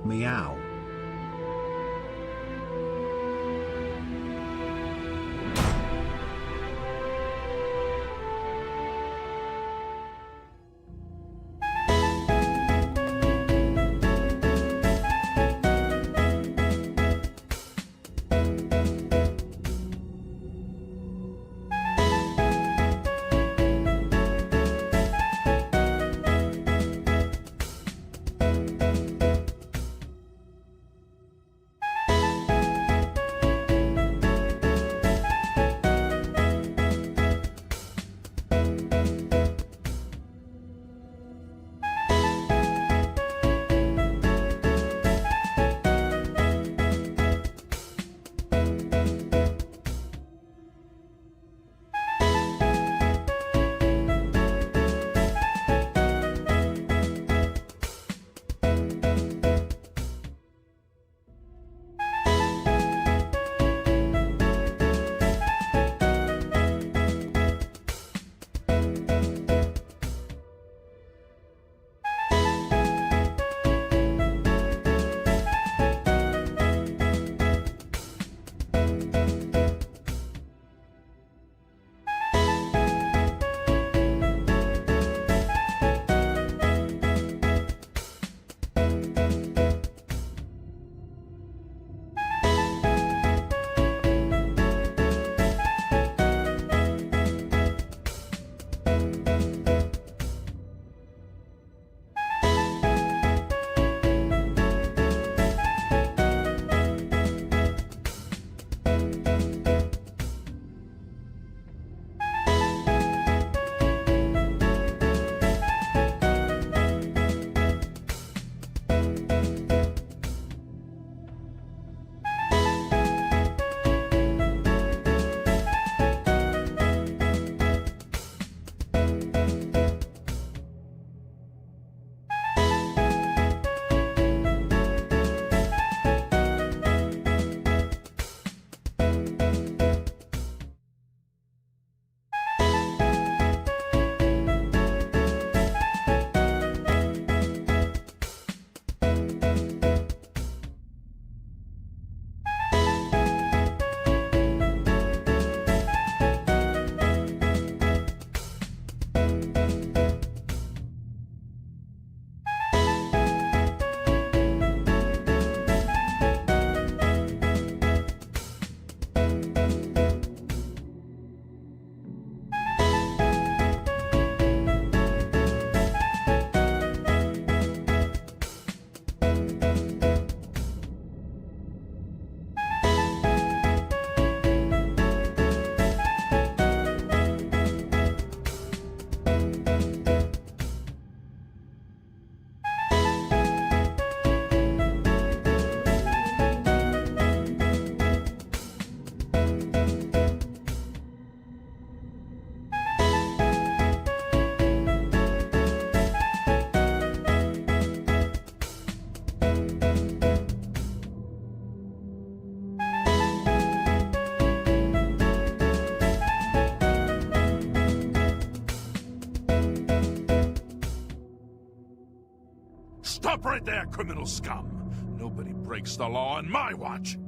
Meow. Stop right there, criminal scum! Nobody breaks the law on my watch!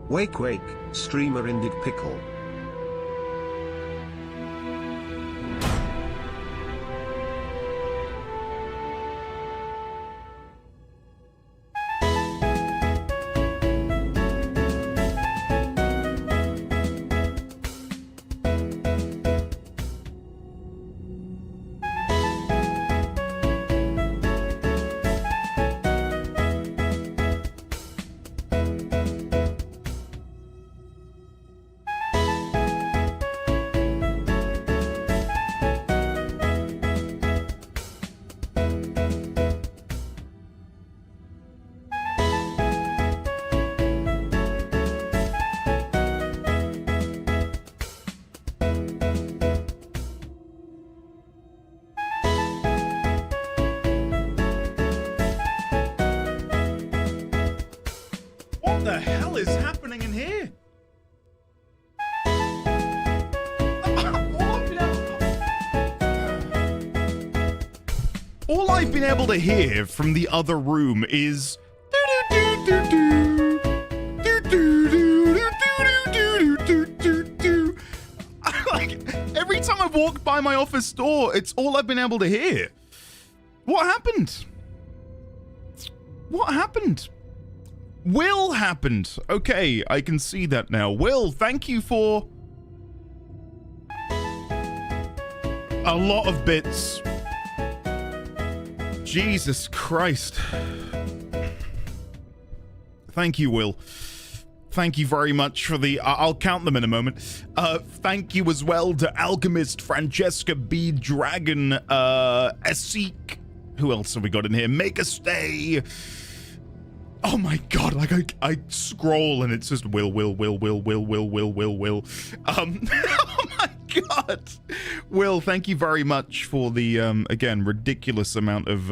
Wake wake, streamer Indig Pickle. What the hell is happening in here? I've been able to hear from the other room is like every time I've walked by my office door, it's all I've been able to hear. What happened? What happened? Will happened. Okay, I can see that now. Will, thank you for a lot of bits. Jesus Christ. Thank you, Will. Thank you very much for the... I'll count them in a moment. Thank you as well to Alchemist, Francesca B. Dragon, Esseek. Who else have we got in here? Make a Stay. Oh my god, like I scroll and it's just Will. Oh my god. Will, thank you very much for the, again, ridiculous amount of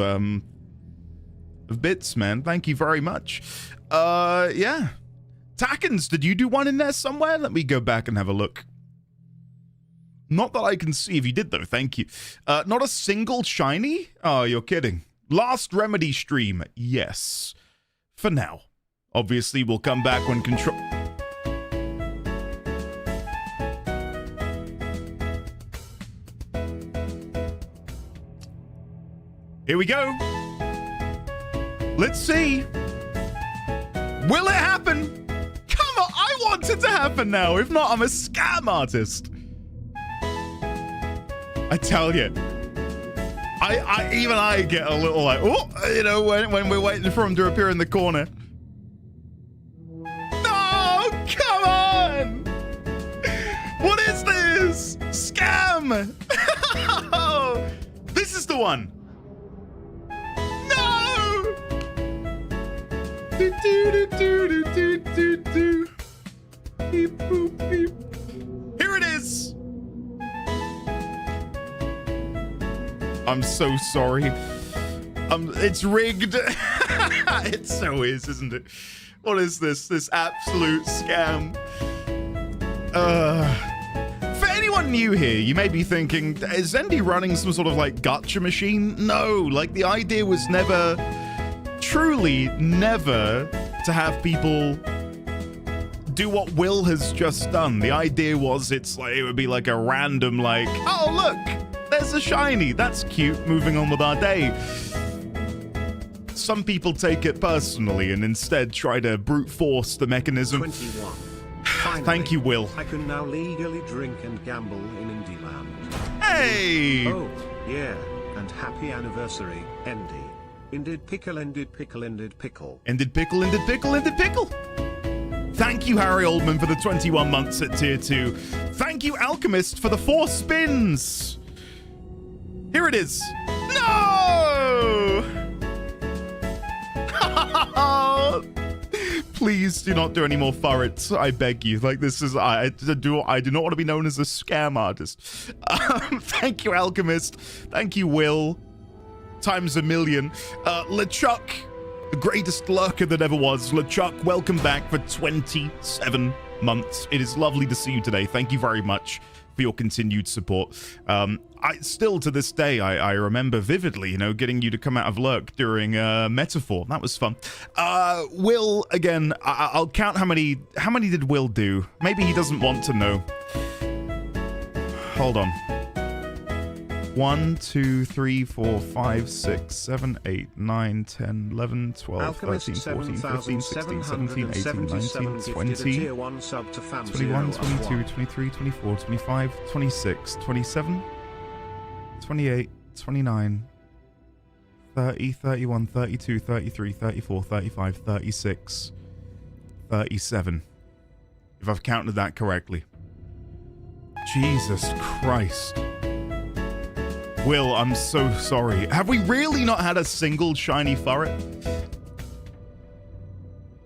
bits, man. Thank you very much. Yeah. Tackens, did you do one in there somewhere? Let me go back and have a look. Not that I can see. If you did, though, thank you. Not a single shiny? Oh, you're kidding. Last Remedy stream. Yes. For now. Obviously, we'll come back when control... Here we go. Let's see. Will it happen? Come on, I want it to happen now. If not, I'm a scam artist. I tell you. Even I get a little like, oh, you know, when we're waiting for him to appear in the corner. No, come on. What is this? Scam. This is the one. No. Beep, boop, beep. Here it is. I'm so sorry. It's rigged. It so is, isn't it? What is this? This absolute scam. For anyone new here, you may be thinking, is Zendy running some sort of like gotcha machine? No, like the idea was never, truly never, to have people do what Will has just done. The idea was it would be like a random like, oh look, there's a shiny. That's cute. Moving on with our day. Some people take it personally and instead try to brute force the mechanism. 21. Finally, thank you, Will. I can now legally drink and gamble in Indieland. Hey! Oh, yeah. And happy anniversary, Endy. Ended pickle, ended pickle, ended pickle. Ended pickle, ended pickle, ended pickle. Thank you, Harry Oldman, for the 21 months at tier 2. Thank you, Alchemist, for the 4 spins. Here it is. No! Please do not do any more furrets. I beg you. Like, this is... I do not want to be known as a scam artist. Thank you, Alchemist. Thank you, Will. Times a million. LeChuck, the greatest lurker that ever was. LeChuck, welcome back for 27 months. It is lovely to see you today. Thank you very much for your continued support. I still to this day I remember vividly, you know, getting you to come out of lurk during Metaphor. That was fun. Will, again, I'll count how many did Will do. Maybe he doesn't want to know. Hold on. 1, 2, 3, 4, 5, 6, 7, 8, 9, 10, 11, 12, 13, 14, 15, 16, 17, 18, 19, 20, 21, 22, 23, 24, 25, 26, 27, 28, 29, 30, 31, 32, 33, 34, 35, 36, 37. If I've counted that correctly. Jesus Christ. Will, I'm so sorry. Have we really not had a single shiny furret?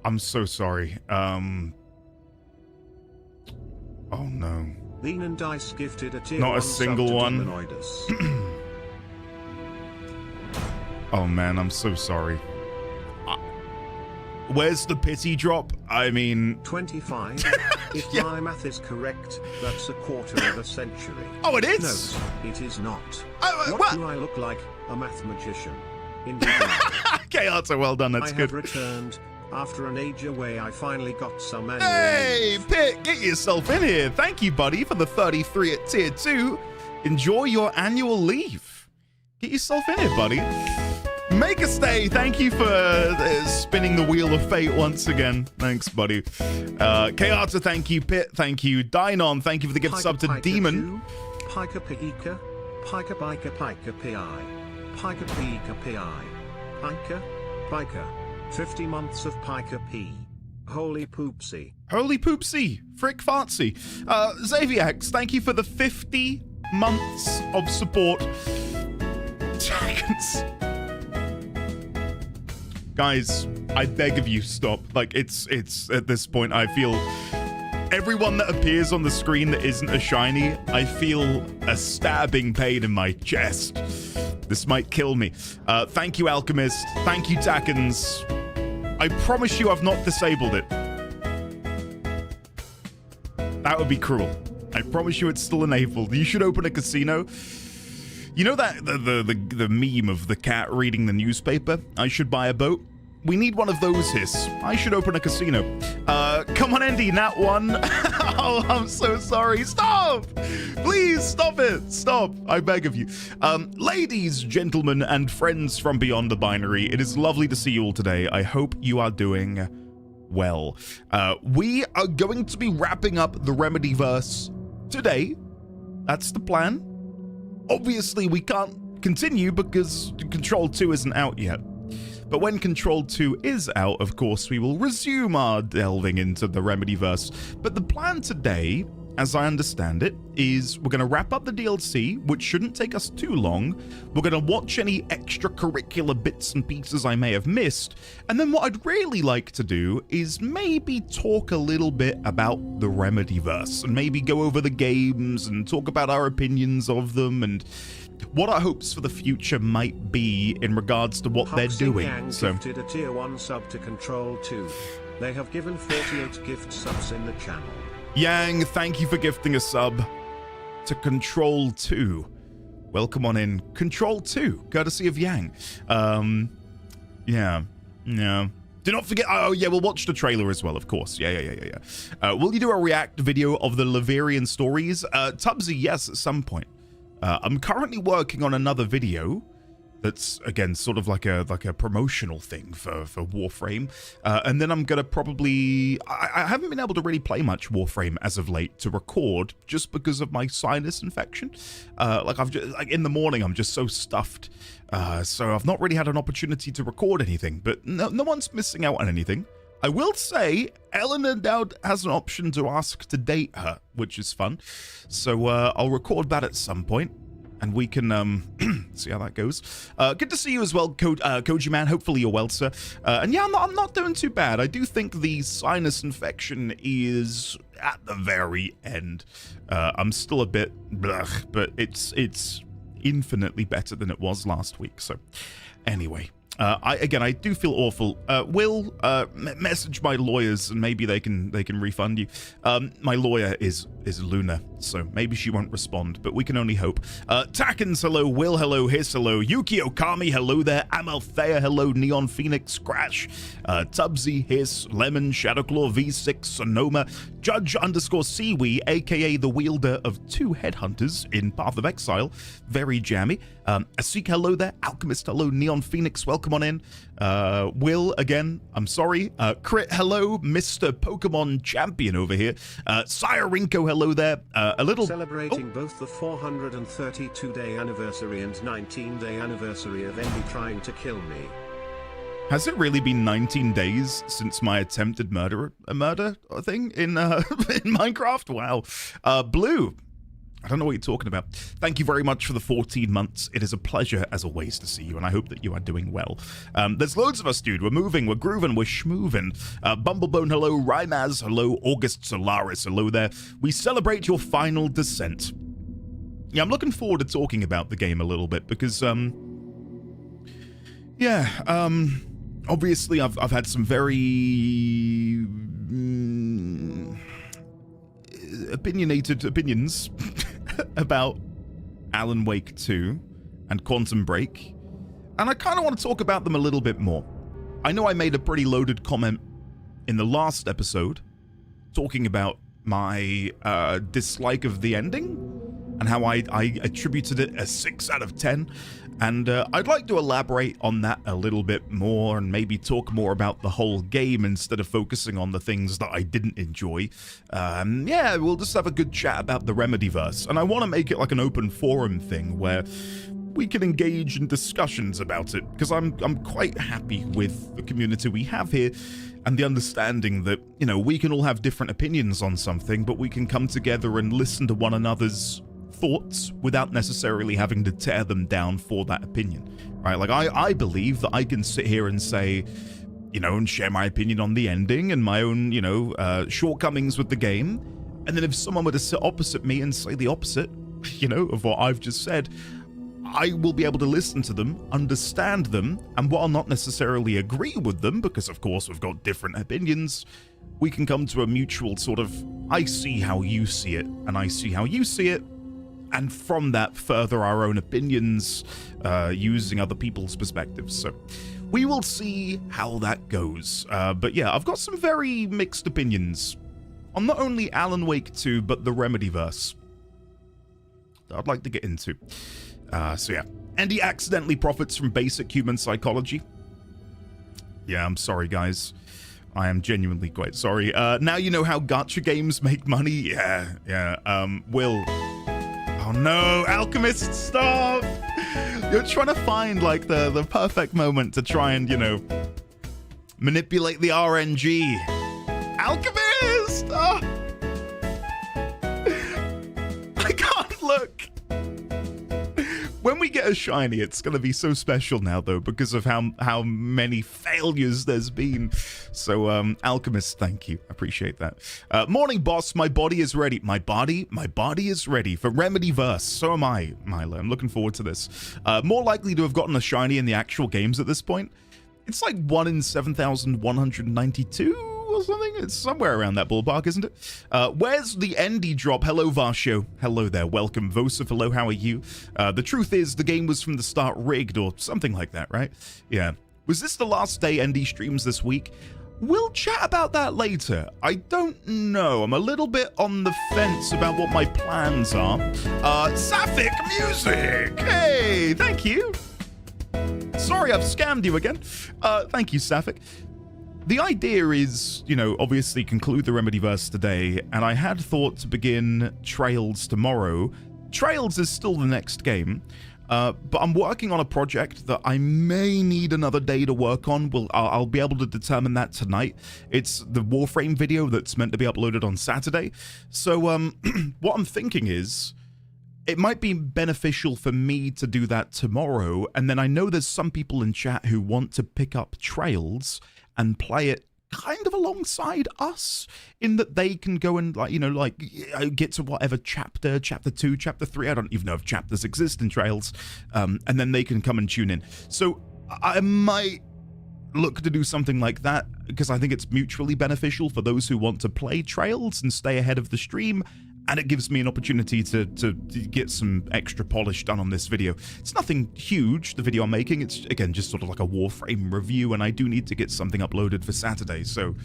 I'm so sorry. Oh no. Lean and Dice gifted a tier not a single one. Oh man, I'm so sorry. Where's the pity drop? I mean... 25. If yeah. My math is correct, that's a quarter of a century. Oh, it is? No, it is not. What Do I look like? A math magician. Indeed. Okay, Arthur, well done. That's I good. have returned. After an age away, I finally got some annual Hey, leave. Pit, get yourself in here. Thank you, buddy, for the 33 at tier 2. Enjoy your annual leave. Get yourself in here, buddy. Make a stay. Thank you for spinning the wheel of fate once again. Thanks, buddy. Kayata, thank you. Pit, thank you. Dynon, thank you for the gift sub to Demon. Pika Pika. Pika Pika Pika Pi. Pika Pika Pi. Pika. Pika. 50 months of Pika P. Holy poopsie. Holy poopsie. Frick fartsy. Xaviax, thank you for the 50 months of support. Dragons. Guys, I beg of you, stop. Like, it's at this point, I feel everyone that appears on the screen that isn't a shiny, I feel a stabbing pain in my chest. This might kill me. Thank you, Alchemist. Thank you, Takens. I promise you I've not disabled it. That would be cruel. I promise you it's still enabled. You should open a casino. You know that the meme of the cat reading the newspaper? I should buy a boat. We need one of those, Hiss. I should open a casino. Come on, Andy, Nat 1. Oh, I'm so sorry. Stop! Please, stop it. Stop. I beg of you. Ladies, gentlemen, and friends from beyond the binary, it is lovely to see you all today. I hope you are doing well. We are going to be wrapping up the Remedyverse today. That's the plan. Obviously, we can't continue because Control 2 isn't out yet. But when Control 2 is out, of course, we will resume our delving into the Remedyverse. But the plan today, as I understand it, is we're going to wrap up the DLC, which shouldn't take us too long. We're going to watch any extracurricular bits and pieces I may have missed. And then what I'd really like to do is maybe talk a little bit about the Remedyverse and maybe go over the games and talk about our opinions of them and what our hopes for the future might be in regards to what they're doing. Yang gifted a tier 1 sub to Control 2. They have given 48 gift subs in the channel. Yang, thank you for gifting a sub to Control 2. Welcome on in. Control 2, courtesy of Yang. Yeah. Do not forget, oh yeah, we'll watch the trailer as well, of course. Yeah. Will you do a react video of the Laverian stories? Tubbsy, yes, at some point. I'm currently working on another video that's, again, sort of like a promotional thing for Warframe. And then I'm going to probably... I haven't been able to really play much Warframe as of late to record just because of my sinus infection. Like in the morning, I'm just so stuffed. So I've not really had an opportunity to record anything. But no one's missing out on anything. I will say, Eleanor now has an option to ask to date her, which is fun. So I'll record that at some point, and we can see how that goes. Good to see you as well, Koji Man. Hopefully you're well, sir. And yeah, I'm not doing too bad. I do think the sinus infection is at the very end. I'm still a bit blech, but it's infinitely better than it was last week. So anyway. I do feel awful. Will message my lawyers and maybe they can refund you. My lawyer is Luna, so maybe she won't respond, but we can only hope. Takens, hello. Will, hello. Hiss, hello. Yuki Okami, hello there. Amalthea, hello. Neon Phoenix, Crash. Tubbsy, Hiss, Lemon, Shadowclaw, V6, Sonoma, Judge _ Seaweed, aka the wielder of 2 headhunters in Path of Exile. Very jammy. Asik, hello there. Alchemist, hello. Neon Phoenix, welcome on in. Will, again, I'm sorry. Crit, hello. Mr. Pokemon Champion over here. Sirenko, hello there. A little... Celebrating both the 432-day anniversary and 19-day anniversary of Envy trying to kill me. Has it really been 19 days since my attempted murder thing in Minecraft? Wow. Blue. I don't know what you're talking about. Thank you very much for the 14 months. It is a pleasure, as always, to see you, and I hope that you are doing well. There's loads of us, dude. We're moving, we're grooving, we're schmooving. Bumblebone, hello. Rymaz, hello. August Solaris, hello there. We celebrate your final descent. Yeah, I'm looking forward to talking about the game a little bit, because, obviously I've had some very... opinionated opinions about Alan Wake 2 and Quantum Break, and I kind of want to talk about them a little bit more. I know I made a pretty loaded comment in the last episode talking about my dislike of the ending and how I attributed it a 6 out of 10. And I'd like to elaborate on that a little bit more and maybe talk more about the whole game instead of focusing on the things that I didn't enjoy. Yeah, we'll just have a good chat about the Remedyverse. And I want to make it like an open forum thing where we can engage in discussions about it, because I'm quite happy with the community we have here and the understanding that, you know, we can all have different opinions on something, but we can come together and listen to one another's thoughts without necessarily having to tear them down for that opinion, right? Like, I believe that I can sit here and say, you know, and share my opinion on the ending and my own, you know, shortcomings with the game. And then if someone were to sit opposite me and say the opposite, you know, of what I've just said, I will be able to listen to them, understand them, and while not necessarily agree with them, because of course we've got different opinions, we can come to a mutual sort of, I see how you see it, and I see how you see it, and from that further our own opinions using other people's perspectives. So we will see how that goes. But yeah, I've got some very mixed opinions on not only Alan Wake 2, but the Remedyverse that I'd like to get into. So yeah, Andy accidentally profits from basic human psychology. Yeah, I'm sorry, guys. I am genuinely quite sorry. Now you know how gacha games make money? Yeah. Will... Oh no, Alchemist, stop! You're trying to find, like, the perfect moment to try and, you know, manipulate the RNG. Alchemist! Oh. I can't look. When we get a shiny, it's going to be so special now, though, because of how many failures there's been. So, Alchemist, thank you. Appreciate that. Morning, boss. My body is ready. My body is ready for Remedyverse. So am I, Milo. I'm looking forward to this. More likely to have gotten a shiny in the actual games at this point. It's like 1 in 7,192 or something. It's somewhere around that ballpark, isn't it? Where's the Endy drop? Hello, Varsho. Hello there. Welcome. Vosif, hello. How are you? The truth is, the game was from the start rigged or something like that, right? Yeah. Was this the last day Endy streams this week? We'll chat about that later. I don't know. I'm a little bit on the fence about what my plans are. Sapphic Music! Hey, thank you. Sorry, I've scammed you again. Thank you, Sapphic. The idea is, you know, obviously conclude the Remedyverse today, and I had thought to begin Trails tomorrow. Trails is still the next game, but I'm working on a project that I may need another day to work on. I'll be able to determine that tonight. It's the Warframe video that's meant to be uploaded on Saturday. So what I'm thinking is, it might be beneficial for me to do that tomorrow, and then I know there's some people in chat who want to pick up Trails and play it kind of alongside us, in that they can go and, like, you know, like, get to whatever chapter 2, chapter 3, I don't even know if chapters exist in Trails, and then they can come and tune in. So I might look to do something like that, because I think it's mutually beneficial for those who want to play Trails and stay ahead of the stream, and it gives me an opportunity to get some extra polish done on this video. It's nothing huge, the video I'm making. It's, again, just sort of like a Warframe review, and I do need to get something uploaded for Saturday, so...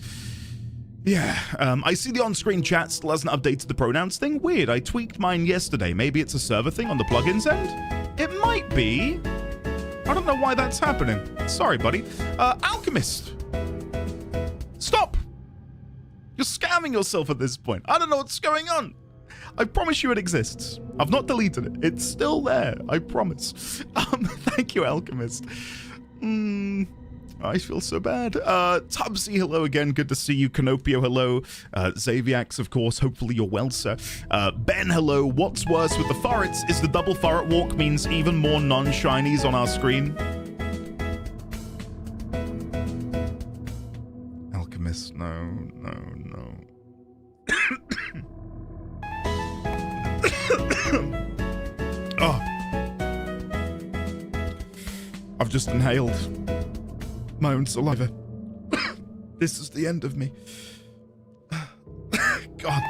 Yeah, I see the on-screen chat still hasn't updated the pronouns thing. Weird, I tweaked mine yesterday. Maybe it's a server thing on the plugins end? It might be. I don't know why that's happening. Sorry, buddy. Alchemist! Stop! You're scamming yourself at this point. I don't know what's going on. I promise you it exists. I've not deleted it. It's still there. I promise. Thank you, Alchemist. I feel so bad. Tubbsy, hello again. Good to see you. Canopio, hello. Xaviax, of course. Hopefully you're well, sir. Ben, hello. What's worse with the furrets is the double furret walk means even more non-shinies on our screen. Alchemist, no. Oh. I've just inhaled my own saliva. This is the end of me. God,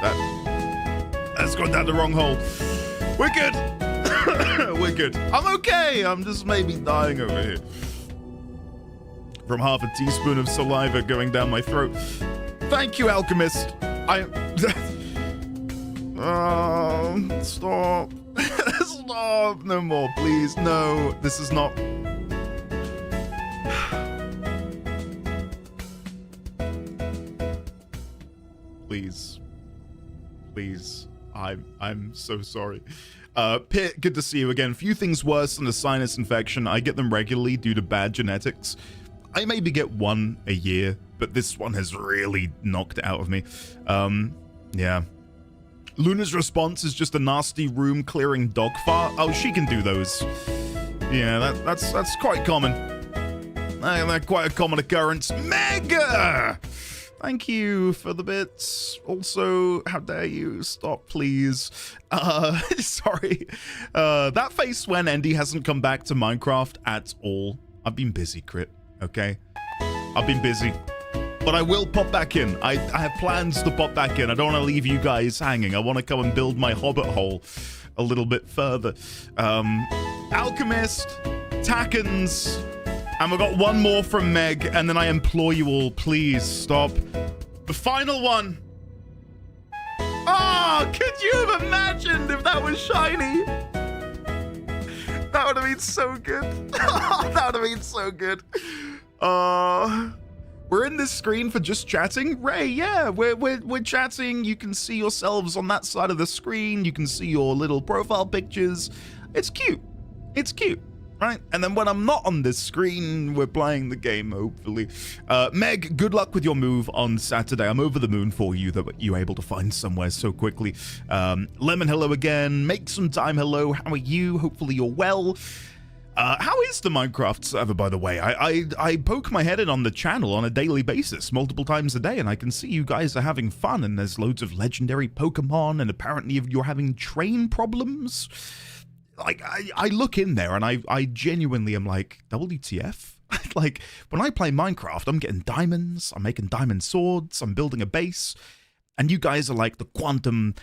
that's gone down the wrong hole. We're good. We're good. I'm okay. I'm just maybe dying over here from half a teaspoon of saliva going down my throat. Thank you, Alchemist. Stop. Stop. No more, please. No, this is not... Please. Please. I'm so sorry. Pit, good to see you again. Few things worse than a sinus infection. I get them regularly due to bad genetics. I maybe get one a year, but this one has really knocked it out of me. Yeah. Luna's response is just a nasty room clearing dog fart. Oh, she can do those. Yeah, that's quite common. That's quite a common occurrence. Mega! Thank you for the bits. Also, how dare you? Stop, please. Sorry. That face when Andy hasn't come back to Minecraft at all. I've been busy, Crit, okay? I've been busy. But I will pop back in. I have plans to pop back in. I don't want to leave you guys hanging. I want to come and build my hobbit hole a little bit further. Alchemist, Tackens, and we've got one more from Meg, and then I implore you all, please stop. The final one. Oh, could you have imagined if that was shiny? That would have been so good. That would have been so good. We're in this screen for just chatting. Ray, yeah, we're chatting. You can see yourselves on that side of the screen. You can see your little profile pictures. It's cute. It's cute, right? And then when I'm not on this screen, we're playing the game, hopefully. Meg, good luck with your move on Saturday. I'm over the moon for you that you were able to find somewhere so quickly. Lemon, hello again. Make some time, hello. How are you? Hopefully you're well. How is the Minecraft server, by the way? I poke my head in on the channel on a daily basis, multiple times a day, and I can see you guys are having fun, and there's loads of legendary Pokemon, and apparently you're having train problems. Like, I look in there, and I genuinely am like, WTF? Like, when I play Minecraft, I'm getting diamonds, I'm making diamond swords, I'm building a base, and you guys are like, the quantum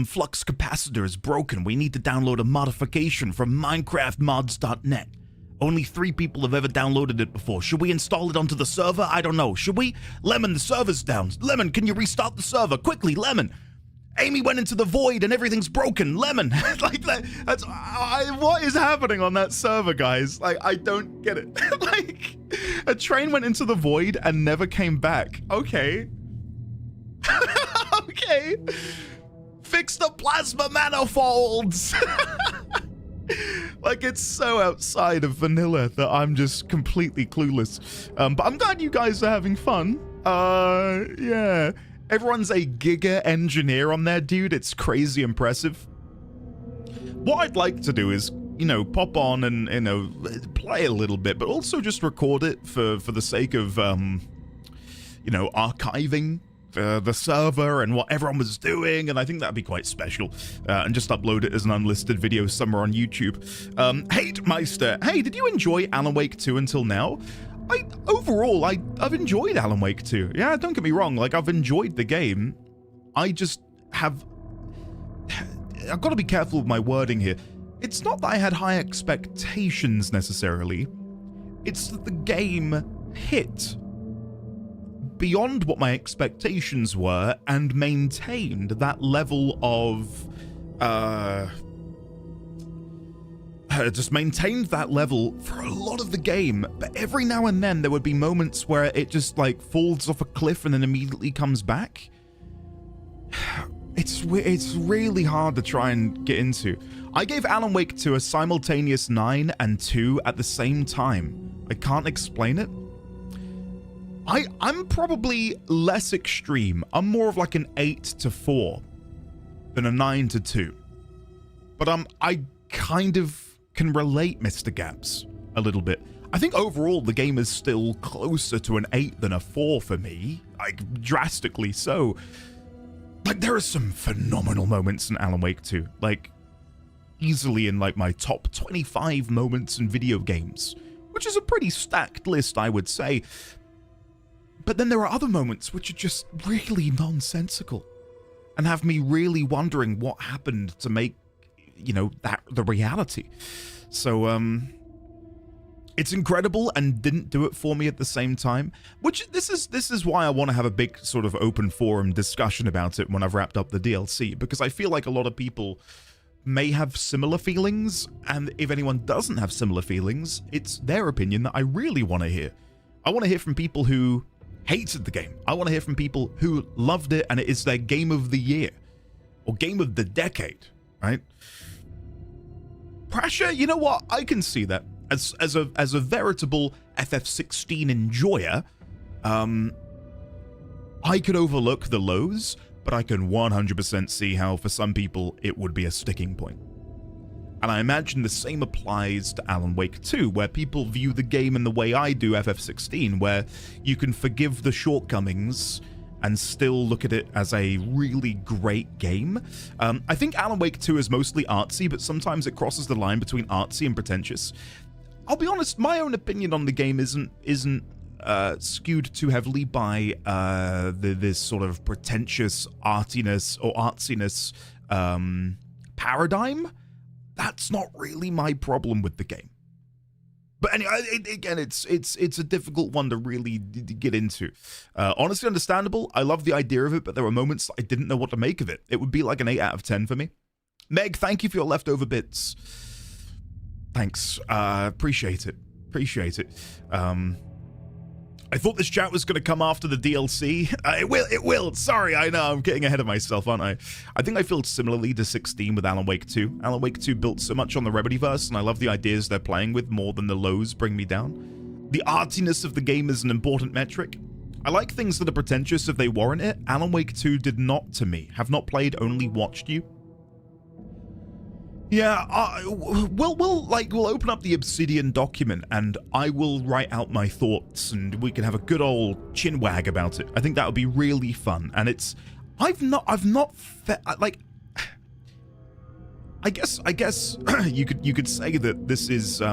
flux capacitor is broken. We need to download a modification from minecraftmods.net. Only 3 people have ever downloaded it before. Should we install it onto the server? I don't know. Should we? Lemon, the server's down. Lemon, can you restart the server? Quickly, Lemon. Amy went into the void and everything's broken. Lemon. Like, what is happening on that server, guys? Like, I don't get it. Like, a train went into the void and never came back. Okay. Okay. Fix the plasma manifolds. Like, it's so outside of vanilla that I'm just completely clueless. But I'm glad you guys are having fun. Yeah. Everyone's a giga engineer on there, dude. It's crazy impressive. What I'd like to do is, you know, pop on and, you know, play a little bit, but also just record it for the sake of, you know, archiving the server and what everyone was doing, and I think that'd be quite special, and just upload it as an unlisted video somewhere on YouTube. Hate Meister, hey, did you enjoy Alan Wake 2 until now? Overall, I've enjoyed Alan Wake 2. Yeah, don't get me wrong, like, I've enjoyed the game. I just have... I've got to be careful with my wording here. It's not that I had high expectations, necessarily. It's that the game hit beyond what my expectations were and maintained that level of just maintained that level for a lot of the game. But every now and then there would be moments where it just like falls off a cliff and then immediately comes back. It's really hard to try and get into. I gave Alan Wake 2 a simultaneous 9 and 2 at the same time. I can't explain it. I'm probably less extreme. I'm more of like an 8 to 4 than a 9 to 2. But I kind of can relate, Mr. Gaps, a little bit. I think overall the game is still closer to an 8 than a 4 for me. Like, drastically so. Like, there are some phenomenal moments in Alan Wake 2. Like, easily in like my top 25 moments in video games. Which is a pretty stacked list, I would say. But then there are other moments which are just really nonsensical and have me really wondering what happened to make you know, the reality. So, it's incredible and didn't do it for me at the same time, which this is why I want to have a big sort of open forum discussion about it when I've wrapped up the DLC, because I feel like a lot of people may have similar feelings, and if anyone doesn't have similar feelings, it's their opinion that I really want to hear. I want to hear from people who hated the game. I want to hear from people who loved it and it is their game of the year or game of the decade, right? Pressure, you know what? I can see that. As a veritable FF16 enjoyer, I could overlook the lows, but I can 100% see how for some people it would be a sticking point. And I imagine the same applies to Alan Wake 2, where people view the game in the way I do FF16, where you can forgive the shortcomings and still look at it as a really great game. I think Alan Wake 2 is mostly artsy, but sometimes it crosses the line between artsy and pretentious. I'll be honest, my own opinion on the game isn't skewed too heavily by this sort of pretentious artiness or artsiness paradigm. That's not really my problem with the game. But anyway, again, it's a difficult one to really get into. Honestly, understandable. I love the idea of it, but there were moments I didn't know what to make of it. It would be like an 8 out of 10 for me. Meg, thank you for your leftover bits. Thanks. Appreciate it. Appreciate it. I thought this chat was going to come after the DLC. It will. Sorry, I know. I'm getting ahead of myself, aren't I? I think I feel similarly to 16 with Alan Wake 2. Alan Wake 2 built so much on the Remedyverse, and I love the ideas they're playing with more than the lows bring me down. The artiness of the game is an important metric. I like things that are pretentious if they warrant it. Alan Wake 2 did not to me. Have not played, only watched you. Yeah, we'll open up the Obsidian document and I will write out my thoughts and we can have a good old chinwag about it. I think that would be really fun. And it's, I guess you could say that this is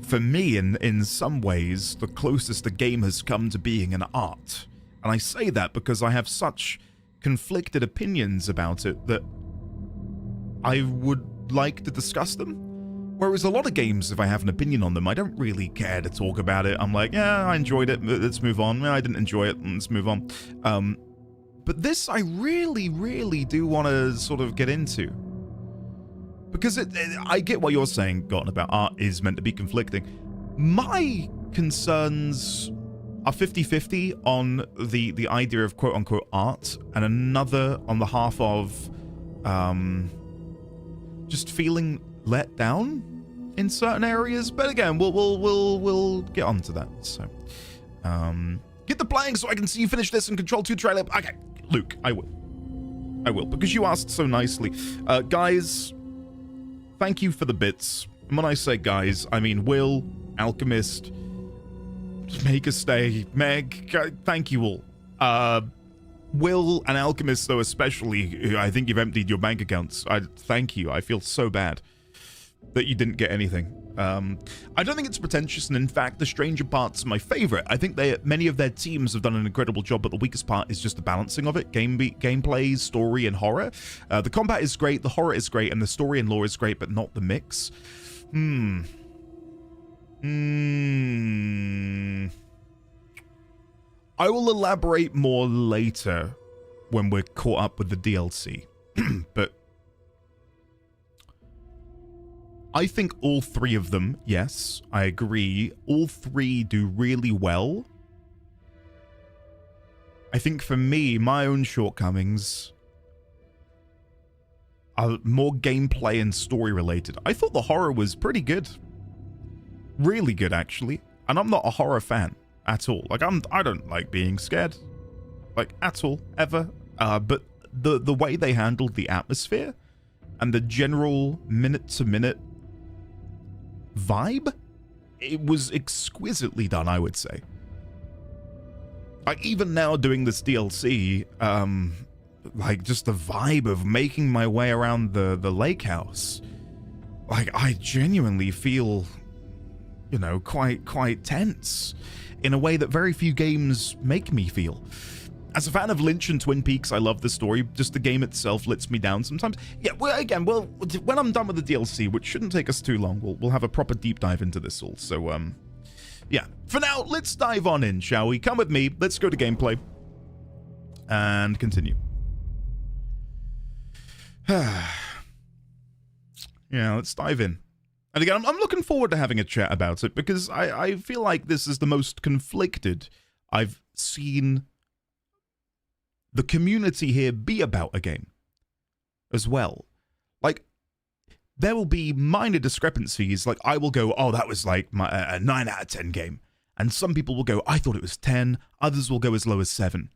for me in some ways the closest the game has come to being an art. And I say that because I have such conflicted opinions about it that I would like to discuss them. Whereas a lot of games, if I have an opinion on them, I don't really care to talk about it. I'm like, yeah, I enjoyed it, let's move on. I didn't enjoy it, let's move on. But this I really, really do want to sort of get into. Because I get what you're saying, Gotten, about art is meant to be conflicting. My concerns are 50-50 on the idea of quote-unquote art, and another on the half of just feeling let down in certain areas. But again, we'll get onto that. So, get the playing so I can see you finish this and Control 2 trailer. Okay, Luke, I will because you asked so nicely. Guys, thank you for the bits. And when I say guys, I mean Will, Alchemist, Make a Stay, Meg. Thank you all. Will and Alchemist, though, especially, I think you've emptied your bank accounts. Thank you. I feel so bad that you didn't get anything. I don't think it's pretentious, and in fact, the Stranger part's my favorite. I think many of their teams have done an incredible job, but the weakest part is just the balancing of it. Gameplay, story, and horror. The combat is great, the horror is great, and the story and lore is great, but not the mix. I will elaborate more later when we're caught up with the DLC. But I think all three of them, yes, I agree, all three do really well. I think for me, my own shortcomings are more gameplay and story related. I thought the horror was pretty good. Really good, actually. And I'm not a horror fan at all. Like, I don't like being scared. Like, at all, ever. But the way they handled the atmosphere and the general minute-to-minute vibe, it was exquisitely done, I would say. Like, even now doing this DLC, like, just the vibe of making my way around the lakehouse, like, I genuinely feel, you know, quite tense in a way that very few games make me feel. As a fan of Lynch and Twin Peaks, I love the story. Just the game itself lets me down sometimes. Yeah, well, again, well, when I'm done with the DLC, which shouldn't take us too long, we'll have a proper deep dive into this all. So, yeah. For now, let's dive on in, shall we? Come with me. Let's go to gameplay. And continue. Yeah, let's dive in. And again, I'm looking forward to having a chat about it, because I feel like this is the most conflicted I've seen the community here be about a game as well. Like, there will be minor discrepancies. Like, I will go, oh, that was like a 9 out of 10 game. And some people will go, I thought it was 10. Others will go as low as 7.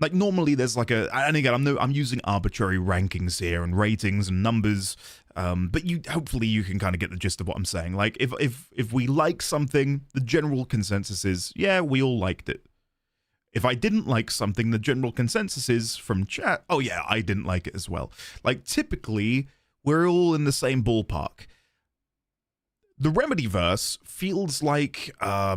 Like, normally there's like and again, I'm using arbitrary rankings here and ratings and numbers. But hopefully you can kind of get the gist of what I'm saying. Like, if we like something, the general consensus is, yeah, we all liked it. If I didn't like something, the general consensus is from chat, oh yeah, I didn't like it as well. Like, typically, we're all in the same ballpark. The Remedyverse feels like, I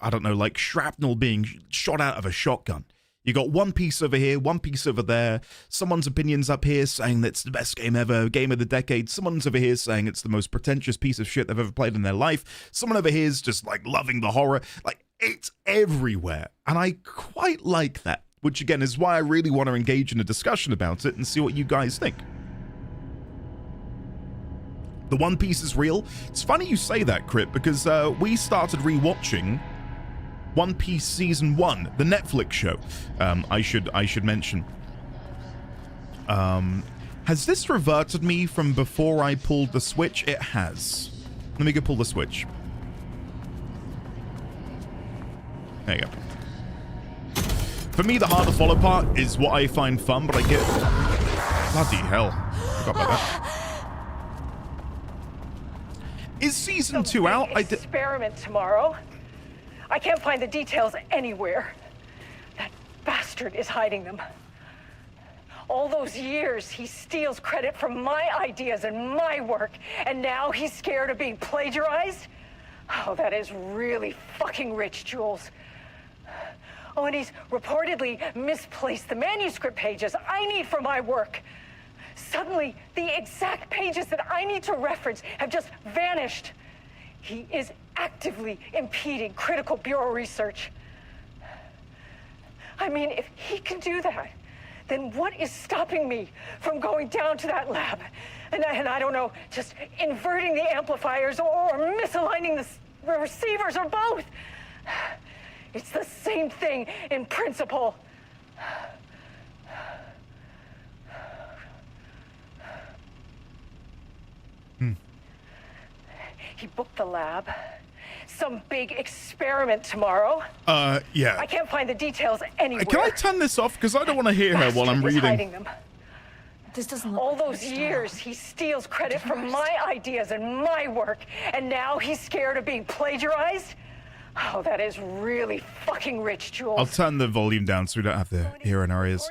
don't know, like shrapnel being shot out of a shotgun. You got one piece over here, one piece over there. Someone's opinion's up here saying that's the best game ever, game of the decade. Someone's over here saying it's the most pretentious piece of shit they've ever played in their life. Someone over here is just like loving the horror. Like, it's everywhere. And I quite like that, which again is why I really want to engage in a discussion about it and see what you guys think. The One Piece is real. It's funny you say that, Crit, because we started rewatching One Piece Season 1, the Netflix show, I should mention. Has this reverted me from before I pulled the Switch? It has. Let me go pull the Switch. There you go. For me, the hard to follow part is what I find fun, but I get... Bloody hell. Forgot about that. Is Season 2 out? Experiment tomorrow. I can't find the details anywhere. That bastard is hiding them. All those years, he steals credit from my ideas and my work, and now he's scared of being plagiarized? Oh, that is really fucking rich, Jules. Oh, and he's reportedly misplaced the manuscript pages I need for my work. Suddenly, the exact pages that I need to reference have just vanished. He is actively impeding critical bureau research. I mean, if he can do that, then what is stopping me from going down to that lab? And I don't know, just inverting the amplifiers or misaligning the receivers or both. It's the same thing in principle. He booked the lab. Some big experiment tomorrow. Yeah. I can't find the details anywhere. Can I turn this off? Because I don't want to hear her while I'm reading. Hiding them. This doesn't look All like those years, he steals credit from my ideas and my work, and now he's scared of being plagiarized? Oh, that is really fucking rich, Jules. I'll turn the volume down so we don't have to hear in our ears.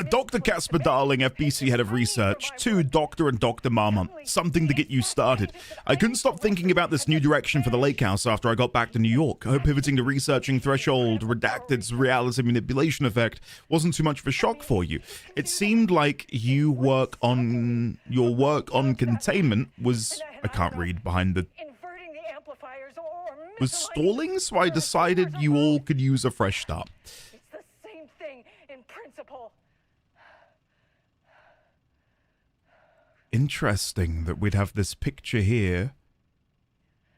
Dr. Casper Darling, FBC Head of Research. 2, Doctor and Dr. Marmont. Something to get you started. I couldn't stop thinking about this new direction for the Lakehouse after I got back to New York. I hope pivoting to researching Threshold, Redacted's reality manipulation effect wasn't too much of a shock for you. It seemed like your work on containment was... I can't read behind the... was stalling, so I decided you all could use a fresh start. It's the same thing in principle. Interesting that we'd have this picture here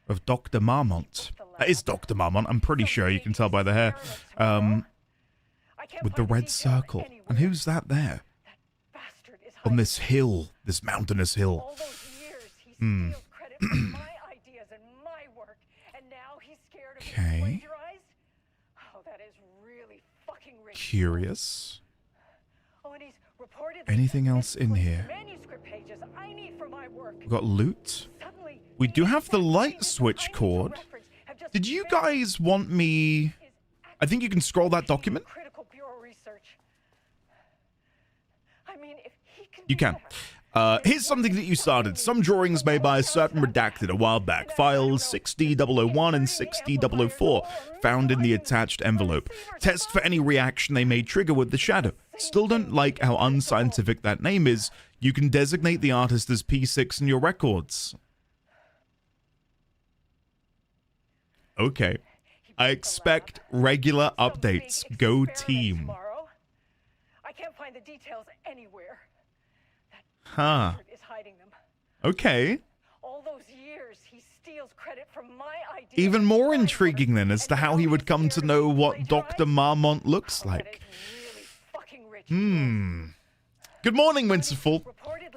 of Dr. Marmont. That is Dr. Marmont, I'm pretty sure, you can tell by the hair. With the red circle. And who's that there? On this hill, this mountainous hill. Okay. Curious. Anything else in here? We've got loot. We do have the light switch cord. Did you guys want me... I think you can scroll that document. You can. Here's something that you started. Some drawings made by a certain redacted a while back. Files 6D001 and 6D004 found in the attached envelope. Test for any reaction they may trigger with the shadow. Still don't like how unscientific that name is. You can designate the artist as P6 in your records. Okay. I expect regular updates. Go team. I can't find the details anywhere. Huh. Is hiding them. Okay. All those years he steals credit from my idea. Even more intriguing then as to how he would come to know what Dr. Marmont looks like. Good morning, Winterfall.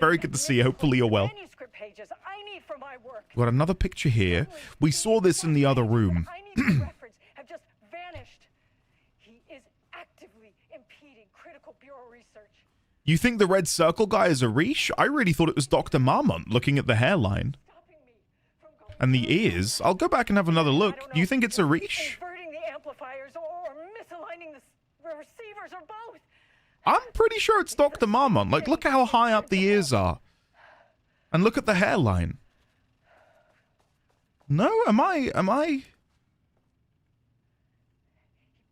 Very good to see you. Hopefully you're well. Got another picture here. We saw this in the other room. have just vanished. He is actively impeding critical bureau research. You think the red circle guy is a Riche? I really thought it was Dr. Marmont, looking at the hairline. And the ears. I'll go back and have another look. Do you think it's a Riche? Inverting the amplifiers or misaligning the receivers or both. I'm pretty sure it's Dr. Marmont. Like, look how high up the ears are. And look at the hairline. No, am I?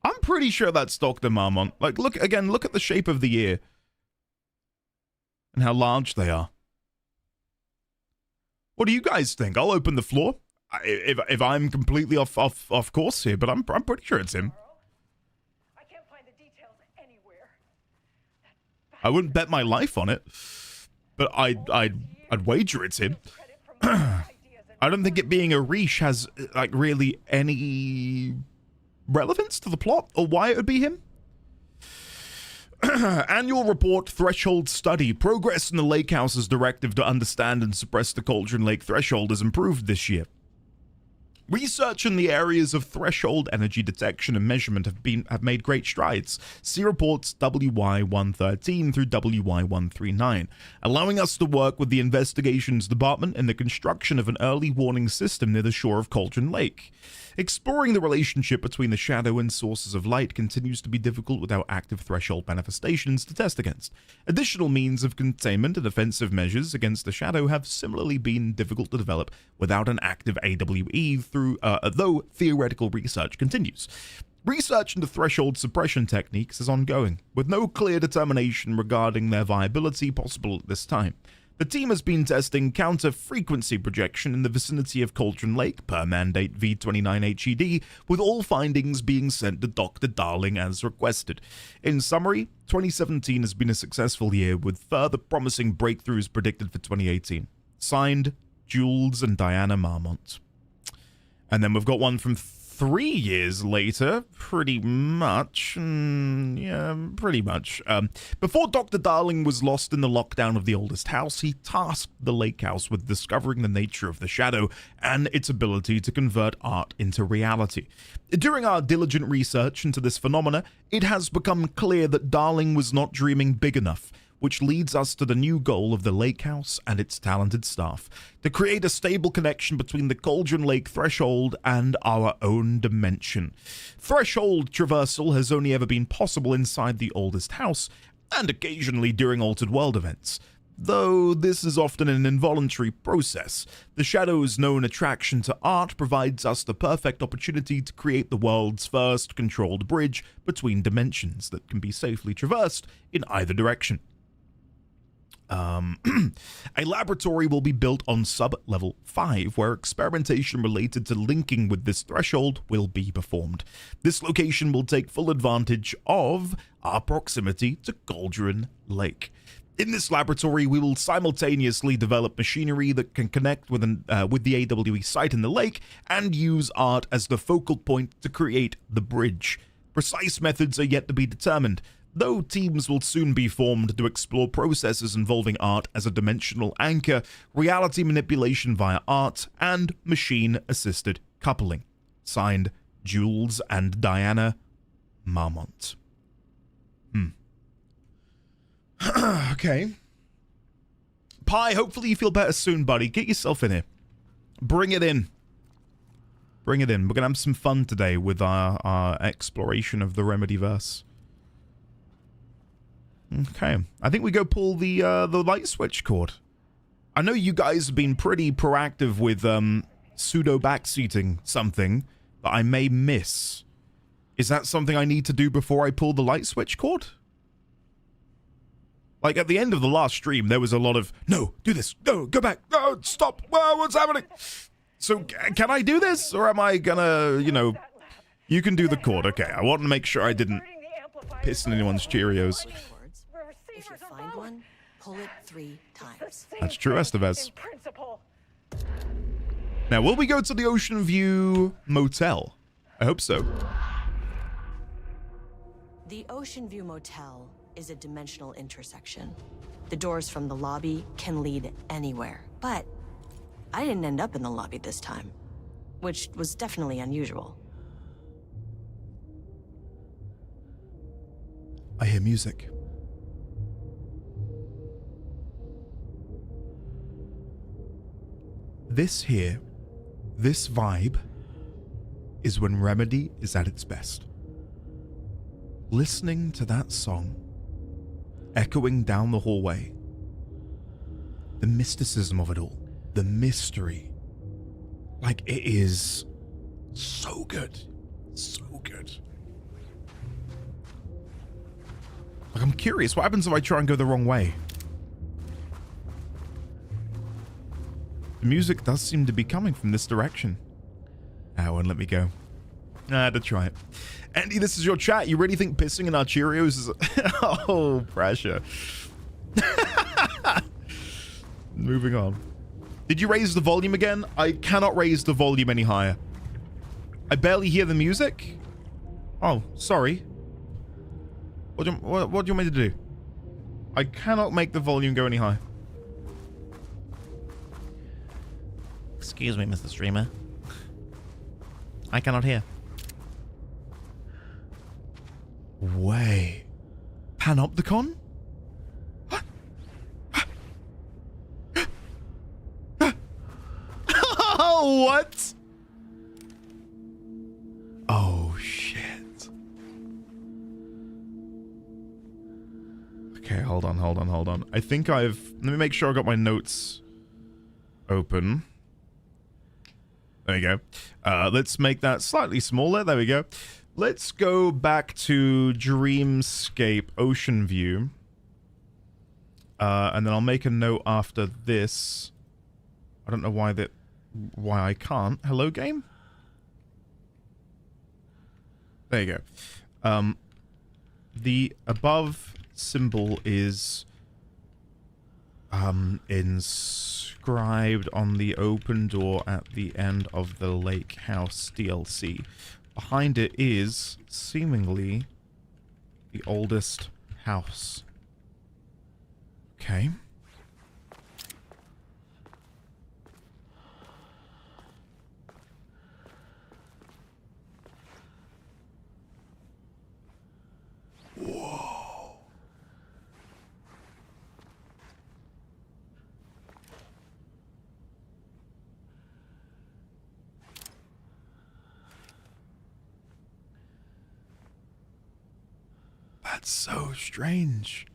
I'm pretty sure that's Dr. Marmont. Like, look at the shape of the ear. And how large they are. What do you guys think? I'll open the floor. If I'm completely off course here, but I'm pretty sure it's him. I can't find the details anywhere. I wouldn't bet my life on it, but I'd wager it's him. I don't think it being a Riche has like really any relevance to the plot or why it would be him. Annual report threshold study. Progress in the Lakehouse's directive to understand and suppress the Cauldron Lake threshold has improved this year. Research in the areas of threshold energy detection and measurement have made great strides. See reports WY113 through WY139, allowing us to work with the investigations department in the construction of an early warning system near the shore of Cauldron Lake. Exploring the relationship between the shadow and sources of light continues to be difficult without active threshold manifestations to test against. Additional means of containment and offensive measures against the shadow have similarly been difficult to develop without an active AWE, though theoretical research continues. Research into threshold suppression techniques is ongoing, with no clear determination regarding their viability possible at this time. The team has been testing counter-frequency projection in the vicinity of Cauldron Lake per mandate V29HED, with all findings being sent to Dr. Darling as requested. In summary, 2017 has been a successful year, with further promising breakthroughs predicted for 2018. Signed, Jules and Diana Marmont. And then we've got one from 3 years later, pretty much. Pretty much. Before Dr. Darling was lost in the lockdown of the oldest house, he tasked the lake house with discovering the nature of the shadow and its ability to convert art into reality. During our diligent research into this phenomena, it has become clear that Darling was not dreaming big enough, which leads us to the new goal of the lake house and its talented staff, to create a stable connection between the Cauldron Lake threshold and our own dimension. Threshold traversal has only ever been possible inside the oldest house, and occasionally during altered world events. Though this is often an involuntary process, the shadow's known attraction to art provides us the perfect opportunity to create the world's first controlled bridge between dimensions that can be safely traversed in either direction. A laboratory will be built on sub-level 5, where experimentation related to linking with this threshold will be performed. This location will take full advantage of our proximity to Cauldron Lake. In this laboratory, we will simultaneously develop machinery that can connect with the AWE site in the lake and use art as the focal point to create the bridge. Precise methods are yet to be determined, though teams will soon be formed to explore processes involving art as a dimensional anchor, reality manipulation via art, and machine-assisted coupling. Signed, Jules and Diana Marmont. Okay. Pi, hopefully you feel better soon, buddy. Get yourself in here. Bring it in. Bring it in. We're going to have some fun today with our exploration of the Remedyverse. Okay. I think we go pull the light switch cord. I know you guys have been pretty proactive with pseudo backseating something that I may miss. Is that something I need to do before I pull the light switch cord? Like, at the end of the last stream, there was a lot of, no, do this, no, go back, no, stop, whoa, what's happening? So, can I do this, or am I gonna, you know, you can do the cord, okay. I want to make sure I didn't piss in anyone's Cheerios. If you find one, pull it 3 times. That's true, Estevez. Now, will we go to the Ocean View Motel? I hope so. The Ocean View Motel is a dimensional intersection. The doors from the lobby can lead anywhere, but I didn't end up in the lobby this time, which was definitely unusual. I hear music. This here, this vibe, is when Remedy is at its best. Listening to that song, echoing down the hallway, the mysticism of it all, the mystery, like, it is so good, so good. Like, I'm curious, what happens if I try and go the wrong way? The music does seem to be coming from this direction. Ah, it won't let me go. I had to try it. Andy, this is your chat. You really think pissing in our Cheerios is... oh, pressure. Moving on. Did you raise the volume again? I cannot raise the volume any higher. I barely hear the music. Oh, sorry. What do you want me to do? I cannot make the volume go any higher. Excuse me, Mr. Streamer. I cannot hear. Way. Panopticon? What? Oh, shit. Okay, hold on. I think I've... Let me make sure I got my notes open. There you go. Let's make that slightly smaller. There we go. Let's go back to Dreamscape Ocean View. And then I'll make a note after this. I don't know why I can't. Hello, game? There you go. The above symbol is inscribed on the open door at the end of the Lakehouse DLC. Behind it is, seemingly, the oldest house. Okay. Whoa. That's so strange.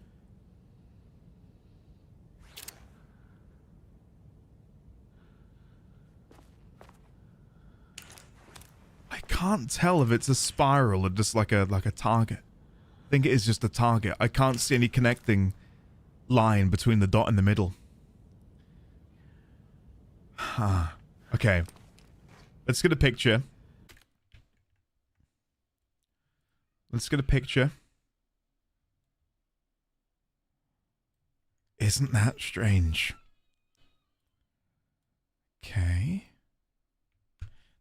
I can't tell if it's a spiral or just like a target. I think it is just a target. I can't see any connecting line between the dot in the middle. Huh. Okay. Let's get a picture. Let's get a picture. Isn't that strange? Okay.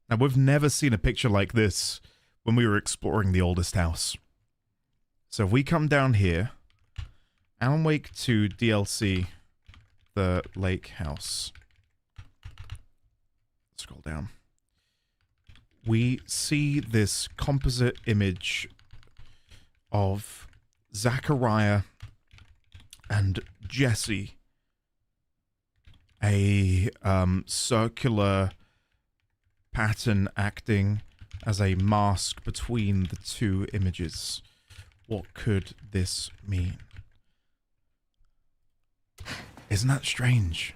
Now, we've never seen a picture like this when we were exploring the oldest house. So if we come down here, Alan Wake 2 DLC, the lake house. Scroll down. We see this composite image of Zachariah and Jesse. A circular pattern acting as a mask between the two images. What could this mean? Isn't that strange?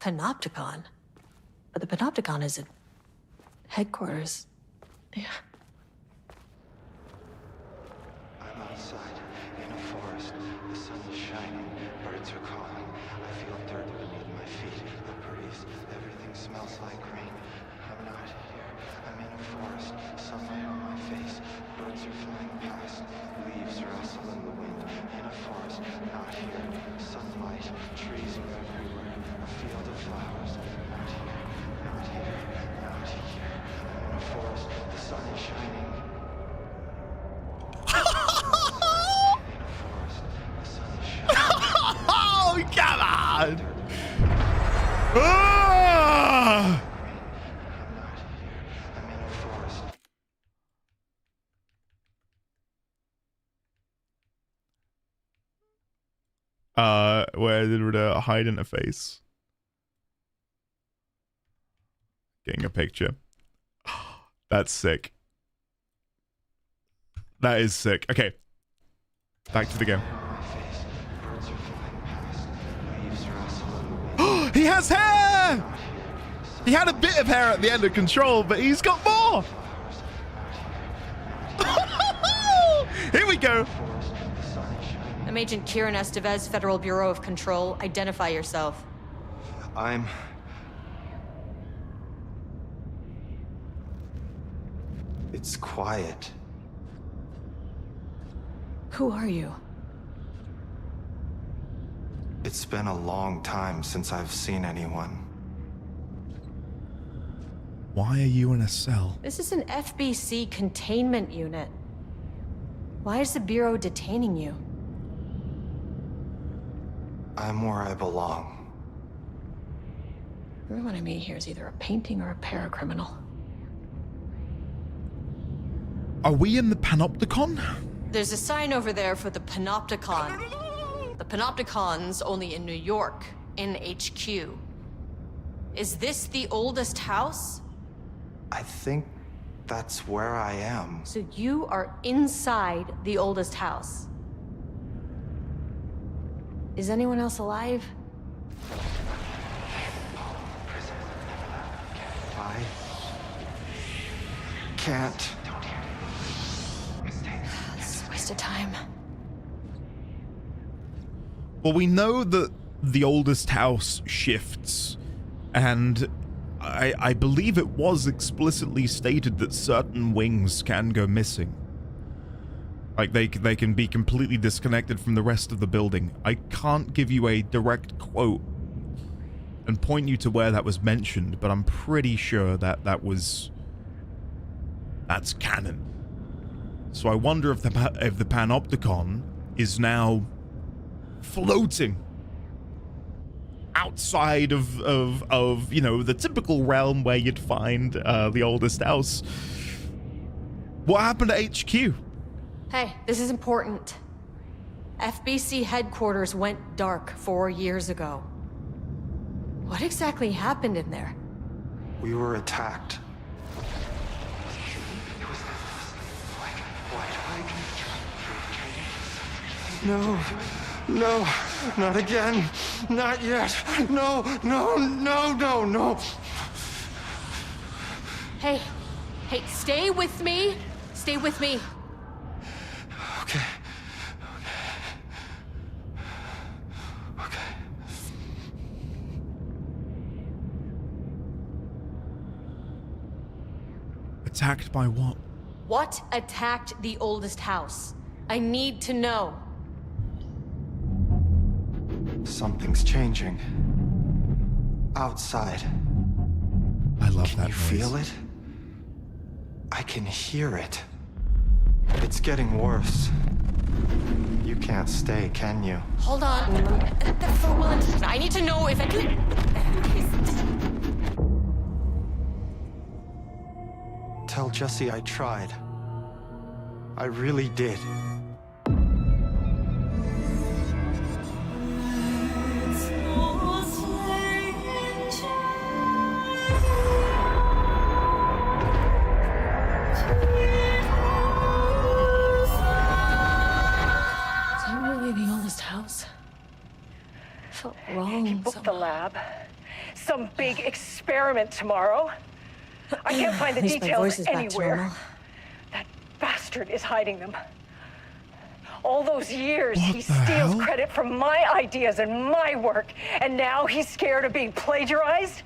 Panopticon? But the Panopticon is at headquarters. Yeah. I'm outside, in a forest. The sun is shining, birds are calling. I feel dirt beneath my feet, a breeze. Everything smells like rain. I'm not here. I'm in a forest, sunlight on my face. Birds are flying past, leaves rustle in the wind. In a forest, not here. Sunlight, trees are everywhere. A field of flowers. Not here, not here, not here. I'm in a forest, the sun is shining. Oh, come on! Ah! Where did it hide in a face? Getting a picture. That's sick. That is sick. Okay. Back to the game. He has hair! He had a bit of hair at the end of Control, but he's got more! Here we go! I'm Agent Kieran Estevez, Federal Bureau of Control. Identify yourself. It's quiet. Who are you? It's been a long time since I've seen anyone. Why are you in a cell? This is an FBC containment unit. Why is the Bureau detaining you? I'm where I belong. Everyone I meet here is either a painting or a paracriminal. Are we in the Panopticon? There's a sign over there for the Panopticon. The Panopticon's only in New York, in HQ. Is this the oldest house? I think that's where I am. So you are inside the oldest house. Is anyone else alive? I can't. It's a waste of time. Well, we know that the oldest house shifts, and I believe it was explicitly stated that certain wings can go missing. Like, they can be completely disconnected from the rest of the building. I can't give you a direct quote and point you to where that was mentioned, but I'm pretty sure that that's canon. So I wonder if the Panopticon is now floating outside of you know, the typical realm where you'd find the oldest house. What happened to HQ? Hey, this is important. FBC headquarters went dark 4 years ago. What exactly happened in there? We were attacked. No, no, not again. Not yet. No, no, no, no, no. Hey, stay with me. Stay with me. Okay. Okay. Attacked by what? What attacked the oldest house? I need to know. Something's changing. Outside. I love Can that you noise. feel it? I can hear it. It's getting worse. You can't stay, can you? Hold on. For one, I need to know if I can. Tell Jesse I tried. I really did. Is that really the oldest house? felt wrong. He booked the lab. Some big experiment tomorrow. I can't find the At least my voice details is back to anywhere. normal. That bastard is hiding them. All those years, What he the steals hell? credit from my ideas and my work, and now he's scared of being plagiarized?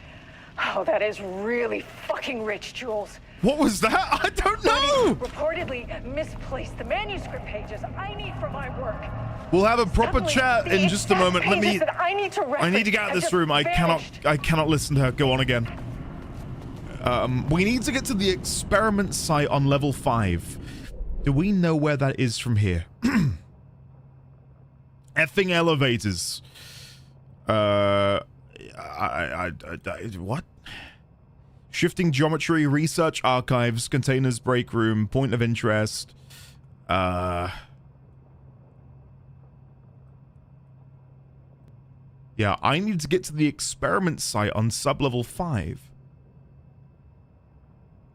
Oh, that is really fucking rich, Jules. What was that? I don't But he know. reportedly misplaced the manuscript pages I need for my work. We'll have a proper Suddenly, chat the in just a exact moment. Let pages me. that I need to I need to get out of this room. I cannot listen to her. Go on again. We need to get to the experiment site on level 5. Do we know where that is from here? Effing elevators. What? Shifting geometry, research archives, containers, break room, point of interest. Yeah, I need to get to the experiment site on sub-level 5.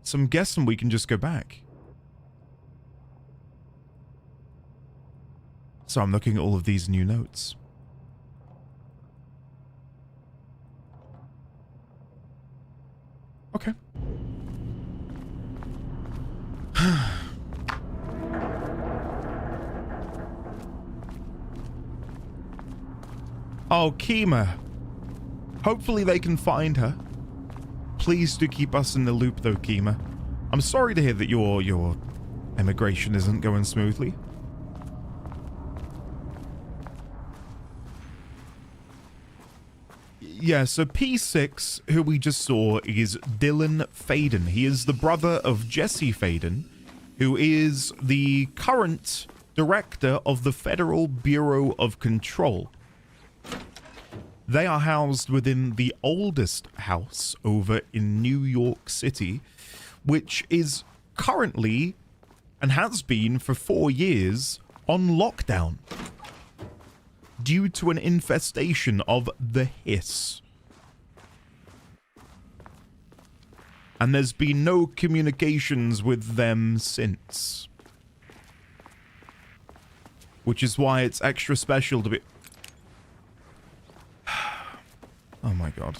So I'm guessing we can just go back. So I'm looking at all of these new notes. Okay. Oh, Kima. Hopefully they can find her. Please do keep us in the loop though, Kima. I'm sorry to hear that your immigration isn't going smoothly. Yeah, so P6, who we just saw, is Dylan Feden. He is the brother of Jesse Feden, who is the current director of the Federal Bureau of Control. They are housed within the oldest house over in New York City, which is currently, and has been for 4 years, on lockdown due to an infestation of the hiss. And there's been no communications with them since. Which is why it's extra special to be... Oh my god.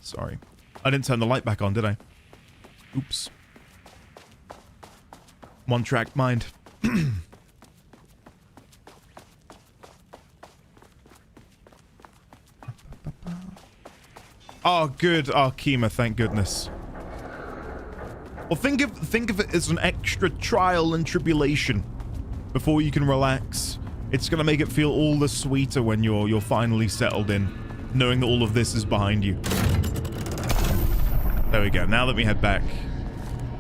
Sorry. I didn't turn the light back on, did I? Oops. One-track mind. Oh, good. Oh, Kima, thank goodness. Well, think of it as an extra trial and tribulation before you can relax. It's gonna make it feel all the sweeter when you're finally settled in, knowing that all of this is behind you. There we go. Now let me head back.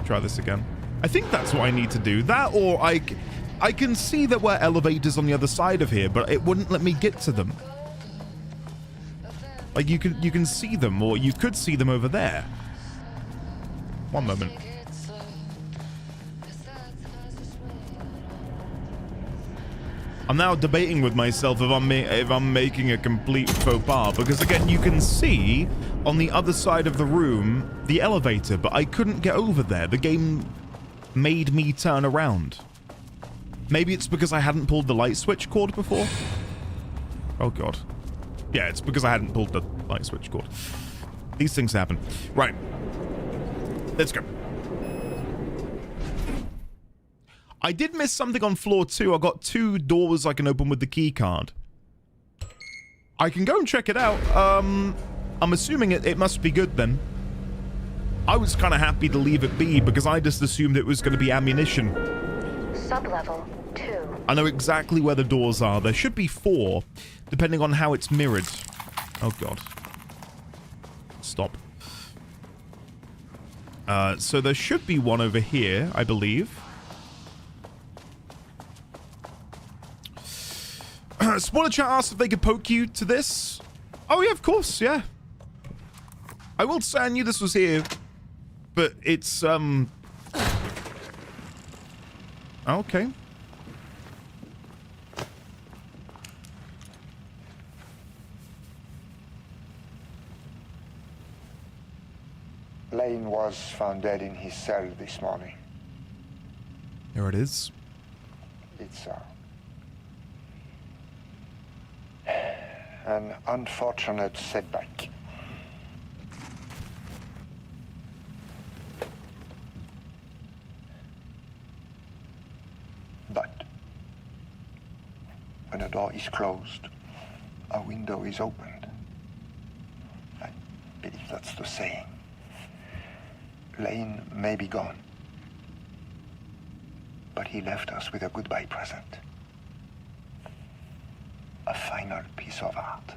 Try this again. I think that's what I need to do. That, or I can see that we're elevators on the other side of here, but it wouldn't let me get to them. Like, you can see them, or you could see them over there. One moment. I'm now debating with myself if I'm making a complete faux pas, because again, you can see on the other side of the room the elevator, but I couldn't get over there. The game made me turn around. Maybe it's because I hadn't pulled the light switch cord before? Oh god. Yeah, it's because I hadn't pulled the light switch cord. These things happen. Right. Let's go. I did miss something on floor 2. I got 2 doors I can open with the key card. I can go and check it out. I'm assuming it must be good then. I was kind of happy to leave it be because I just assumed it was going to be ammunition. Sublevel 2. I know exactly where the doors are. There should be 4, depending on how it's mirrored. Oh god. Stop. So there should be one over here, I believe. Spoiler chat asked if they could poke you to this. Oh yeah, of course, yeah. I will say I knew this was here, but it's okay. Lane was found dead in his cell this morning. There it is. It's an unfortunate setback. But when a door is closed, a window is opened. I believe that's the saying. Lane may be gone, but he left us with a goodbye present. A final piece of art.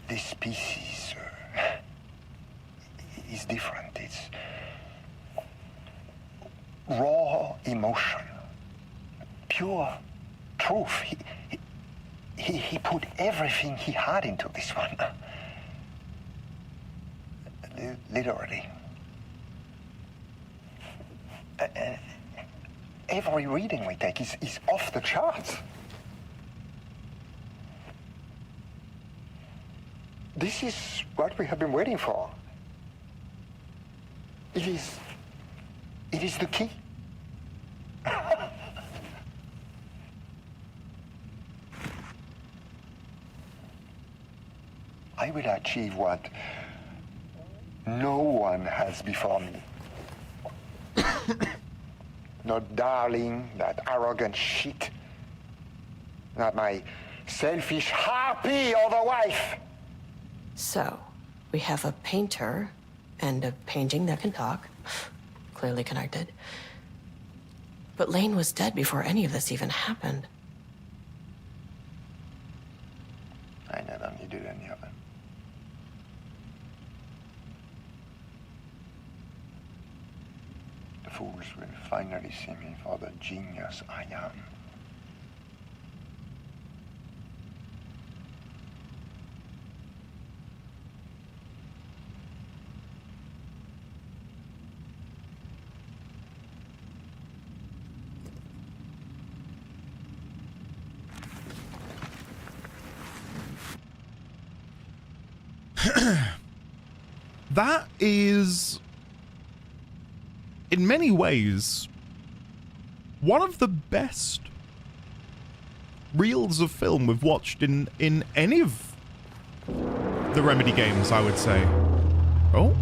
This piece is different. It's raw emotion, pure truth. He put everything he had into this one. Literally. Every reading we take is off the charts. This is what we have been waiting for. It is the key. I will achieve what no one has before me. Not darling, that arrogant shit. Not my selfish harpy or the wife. So, we have a painter and a painting that can talk. Clearly connected. But Lane was dead before any of this even happened. I never needed any of it. The fools will finally see me for the genius I am. That is, in many ways, one of the best reels of film we've watched in any of the Remedy games, I would say. Oh?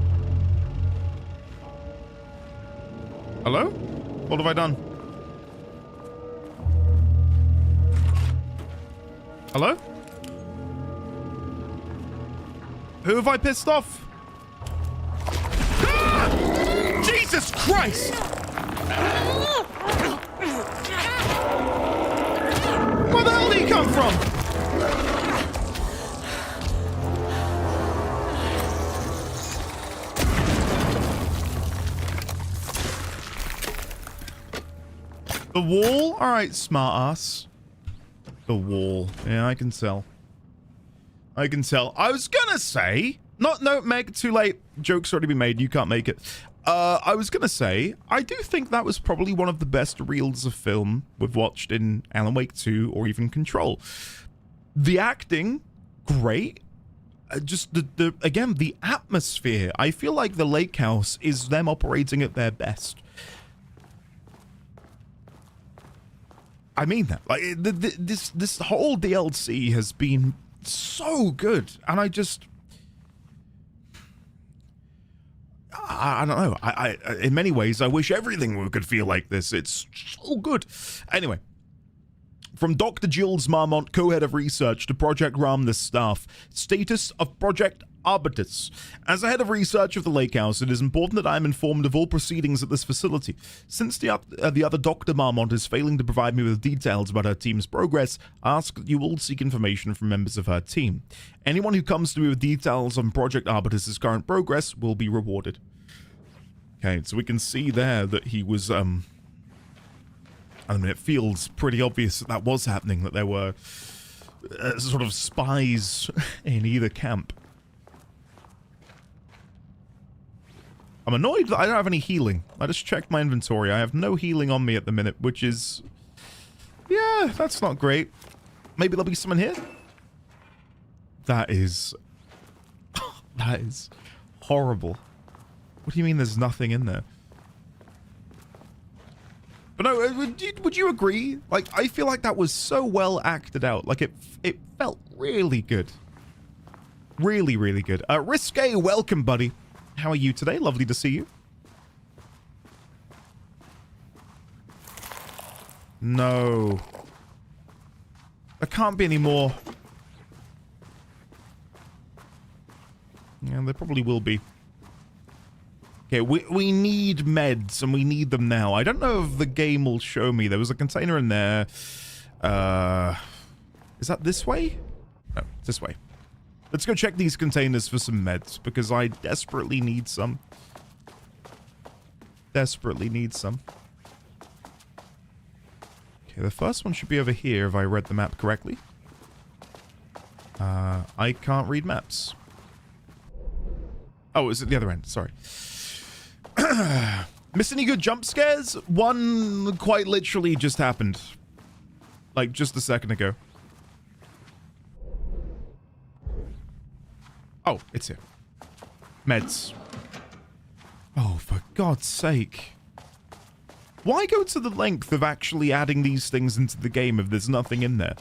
Hello? What have I done? Hello? Who have I pissed off? Ah! Jesus Christ! Where the hell did he come from? The wall? Alright, smart ass. The wall. Yeah, I can tell. I can tell. I was gonna say... No, Meg, too late. Joke's already been made. You can't make it. I was gonna say, I do think that was probably one of the best reels of film we've watched in Alan Wake 2 or even Control. The acting, great. Just again, the atmosphere. I feel like the lakehouse is them operating at their best. I mean that. Like, this whole DLC has been so good, and I don't know. I in many ways, I wish everything could feel like this. It's so good. Anyway, from Dr. Jules Marmont, co-head of research, to Project Ram, the staff. Status of Project Arbitus. As a head of research of the Lakehouse, it is important that I am informed of all proceedings at this facility. Since the other Dr. Marmont is failing to provide me with details about her team's progress, I ask that you all seek information from members of her team. Anyone who comes to me with details on Project Arbitus's current progress will be rewarded. Okay, so we can see there that he was, I mean, it feels pretty obvious that that was happening, that there were sort of spies in either camp. I'm annoyed that I don't have any healing. I just checked my inventory. I have no healing on me at the minute, which is... yeah, that's not great. Maybe there'll be some in here? That is... that is horrible. What do you mean there's nothing in there? But no, would you agree? Like, I feel like that was so well acted out. Like, it felt really good. Really, really good. Risque, welcome, buddy. How are you today? Lovely to see you. No. There can't be any more. Yeah, there probably will be. Okay, we need meds, and we need them now. I don't know if the game will show me. There was a container in there. Is that this way? No, it's this way. Let's go check these containers for some meds, because I desperately need some. Desperately need some. Okay, the first one should be over here if I read the map correctly. I can't read maps. Oh, is it the other end? Sorry. Miss any good jump scares? One quite literally just happened. Like, just a second ago. Oh, it's here. Meds. Oh, for God's sake. Why go to the length of actually adding these things into the game if there's nothing in there?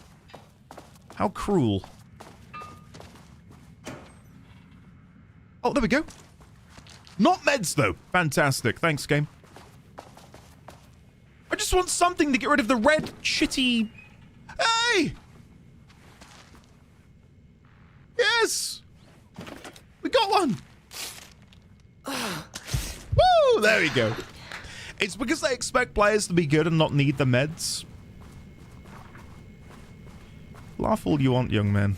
How cruel. Oh, there we go. Not meds, though. Fantastic. Thanks, game. I just want something to get rid of the red, shitty... Hey! Yes! We got one! Woo! There we go. It's because they expect players to be good and not need the meds. Laugh all you want, young man.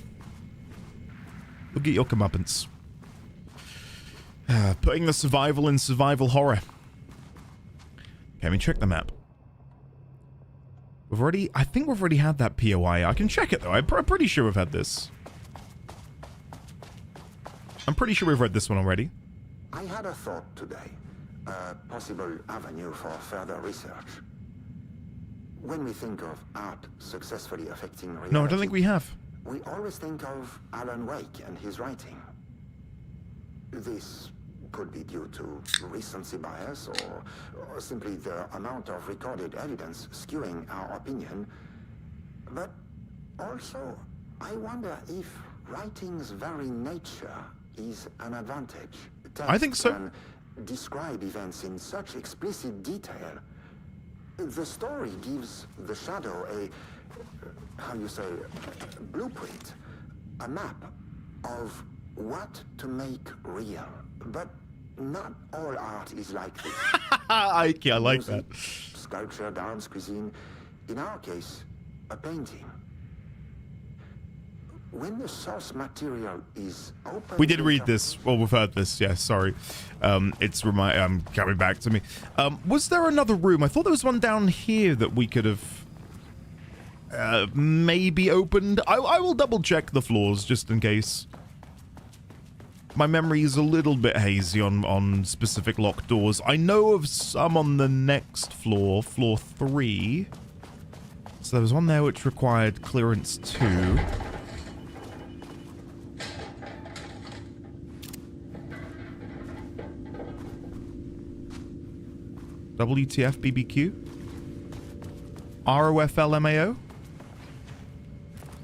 You'll get your comeuppance. Putting the survival in survival horror. Okay, let me check the map. I think we've already had that POI. I can check it, though. I'm pretty sure we've had this. I'm pretty sure we've read this one already. I had a thought today. A possible avenue for further research. When we think of art successfully affecting reality... No, I don't think we have. We always think of Alan Wake and his writing. This could be due to recency bias or simply the amount of recorded evidence skewing our opinion. But also, I wonder if writing's very nature is an advantage. I think so. Can describe events in such explicit detail. The story gives the shadow a, how you say, blueprint, a map of what to make real. But not all art is like this. I like Music, that. Sculpture, dance, cuisine. In our case, a painting. When the source material is open... We did read this. Well, we've heard this. Yeah, sorry. It's coming back to me. Was there another room? I thought there was one down here that we could have maybe opened. I will double check the floors just in case. My memory is a little bit hazy on specific locked doors. I know of some on the next floor, floor 3. So there was one there which required clearance 2. WTF BBQ? ROFL MAO?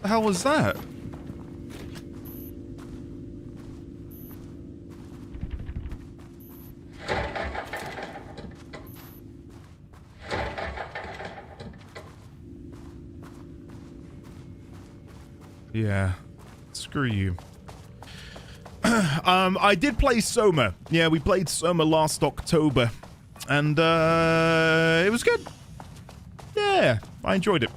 The hell was that? Yeah. Screw you. I did play Soma. Yeah, we played Soma last October. And, it was good. Yeah, I enjoyed it.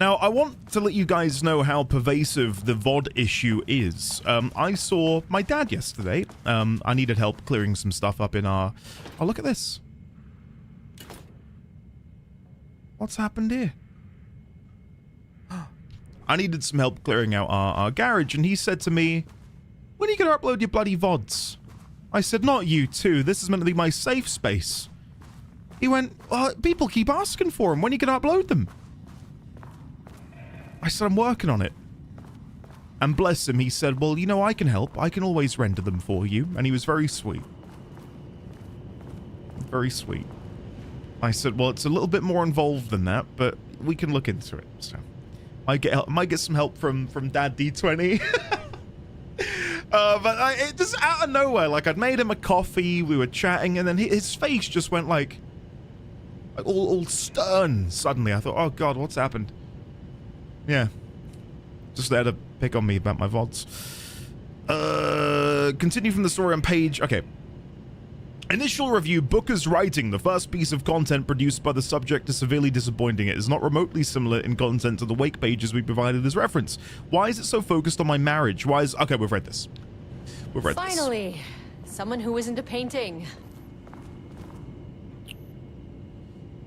Now, I want to let you guys know how pervasive the VOD issue is. I saw my dad yesterday. I needed help clearing some stuff up in our... Oh, look at this. What's happened here? I needed some help clearing out our garage, and he said to me, when are you going to upload your bloody VODs? I said, not you two. This is meant to be my safe space. He went, well, people keep asking for them. When are you going to upload them? I said, I'm working on it. And bless him, he said, well, you know, I can help. I can always render them for you. And he was very sweet. Very sweet. I said, well, it's a little bit more involved than that, but we can look into it. So might get some help from Dad D20. But it just out of nowhere, like I'd made him a coffee, we were chatting, and then his face just went like all stern suddenly. I thought, oh God, what's happened? Yeah. Just there to pick on me about my VODs. Continue from the story on page... Okay. Initial review, Booker's writing. The first piece of content produced by the subject is severely disappointing. It is not remotely similar in content to the wake pages we provided as reference. Why is it so focused on my marriage? Why is... Okay, we've read this. We've read Finally, someone who isn't a painting.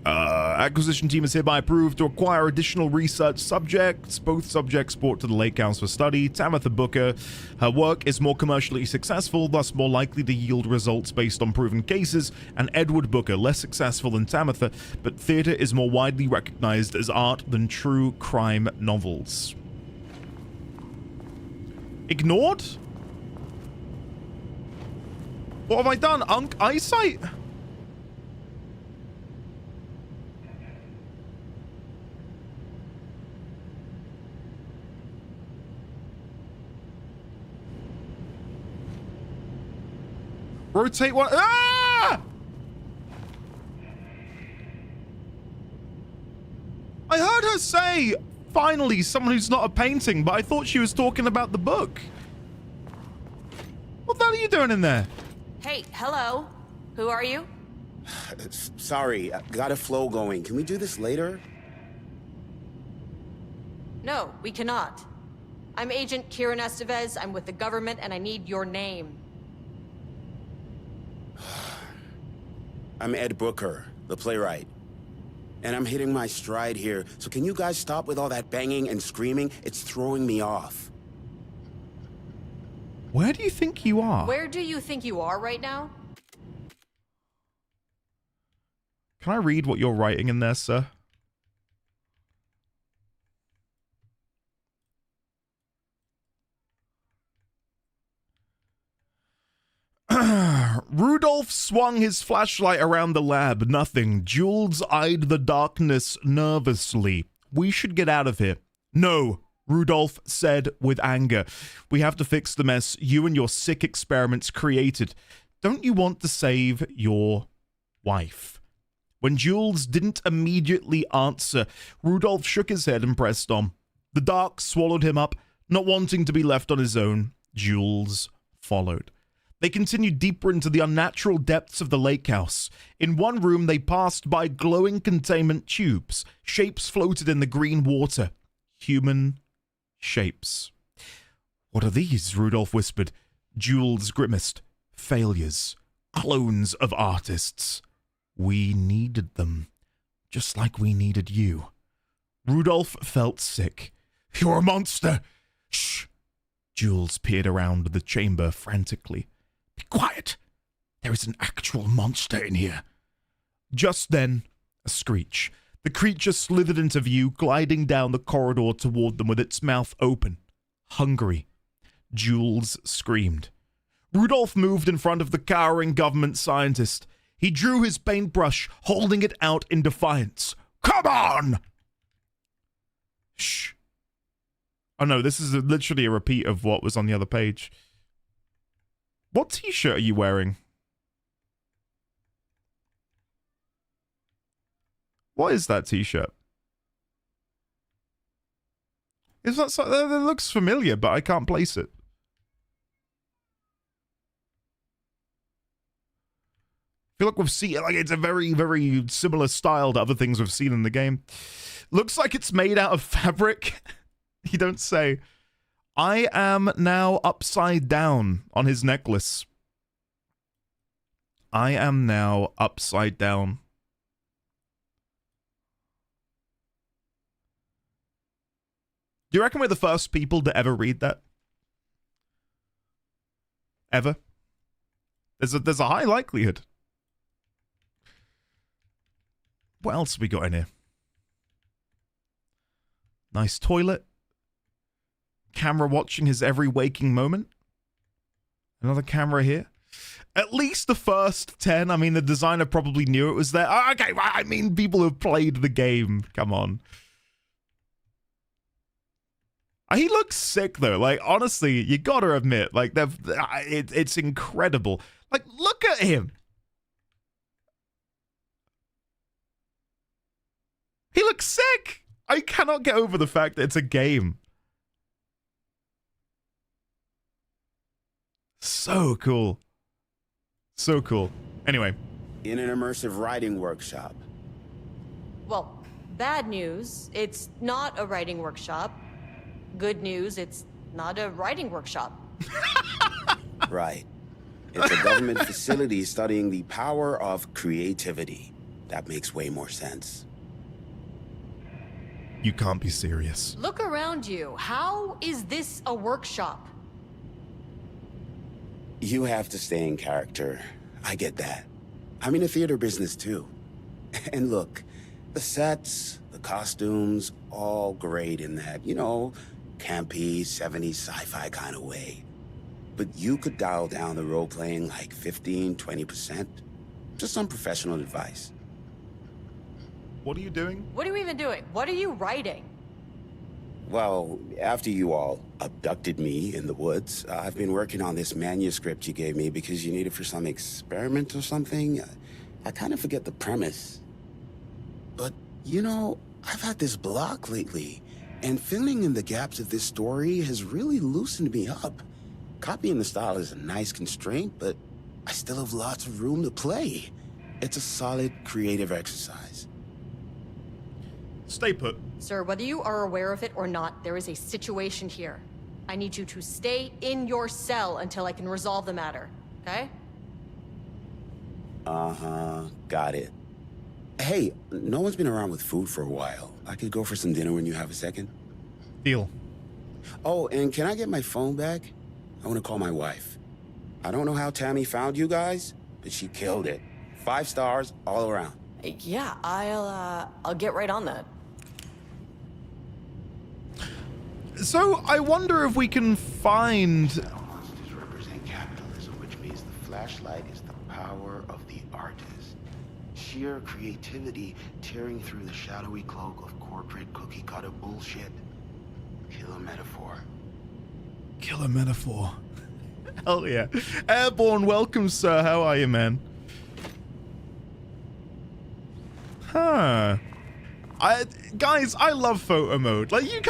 Acquisition team is hereby approved to acquire additional research subjects. Both subjects brought to the lakehouse for study. Tamitha Booker, her work is more commercially successful, thus more likely to yield results based on proven cases. And Edward Booker, less successful than Tamitha, but theater is more widely recognized as art than true crime novels. Ignored? What have I done? Eyesight? Rotate one. Ah! I heard her say, finally, someone who's not a painting, but I thought she was talking about the book. What the hell are you doing in there? Hey, hello. Who are you? Sorry, I got a flow going. Can we do this later? No, we cannot. I'm Agent Kieran Estevez. I'm with the government, and I need your name. I'm Ed Booker, the playwright. And I'm hitting my stride here, so can you guys stop with all that banging and screaming? It's throwing me off. Where do you think you are? Where do you think you are right now? Can I read what you're writing in there, sir? Rudolph swung his flashlight around the lab. Nothing. Jules eyed the darkness nervously. We should get out of here. No, Rudolph said with anger. We have to fix the mess you and your sick experiments created. Don't you want to save your wife? When Jules didn't immediately answer, Rudolph shook his head and pressed on. The dark swallowed him up, not wanting to be left on his own. Jules followed. They continued deeper into the unnatural depths of the lakehouse. In one room, they passed by glowing containment tubes. Shapes floated in the green water. Human shapes. What are these? Rudolph whispered. Jules grimaced. Failures. Clones of artists. We needed them. Just like we needed you. Rudolph felt sick. You're a monster! Shh! Jules peered around the chamber frantically. Be quiet! There is an actual monster in here. Just then, a screech. The creature slithered into view, gliding down the corridor toward them with its mouth open. Hungry. Jules screamed. Rudolph moved in front of the cowering government scientist. He drew his paintbrush, holding it out in defiance. Come on! Shh. Oh no, this is literally a repeat of what was on the other page. What t-shirt are you wearing? What is that t-shirt? Is that so, that looks familiar, but I can't place it. I feel like we've seen, like, it's a very, very similar style to other things we've seen in the game. Looks like it's made out of fabric. You don't say. I am now upside down on his necklace. I am now upside down. Do you reckon we're the first people to ever read that? Ever? There's a high likelihood. What else have we got in here? Nice toilet. Camera watching his every waking moment. Another camera here. At least the first 10. I mean, the designer probably knew it was there. Okay, well, I mean, people who have played the game. Come on. He looks sick, though. Like, honestly, you gotta admit, like, it's incredible. Like, look at him. He looks sick. I cannot get over the fact that it's a game. So cool. So cool. Anyway. In an immersive writing workshop. Well, bad news, it's not a writing workshop. Good news, it's not a writing workshop. Right. It's a government facility studying the power of creativity. That makes way more sense. You can't be serious. Look around you. How is this a workshop? You have to stay in character. I get that. I'm in the theater business too. And look, the sets, the costumes, all great in that, you know, campy, 70s sci-fi kind of way. But you could dial down the role-playing like 15, 20%. Just some professional advice. What are you doing? What are you even doing? What are you writing? Well, after you all abducted me in the woods, I've been working on this manuscript you gave me because you need it for some experiment or something. I kind of forget the premise. But, you know, I've had this block lately, and filling in the gaps of this story has really loosened me up. Copying the style is a nice constraint, but I still have lots of room to play. It's a solid creative exercise. Stay put. Sir, whether you are aware of it or not, there is a situation here. I need you to stay in your cell until I can resolve the matter, okay? Uh-huh, got it. Hey, no one's been around with food for a while. I could go for some dinner when you have a second. Deal. Oh, and can I get my phone back? I want to call my wife. I don't know how Tammy found you guys, but she killed it. 5 stars all around. Yeah, I'll get right on that. So, I wonder if we can find... Monsters represent capitalism, which means the flashlight is the power of the artist. Sheer creativity tearing through the shadowy cloak of corporate cookie-cutter bullshit. Killer metaphor. Killer metaphor. Hell yeah. Airborne, welcome, sir. How are you, man? Huh. Guys, I love photo mode. Like, you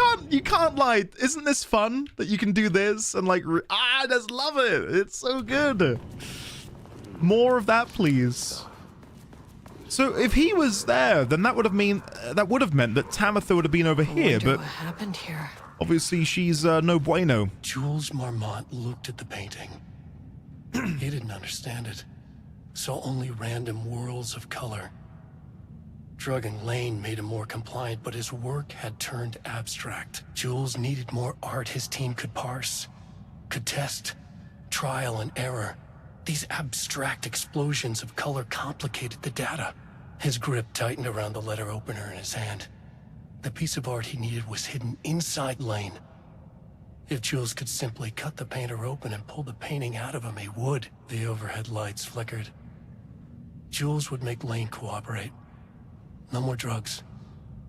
can't lie. Isn't this fun that you can do this and like, I just love it. It's so good. More of that, please. So if he was there, then that would have meant that Tamitha would have been over here, but what happened here? Obviously she's no bueno. Jules Marmont looked at the painting. He didn't understand it. Saw only random whirls of color. Drugging Lane made him more compliant, but his work had turned abstract. Jules needed more art his team could parse, could test, trial and error. These abstract explosions of color complicated the data. His grip tightened around the letter opener in his hand. The piece of art he needed was hidden inside Lane. If Jules could simply cut the painter open and pull the painting out of him, he would. The overhead lights flickered. Jules would make Lane cooperate. No more drugs.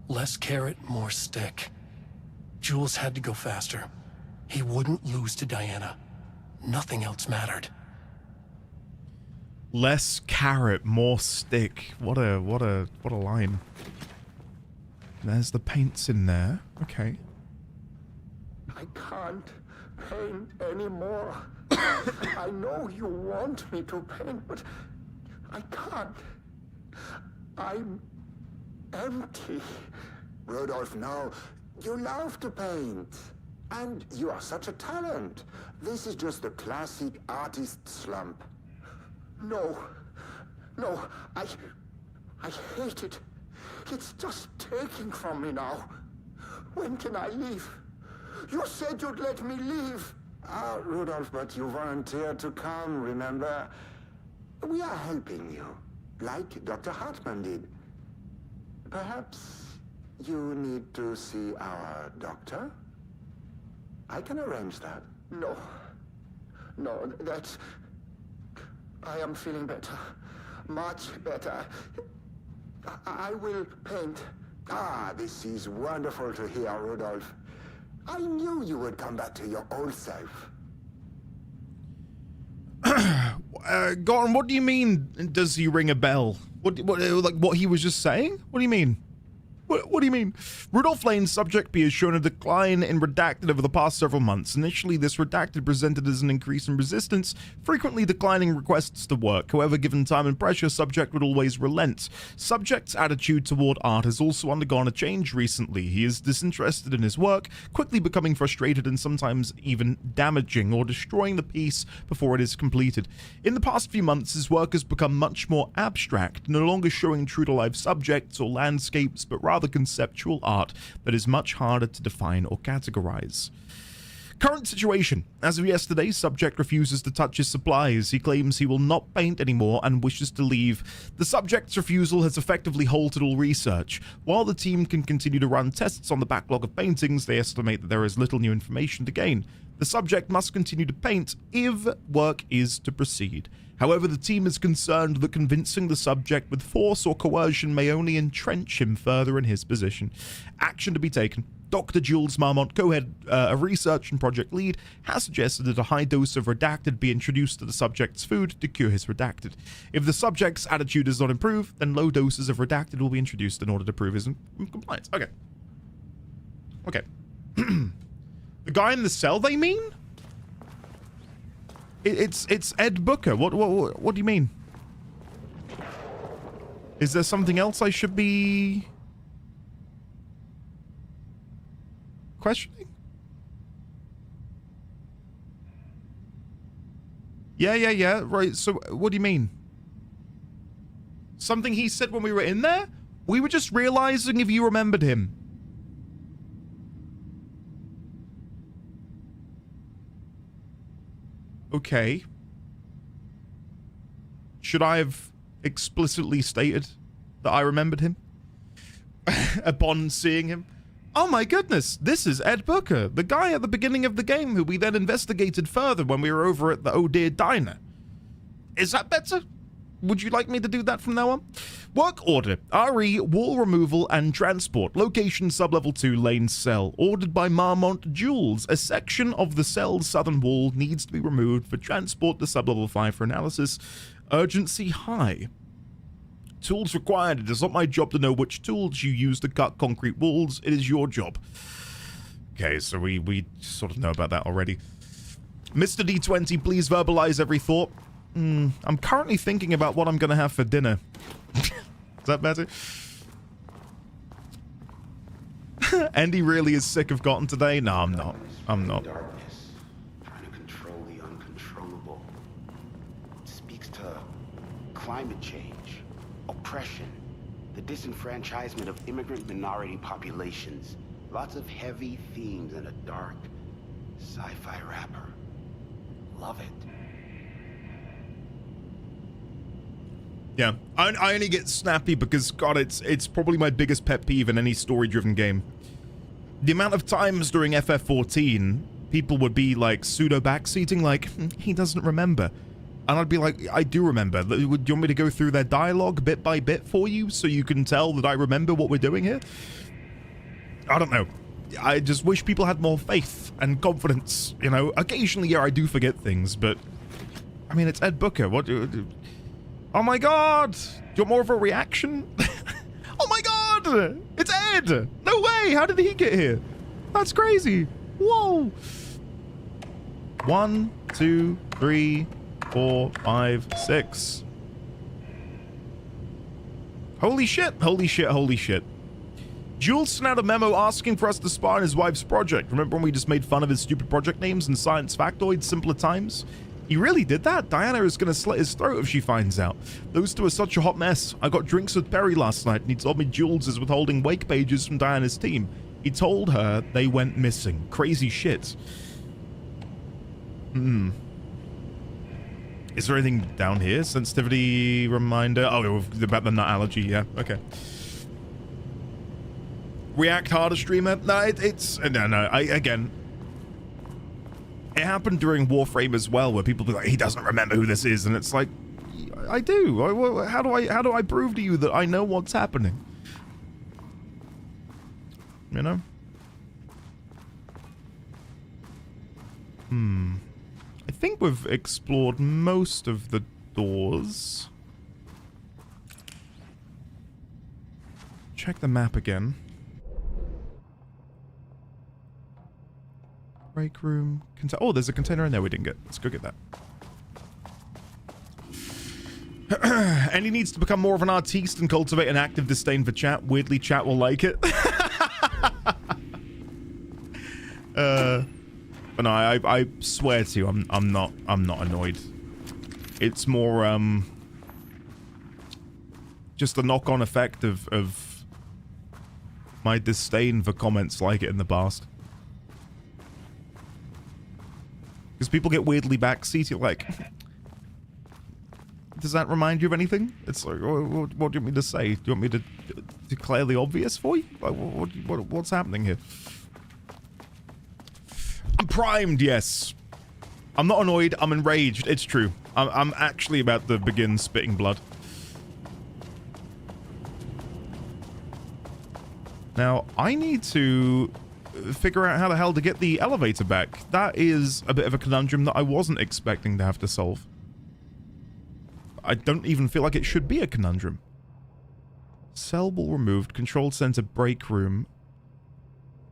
Less carrot, more stick. Jules had to go faster. He wouldn't lose to Diana. Nothing else mattered. Less carrot, more stick. What a line. There's the paints in there. Okay. I can't paint anymore. I know you want me to paint, but I can't. I'm empty. Rudolph, no. You love to paint. And you are such a talent. This is just the classic artist slump. No. No, I hate it. It's just taking from me now. When can I leave? You said you'd let me leave. Ah, Rudolph, but you volunteered to come, remember? We are helping you, like Dr. Hartman did. Perhaps you need to see our doctor? I can arrange that. No. No, that's... I am feeling better. Much better. I will paint. Ah, this is wonderful to hear, Rudolph. I knew you would come back to your old self. Gordon, what do you mean, does he ring a bell? What he was just saying? What do you mean? What do you mean? Rudolph Lane's subject B has shown a decline in redacted over the past several months. Initially, this redacted presented as an increase in resistance, frequently declining requests to work. However, given time and pressure, subject would always relent. Subject's attitude toward art has also undergone a change recently. He is disinterested in his work, quickly becoming frustrated and sometimes even damaging or destroying the piece before it is completed. In the past few months, his work has become much more abstract, no longer showing true-to-life subjects or landscapes, but rather conceptual art that is much harder to define or categorize. Current situation. As of yesterday, subject refuses to touch his supplies. He claims he will not paint anymore and wishes to leave. The subject's refusal has effectively halted all research. While the team can continue to run tests on the backlog of paintings, they estimate that there is little new information to gain. The subject must continue to paint if work is to proceed. However, the team is concerned that convincing the subject with force or coercion may only entrench him further in his position. Action to be taken. Dr. Jules Marmont, co-head of research and project lead, has suggested that a high dose of redacted be introduced to the subject's food to cure his redacted. If the subject's attitude does not improve, then low doses of redacted will be introduced in order to prove his compliance. Okay. Okay. The guy in the cell, they mean? It's Ed Booker. What do you mean? Is there something else I should be questioning? Yeah. Right. So what do you mean? Something he said when we were in there? We were just realizing if you remembered him. Okay. Should I have explicitly stated that I remembered him upon seeing him? Oh my goodness, this is Ed Booker, the guy at the beginning of the game who we then investigated further when we were over at the Oh Dear Diner. Is that better? Would you like me to do that from now on? Work order. RE, wall removal and transport. Location sublevel 2 lane cell. Ordered by Marmont Jules. A section of the cell's southern wall needs to be removed for transport to sublevel 5 for analysis. Urgency high. Tools required. It is not my job to know which tools you use to cut concrete walls. It is your job. Okay, so we sort of know about that already. Mr. D20, please verbalize every thought. I'm currently thinking about what I'm going to have for dinner. Is that better? Andy really is sick of Gotten today? No, I'm not. I'm not. Darkness, trying to control the uncontrollable. It speaks to climate change, oppression, the disenfranchisement of immigrant minority populations. Lots of heavy themes in a dark sci-fi wrapper. Love it. Yeah, I only get snappy because, God, it's probably my biggest pet peeve in any story-driven game. The amount of times during FF14, people would be, like, pseudo-backseating, like, he doesn't remember. And I'd be like, I do remember. Do you want me to go through their dialogue bit by bit for you so you can tell that I remember what we're doing here? I don't know. I just wish people had more faith and confidence, you know? Occasionally, yeah, I do forget things, but... I mean, it's Ed Booker. What do... Oh my god! Do you want more of a reaction? Oh my god! It's Ed! No way! How did he get here? That's crazy! Whoa! 1, 2, 3, 4, 5, 6. Holy shit! Holy shit! Holy shit! Jules sent out a memo asking for us to spy on his wife's project. Remember when we just made fun of his stupid project names and science factoids simpler times? He really did that? Diana is going to slit his throat if she finds out. Those two are such a hot mess. I got drinks with Perry last night and he told me Jules is withholding wake pages from Diana's team. He told her they went missing. Crazy shit. Is there anything down here? Sensitivity reminder. Oh, about the nut allergy. Yeah, okay. React harder, streamer. No, again... It happened during Warframe as well, where people be like, he doesn't remember who this is, and it's like, I do. How do I prove to you that I know what's happening? You know? I think we've explored most of the doors. Check the map again. Break room. Oh, there's a container in there we didn't get. Let's go get that. And he needs to become more of an artiste and cultivate an active disdain for chat. Weirdly, chat will like it. But no, I swear to you, I'm not annoyed. It's more just a knock-on effect of my disdain for comments like it in the past. Because people get weirdly backseated, like, does that remind you of anything? It's like, what do you want me to say? Do you want me to declare the obvious for you? Like, what's happening here? I'm primed, yes. I'm not annoyed, I'm enraged, it's true. I'm actually about to begin spitting blood. Now, I need to figure out how the hell to get the elevator back. That is a bit of a conundrum that I wasn't expecting to have to solve. I don't even feel like it should be a conundrum. Cell wall removed, control center break room.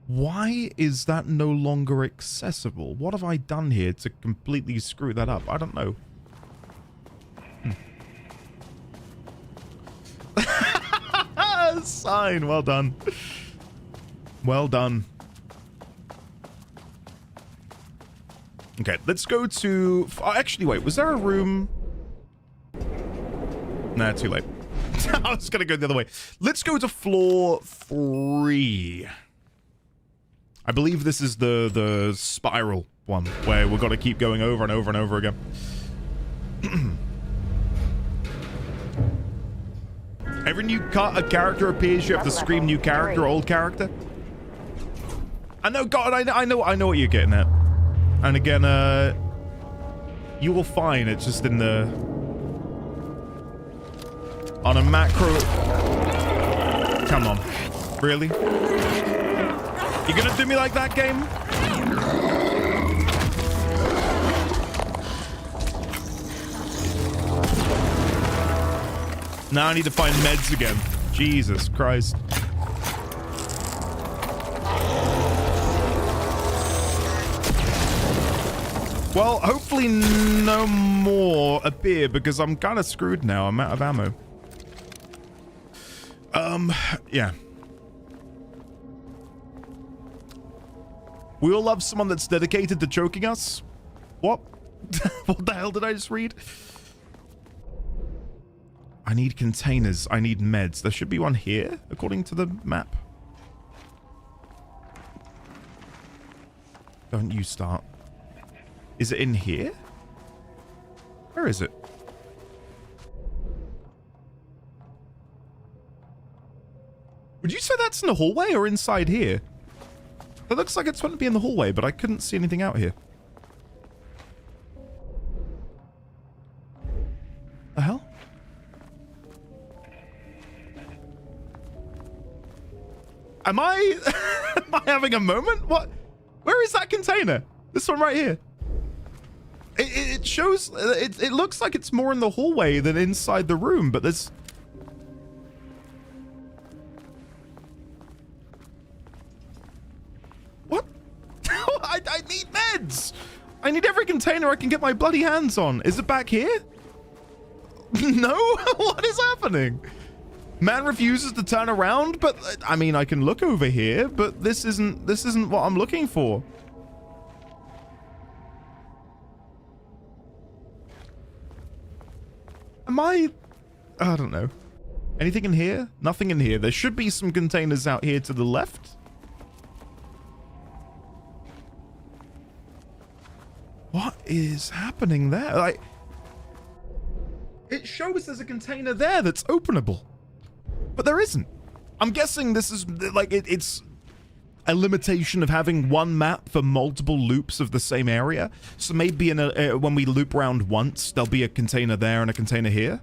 Why is that no longer accessible? What have I done here to completely screw that up? I don't know. Sign, well done. Well done. Okay, let's go to... actually, wait, was there a room... Nah, too late. I was gonna go the other way. Let's go to floor 3. I believe this is the spiral one, where we've got to keep going over and over and over again. Every new character appears, you have to scream new character, old character. I know, God, I know what you're getting at. And again, you will find it's just in the... on a macro... Come on. Really? You gonna do me like that, game? Now I need to find meds again. Jesus Christ. Well, hopefully no more appear, because I'm kind of screwed now. I'm out of ammo. Yeah. We all love someone that's dedicated to choking us. What? What the hell did I just read? I need containers. I need meds. There should be one here, according to the map. Don't you start. Is it in here? Where is it? Would you say that's in the hallway or inside here? It looks like it's meant to be in the hallway, but I couldn't see anything out here. The hell? Am I having a moment? What? Where is that container? This one right here. It shows... It looks like it's more in the hallway than inside the room, but there's... What? I need meds! I need every container I can get my bloody hands on. Is it back here? No? What is happening? Man refuses to turn around, but I mean, I can look over here, but this isn't what I'm looking for. Am I don't know. Anything in here? Nothing in here. There should be some containers out here to the left. What is happening there? Like, it shows there's a container there that's openable. But there isn't. I'm guessing this is, like, it's... a limitation of having one map for multiple loops of the same area. So maybe in when we loop around once, there'll be a container there and a container here.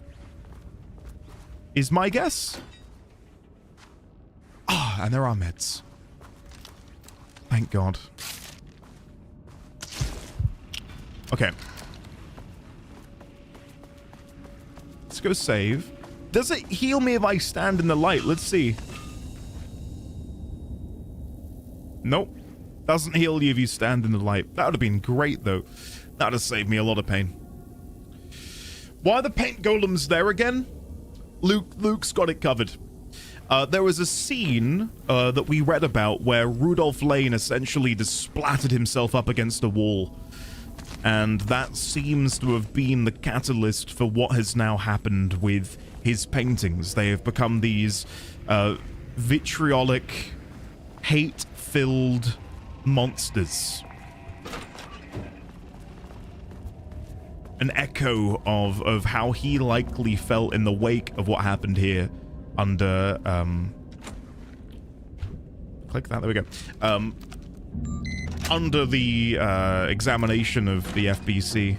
Is my guess. Ah, and there are meds. Thank God. Okay. Let's go save. Does it heal me if I stand in the light? Let's see. Nope. Doesn't heal you if you stand in the light. That would have been great, though. That would have saved me a lot of pain. Why are the paint golems there again? Luke's got it covered. There was a scene that we read about where Rudolph Lane essentially just splattered himself up against a wall. And that seems to have been the catalyst for what has now happened with his paintings. They have become these vitriolic, hate-filled monsters. An echo of how he likely felt in the wake of what happened here under, click that, there we go. Under the examination of the FBC.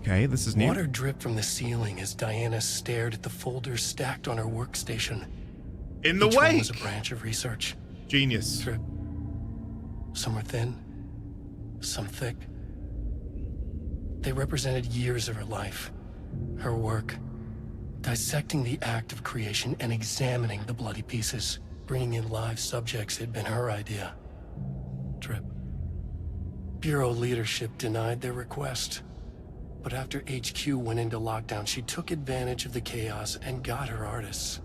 Okay, this is new. Water dripped from the ceiling as Diana stared at the folders stacked on her workstation. In the Each one wake! was a branch of research. Genius. Drip. Some were thin, some thick. They represented years of her life, her work, dissecting the act of creation and examining the bloody pieces. Bringing in live subjects had been her idea. Drip. Bureau leadership denied their request. But after HQ went into lockdown, she took advantage of the chaos and got her artists.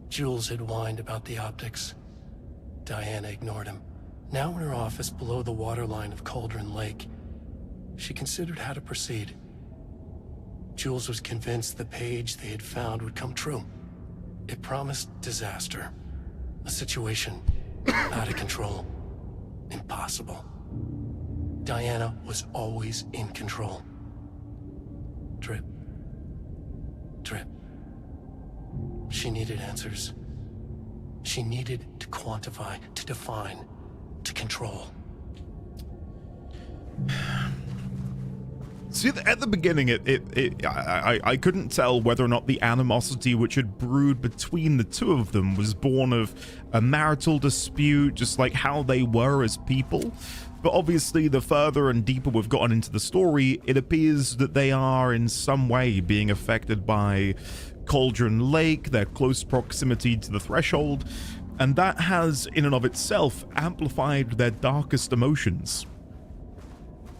Jules had whined about the optics. Diana ignored him. Now in her office below the waterline of Cauldron Lake, she considered how to proceed. Jules was convinced the page they had found would come true. It promised disaster. A situation out of control. Impossible. Diana was always in control. Drip. Drip. She needed answers. She needed to quantify, to define, to control. See, at the beginning, I couldn't tell whether or not the animosity which had brewed between the two of them was born of a marital dispute, just like how they were as people. But obviously, the further and deeper we've gotten into the story, it appears that they are in some way being affected by Cauldron Lake, their close proximity to the threshold, and that has, in and of itself, amplified their darkest emotions.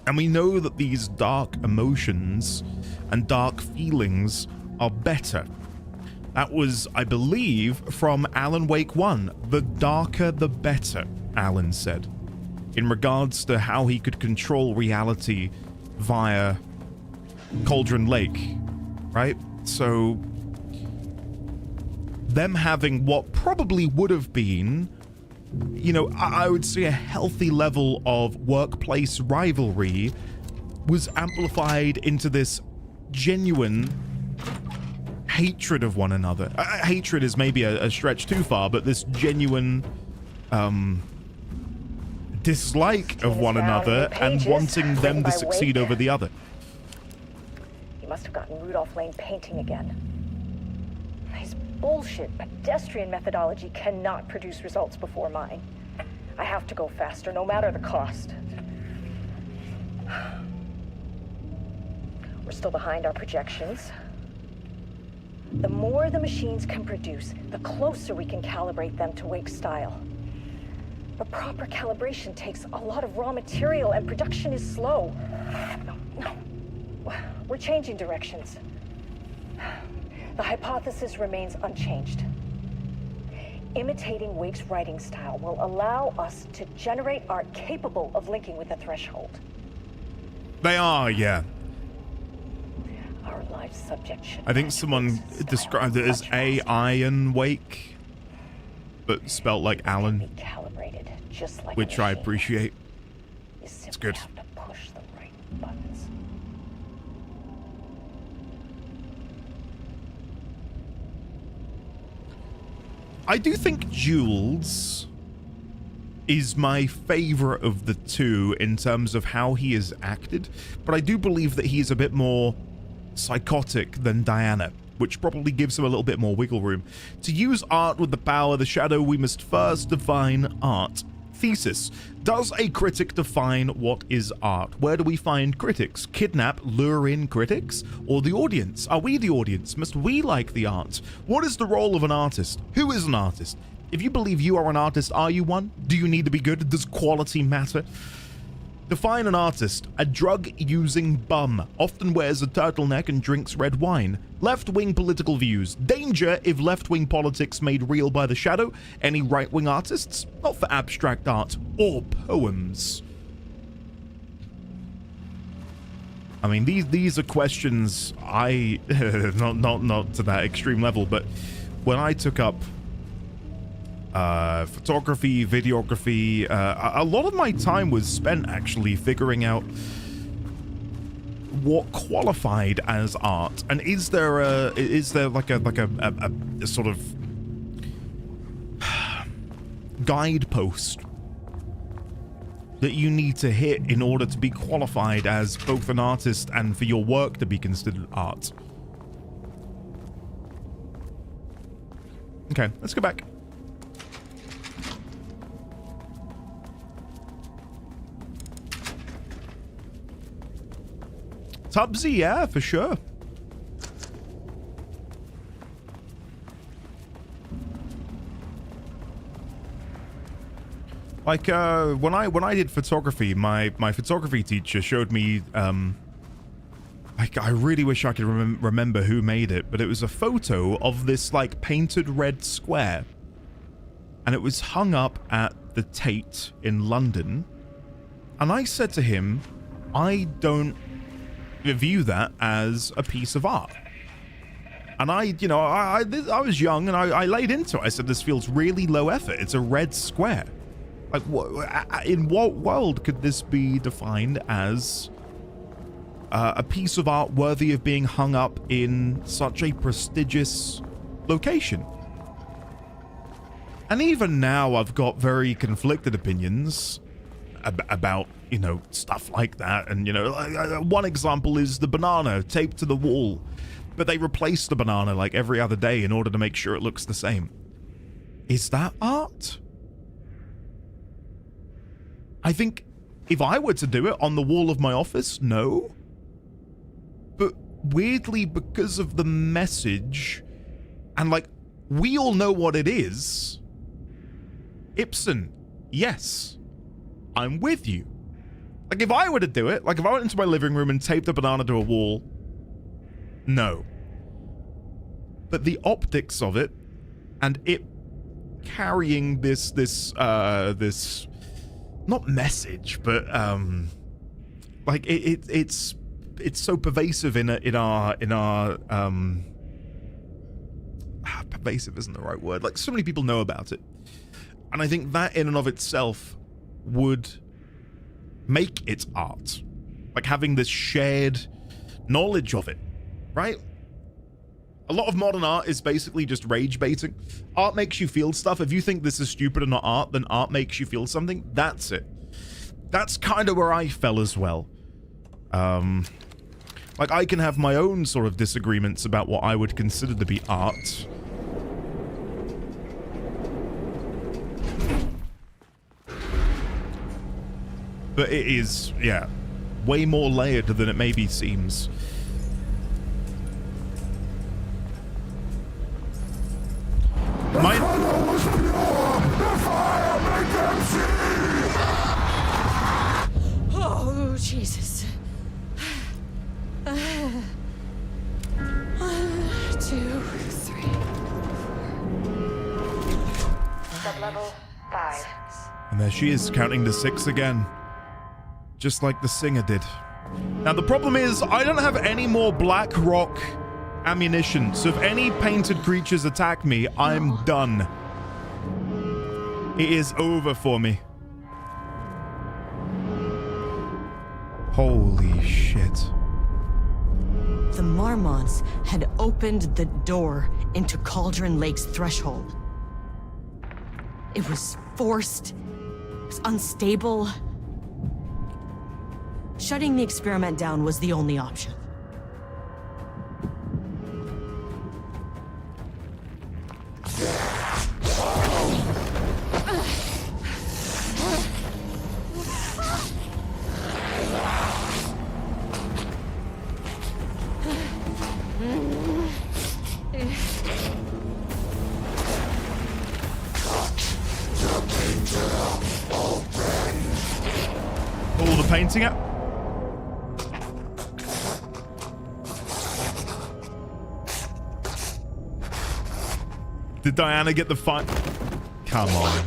And we know that these dark emotions and dark feelings are better. That was, I believe, from Alan Wake 1. The darker, the better, Alan said, in regards to how he could control reality via Cauldron Lake, right? So, them having what probably would have been, you know, I would say a healthy level of workplace rivalry was amplified into this genuine hatred of one another. Hatred is maybe a stretch too far, but this genuine dislike of one another and wanting them to succeed over the other. He must have gotten Rudolph Lane painting again. His bullshit pedestrian methodology cannot produce results before mine. I have to go faster, no matter the cost. We're still behind our projections. The more the machines can produce, the closer we can calibrate them to Wake's style. But proper calibration takes a lot of raw material, and production is slow. No. We're changing directions. The hypothesis remains unchanged. Imitating Wake's writing style will allow us to generate art capable of linking with the threshold. They are, yeah. Our live subject should I think someone described it as Iron Wake, but spelt like Alan, calibrated, just like which I appreciate. It's good. have to push the right buttons. I do think Jules is my favorite of the two in terms of how he is acted, but I do believe that he is a bit more psychotic than Diana, which probably gives him a little bit more wiggle room. To use art with the power of the shadow, we must first define art. Thesis. Does a critic define what is art? Where do we find critics? Kidnap, lure in critics? Or the audience? Are we the audience? Must we like the art? What is the role of an artist? Who is an artist? If you believe you are an artist, are you one? Do you need to be good? Does quality matter? Define an artist. A drug-using bum. Often wears a turtleneck and drinks red wine. Left-wing political views. Danger if left-wing politics made real by the shadow. Any right-wing artists? Not for abstract art or poems. I mean, these are questions I... not to that extreme level, but when I took up photography, videography, a lot of my time was spent actually figuring out what qualified as art, and is there like a sort of guidepost that you need to hit in order to be qualified as both an artist and for your work to be considered art. Okay, let's go back. Tubbsy, yeah, for sure. Like, when I did photography, my photography teacher showed me, like, I really wish I could remember who made it, but it was a photo of this, like, painted red square. And it was hung up at the Tate in London. And I said to him, I don't view that as a piece of art. And I was young and I laid into it. I said, this feels really low effort. It's a red square. Like, in what world could this be defined as a piece of art worthy of being hung up in such a prestigious location? And even now, I've got very conflicted opinions about, you know, stuff like that. And, you know, one example is the banana taped to the wall, but they replace the banana like every other day in order to make sure it looks the same. Is that art? I think if I were to do it on the wall of my office, no. But weirdly, because of the message, and like, we all know what it is, Ibsen, yes, I'm with you. Like, if I were to do it, like if I went into my living room and taped a banana to a wall, no. But the optics of it, and it carrying this not message, but like it's so pervasive in our pervasive isn't the right word. Like, so many people know about it, and I think that in and of itself would make it art. Like, having this shared knowledge of it, right? A lot of modern art is basically just rage baiting. Art makes you feel stuff. If you think this is stupid and not art, then art makes you feel something. That's it. That's kind of where I fell as well. Like, I can have my own sort of disagreements about what I would consider to be art. But it is, yeah, way more layered than it maybe seems. Oh, Jesus. 1, 2, 3, 4. Sublevel 5. And there she is, counting to 6 again. Just like the singer did. Now, the problem is, I don't have any more Black Rock ammunition, so if any painted creatures attack me, I'm done. It is over for me. Holy shit. The Marmonts had opened the door into Cauldron Lake's threshold. It was forced. It was unstable. Shutting the experiment down was the only option. All the painting up. Did Diana get the fight? Come on.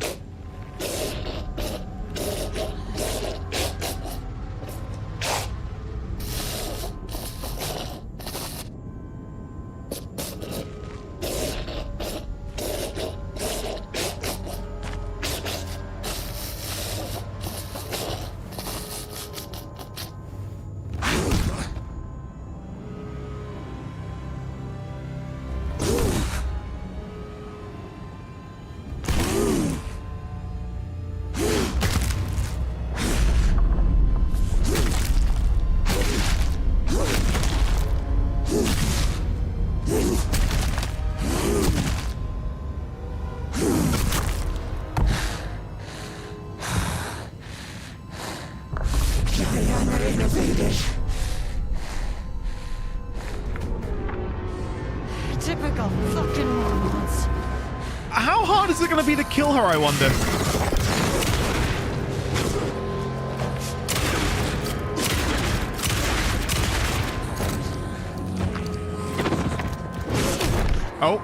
Typical fucking morons. How hard is it going to be to kill her, I wonder? Oh.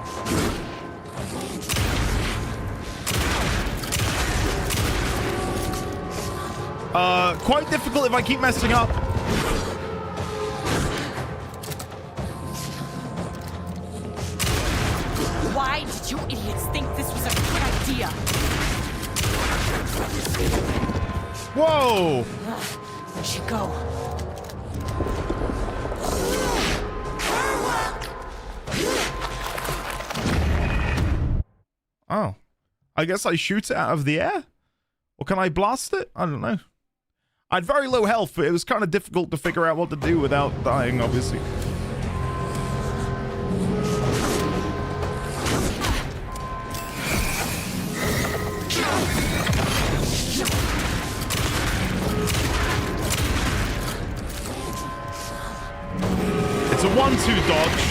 Quite difficult if I keep messing up. Why did you idiots think this was a good idea? Whoa! We should go. Oh. I guess I shoot it out of the air? Or can I blast it? I don't know. I had very low health, but it was kind of difficult to figure out what to do without dying, obviously. It's a 1-2 dodge.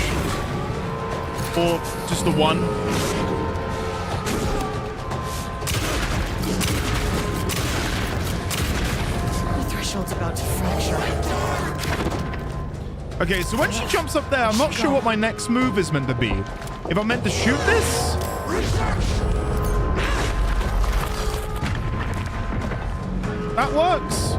Or just a 1. About to fracture. Okay, so when she jumps up there, I'm not sure what my next move is meant to be. If I'm meant to shoot this? That works.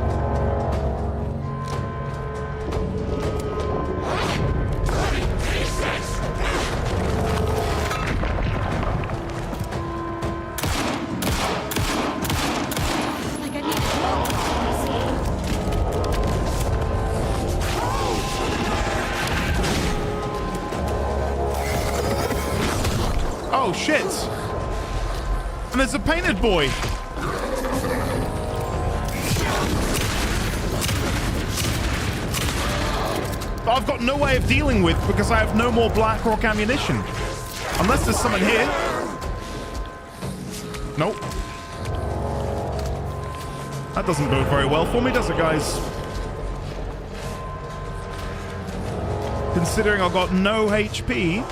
Oh, shit. And there's a painted boy. That I've got no way of dealing with because I have no more Black Rock ammunition. Unless there's someone here. Nope. That doesn't bode very well for me, does it, guys? Considering I've got no HP.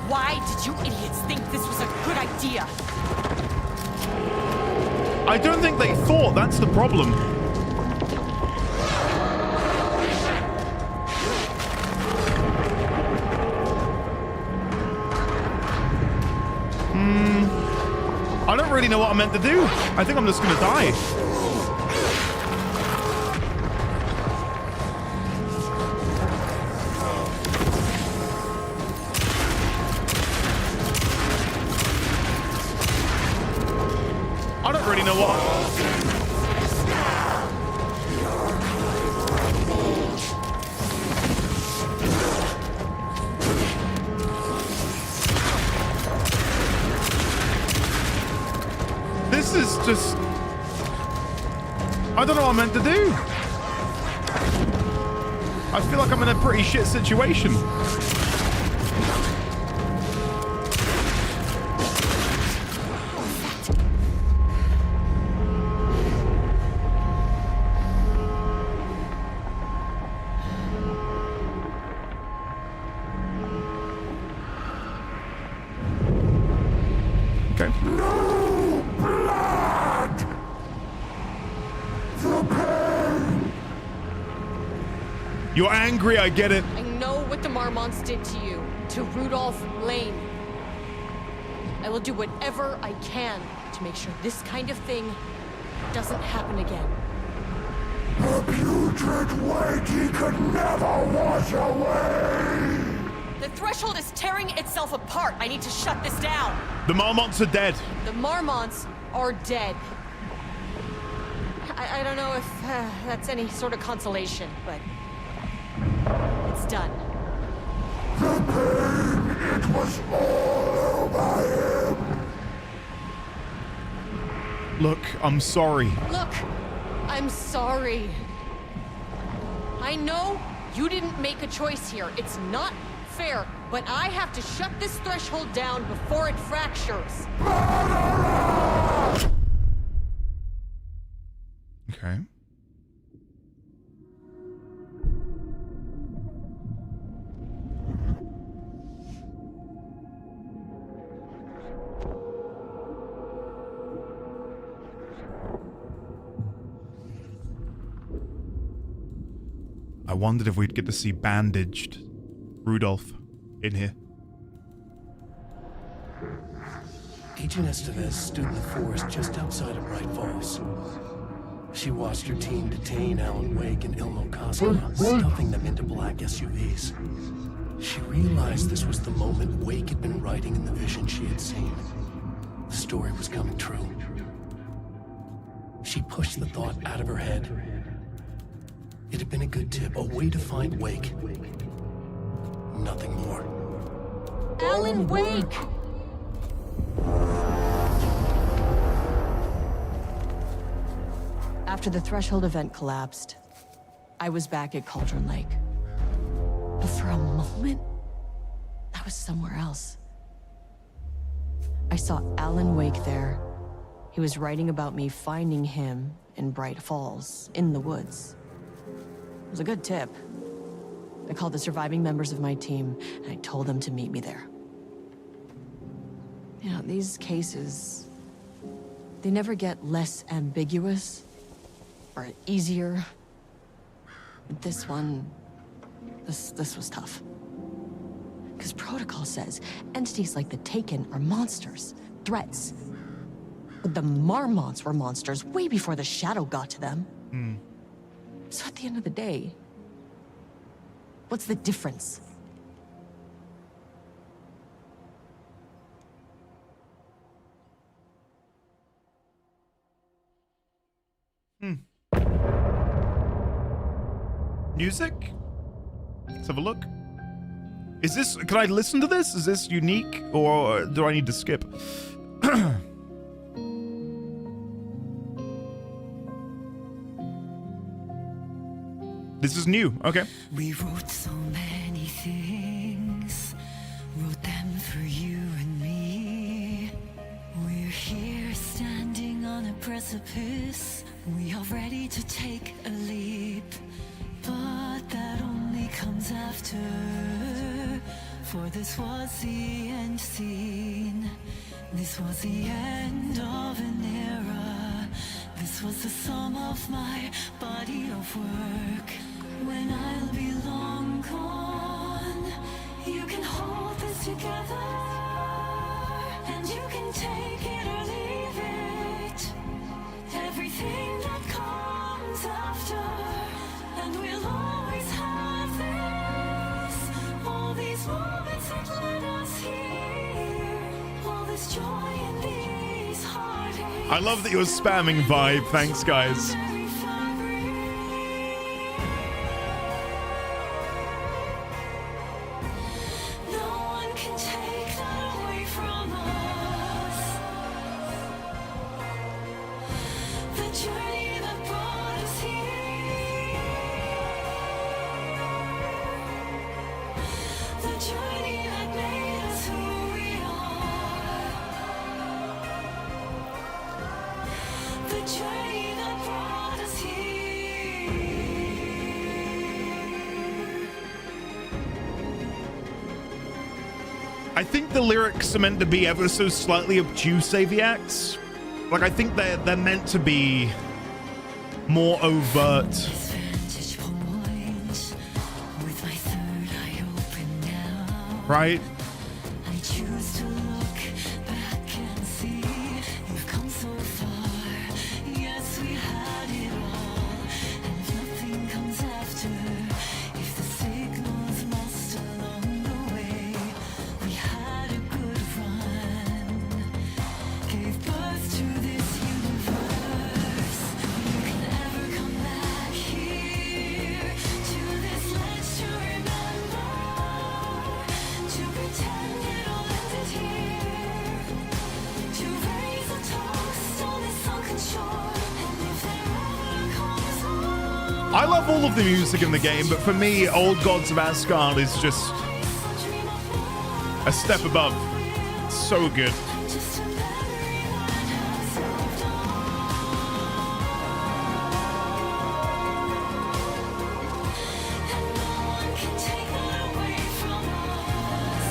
Why did you idiots think this was a good idea? I don't think they thought, that's the problem. I don't really know what I'm meant to do. I think I'm just gonna die. I don't really know what. just... I don't know what I'm meant to do. I feel like I'm in a pretty shit situation. Okay. No blood! The pain! You're angry, I get it. I know what the Marmonts did to you, to Rudolph Lane. I will do whatever I can to make sure this kind of thing doesn't happen again. The putrid weight he could never wash away! The threshold is tearing itself apart. I need to shut this down. The Marmonts are dead. The Marmonts are dead. I don't know if that's any sort of consolation, but it's done. The pain, it was all over him! Look, I'm sorry. Look, I'm sorry. I know you didn't make a choice here. It's not fair, but I have to shut this threshold down before it fractures. Okay. I wondered if we'd get to see bandaged Rudolph in here. Agent Estevez stood in the forest just outside of Bright Falls. She watched her team detain Alan Wake and Ilmo Koskinen, stuffing them into black SUVs. She realized this was the moment Wake had been writing in the vision she had seen. The story was coming true. She pushed the thought out of her head. It had been a good tip, a way to find Wake. Nothing more. Alan Wake! After the Threshold event collapsed, I was back at Cauldron Lake. But for a moment, I was somewhere else. I saw Alan Wake there. He was writing about me finding him in Bright Falls, in the woods. It was a good tip. I called the surviving members of my team, and I told them to meet me there. You know, these cases, they never get less ambiguous or easier. But this one, this was tough. Because protocol says entities like the Taken are monsters, threats. But the Marmonts were monsters way before the Shadow got to them. So at the end of the day, what's the difference? Music? Let's have a look. Is this... Can I listen to this? Is this unique? Or do I need to skip? This is new. Okay. We wrote so many things, wrote them for you and me. We're here standing on a precipice. We are ready to take a leap, but that only comes after. For this was the end scene. This was the end of an era. This was the sum of my body of work. When I'll be long gone, you can hold this together, and you can take it or leave it. Everything that comes after, and we'll always have this. All these moments that led us here, all this joy and these heartaches. I love that you're spamming vibe. Thanks, guys. I think the lyrics are meant to be ever so slightly obtuse, Aviax. Like, I think they're meant to be more overt. Right? I choose to look back and see we've come so far. Yes, we had it all, and if nothing comes after, if the signal's lost along the way, we had a good run, gave birth to this universe. You can never come back here to this ledge to remember. To pretend it all ended here. To raise a toast on this sunken shore. And if there ever comes more, I love all of the music in the game, but for me, Old Gods of Asgard is just a step above. So good. just a memory that has moved on. And no one can take that away from us.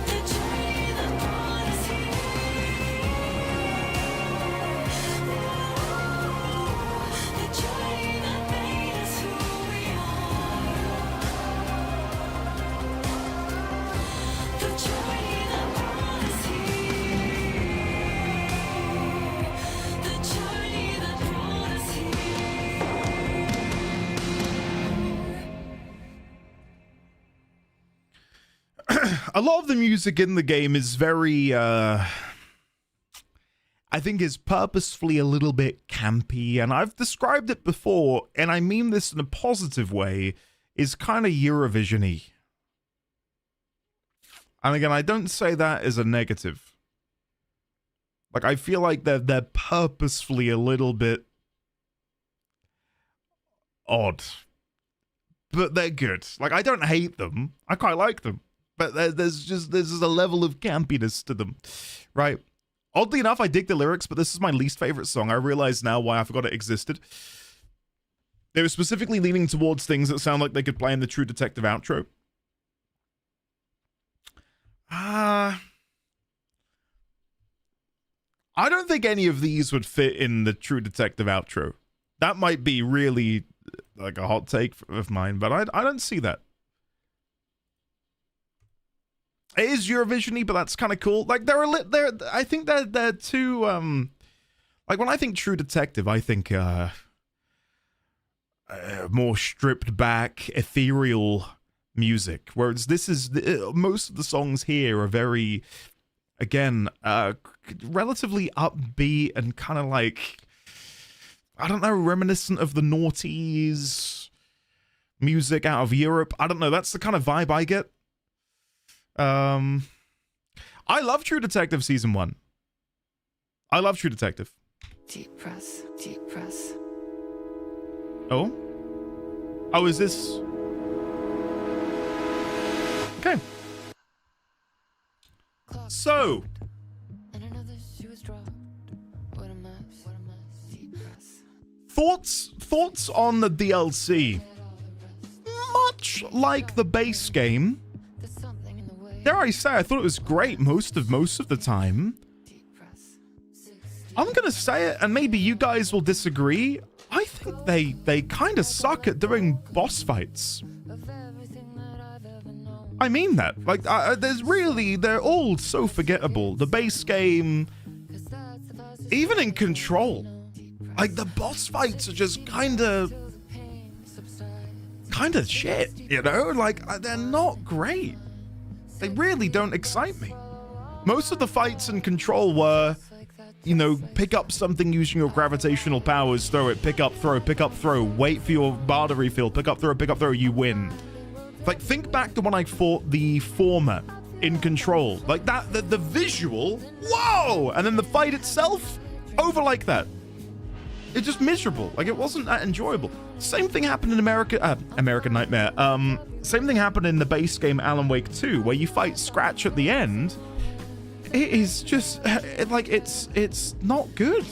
The journey that brought us here. The journey that made us who we are. The journey that brought us here. The journey that brought us here. A lot of the music in the game is very, I think is purposefully a little bit campy, and I've described it before, and I mean this in a positive way, is kind of Eurovision-y. And again, I don't say that as a negative. Like, I feel like they're purposefully a little bit odd. But they're good. Like, I don't hate them. I quite like them. But there's just a level of campiness to them, right? Oddly enough, I dig the lyrics, but this is my least favorite song. I realize now why I forgot it existed. They were specifically leaning towards things that sound like they could play in the True Detective outro. I don't think any of these would fit in the True Detective outro. That might be really like a hot take of mine, but I don't see that. It is Eurovision-y, but that's kind of cool. Like, I think they're too, like, when I think True Detective, I think, more stripped back, ethereal music. Whereas this is, most of the songs here are very, again, relatively upbeat and kind of like, I don't know, reminiscent of the noughties music out of Europe. I don't know, that's the kind of vibe I get. I love True Detective Season 1. I love True Detective. Deep press, deep press. Oh? Oh, is this... Okay. So... Thoughts on the DLC? Much like the base game, dare I say, I thought it was great most of the time. I'm gonna say it, and maybe you guys will disagree. I think they kind of suck at doing boss fights. I mean that. Like, they're all so forgettable. The base game, even in Control, like the boss fights are just kind of shit, you know? Like, they're not great. They really don't excite me. Most of the fights in Control were, you know, pick up something using your gravitational powers, throw it, pick up, throw, wait for your bar to refill, pick up, throw, you win. Like, think back to when I fought the former in Control. Like, that, the visual, whoa! And then the fight itself, over like that. It's just miserable. Like, it wasn't that enjoyable. Same thing happened in American Nightmare. Same thing happened in the base game Alan Wake 2, where you fight Scratch at the end. It is just, it's not good.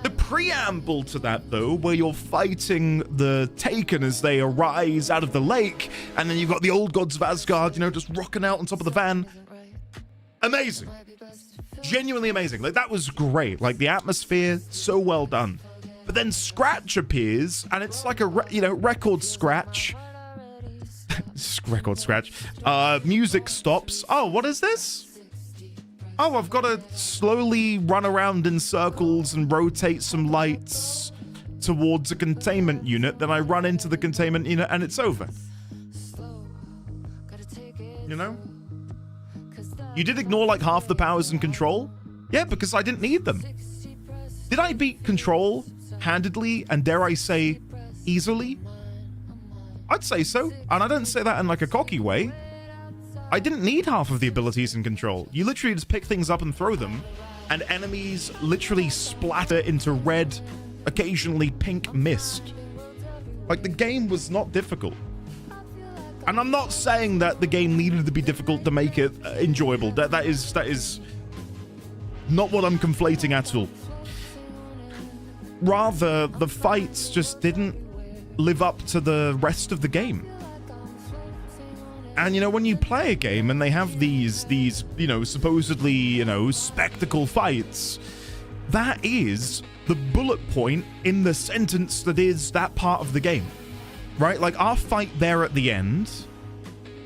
The preamble to that, though, where you're fighting the Taken as they arise out of the lake, and then you've got the old gods of Asgard, you know, just rocking out on top of the van. Amazing. Genuinely amazing. Like, that was great. Like, the atmosphere, so well done. But then Scratch appears, and it's like a, record scratch. Record scratch. Music stops. Oh, what is this? Oh, I've got to slowly run around in circles and rotate some lights towards a containment unit. Then I run into the containment unit and it's over. You know? You did ignore like half the powers in Control? Yeah, because I didn't need them. Did I beat Control handedly and, dare I say, easily? I'd say so. And I don't say that in like a cocky way. I didn't need half of the abilities in Control. You literally just pick things up and throw them, and enemies literally splatter into red, occasionally pink mist. Like, the game was not difficult. And I'm not saying that the game needed to be difficult to make it enjoyable. That is not what I'm conflating at all. Rather, the fights just didn't live up to the rest of the game. And, you know, when you play a game and they have these, you know, supposedly, you know, spectacle fights, that is the bullet point in the sentence that is that part of the game, right? Like, our fight there at the end,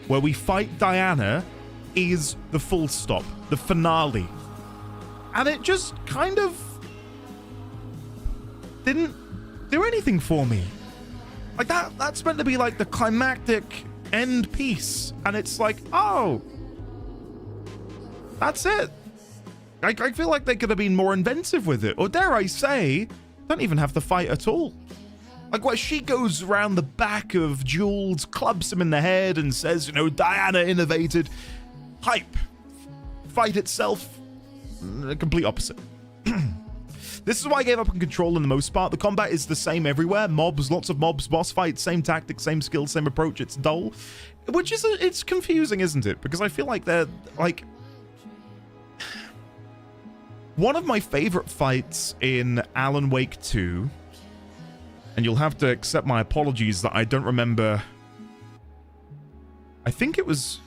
where we fight Diana, is the full stop, the finale. And it just kind of didn't do anything for me. Like, that's meant to be like the climactic end piece, and it's like, oh, that's it. I feel like they could have been more inventive with it, or dare I say, don't even have the fight at all. Like, where she goes around the back of Jules, clubs him in the head, and says, you know, Diana innovated. Hype. Fight itself, the complete opposite. This is why I gave up on Control in the most part. The combat is the same everywhere. Mobs, lots of mobs, boss fights, same tactics, same skills, same approach. It's dull. Which is, it's confusing, isn't it? Because I feel like they're, like... One of my favorite fights in Alan Wake 2, and you'll have to accept my apologies that I don't remember... I think it was...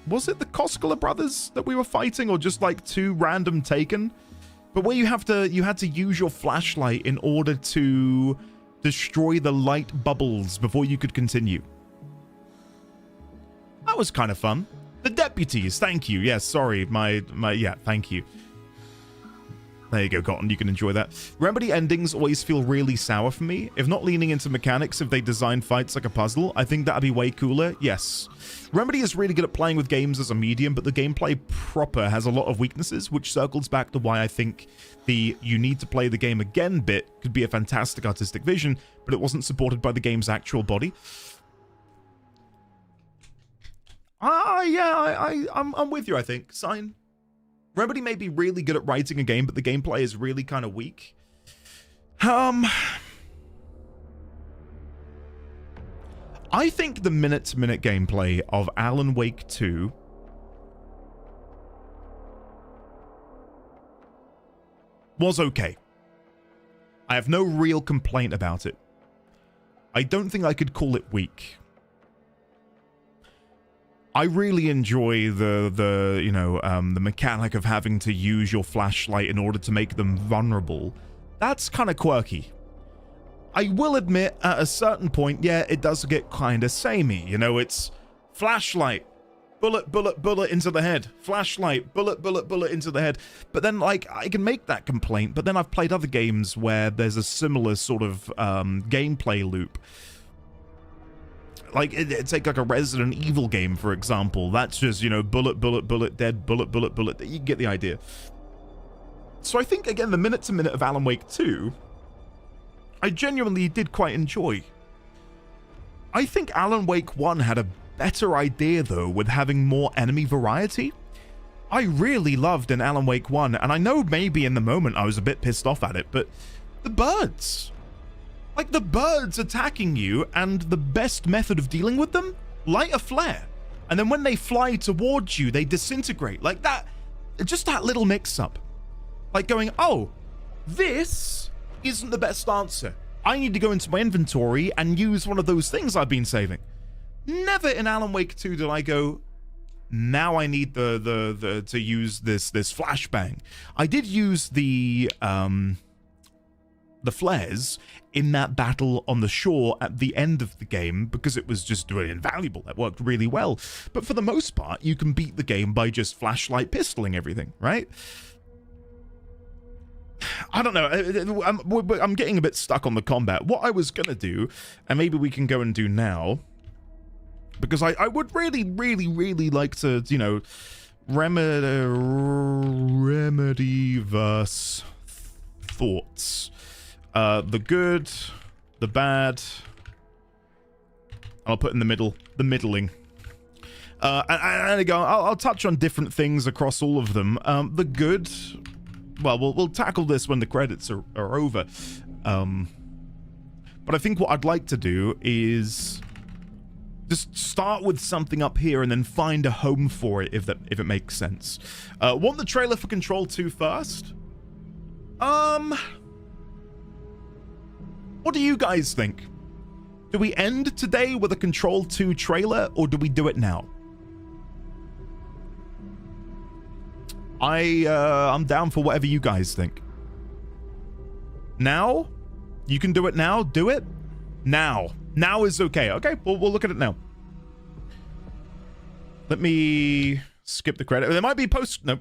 Was it the Koskela brothers that we were fighting, or just like two random Taken? But where you had to use your flashlight in order to destroy the light bubbles before you could continue. That was kind of fun. The deputies, thank you. Yes, sorry, yeah, thank you. There you go, Cotton, you can enjoy that. Remedy endings always feel really sour for me. If not leaning into mechanics, if they design fights like a puzzle, I think that'd be way cooler, yes. Remedy is really good at playing with games as a medium, but the gameplay proper has a lot of weaknesses, which circles back to why I think the you need to play the game again bit could be a fantastic artistic vision, but it wasn't supported by the game's actual body. Yeah, I'm with you, I think. Sign. Remedy may be really good at writing a game, but the gameplay is really kind of weak. I think the minute-to-minute gameplay of Alan Wake 2 was okay. I have no real complaint about it. I don't think I could call it weak. I really enjoy the mechanic of having to use your flashlight in order to make them vulnerable. That's kind of quirky. I will admit, at a certain point, yeah, it does get kind of samey. You know, it's flashlight, bullet, bullet, bullet into the head. Flashlight, bullet, bullet, bullet into the head. But then, like, I can make that complaint, but then I've played other games where there's a similar sort of gameplay loop. Like, take like a Resident Evil game, for example. That's just, you know, bullet, bullet, bullet, dead, bullet, bullet, bullet. You get the idea. So I think, again, the minute-to-minute of Alan Wake 2, I genuinely did quite enjoy. I think Alan Wake 1 had a better idea, though, with having more enemy variety. I really loved in Alan Wake 1, and I know maybe in the moment I was a bit pissed off at it, but the birds... Like, the birds attacking you, and the best method of dealing with them? Light a flare. And then when they fly towards you, they disintegrate. Like that, just that little mix-up. Like going, oh, this isn't the best answer. I need to go into my inventory and use one of those things I've been saving. Never in Alan Wake 2 did I go, now I need to use this flashbang. I did use the flares in that battle on the shore at the end of the game because it was just really invaluable. That worked really well. But for the most part, you can beat the game by just flashlight pistoling everything, right? I don't know. I'm getting a bit stuck on the combat. What I was going to do, and maybe we can go and do now, because I would really, really, really like to, you know, Remedyverse thoughts. The good, the bad. I'll put in the middle, the middling. And again, I'll touch on different things across all of them. The good, well, we'll tackle this when the credits are over. But I think what I'd like to do is just start with something up here and then find a home for it, if it makes sense. Want the trailer for Control 2 first? What do you guys think? Do we end today with a Control 2 trailer, or do we do it now? I'm down for whatever you guys think. Now? You can do it now? Do it? Now. Now is okay. Okay, we'll look at it now. Let me skip the credit. There might be post... Nope.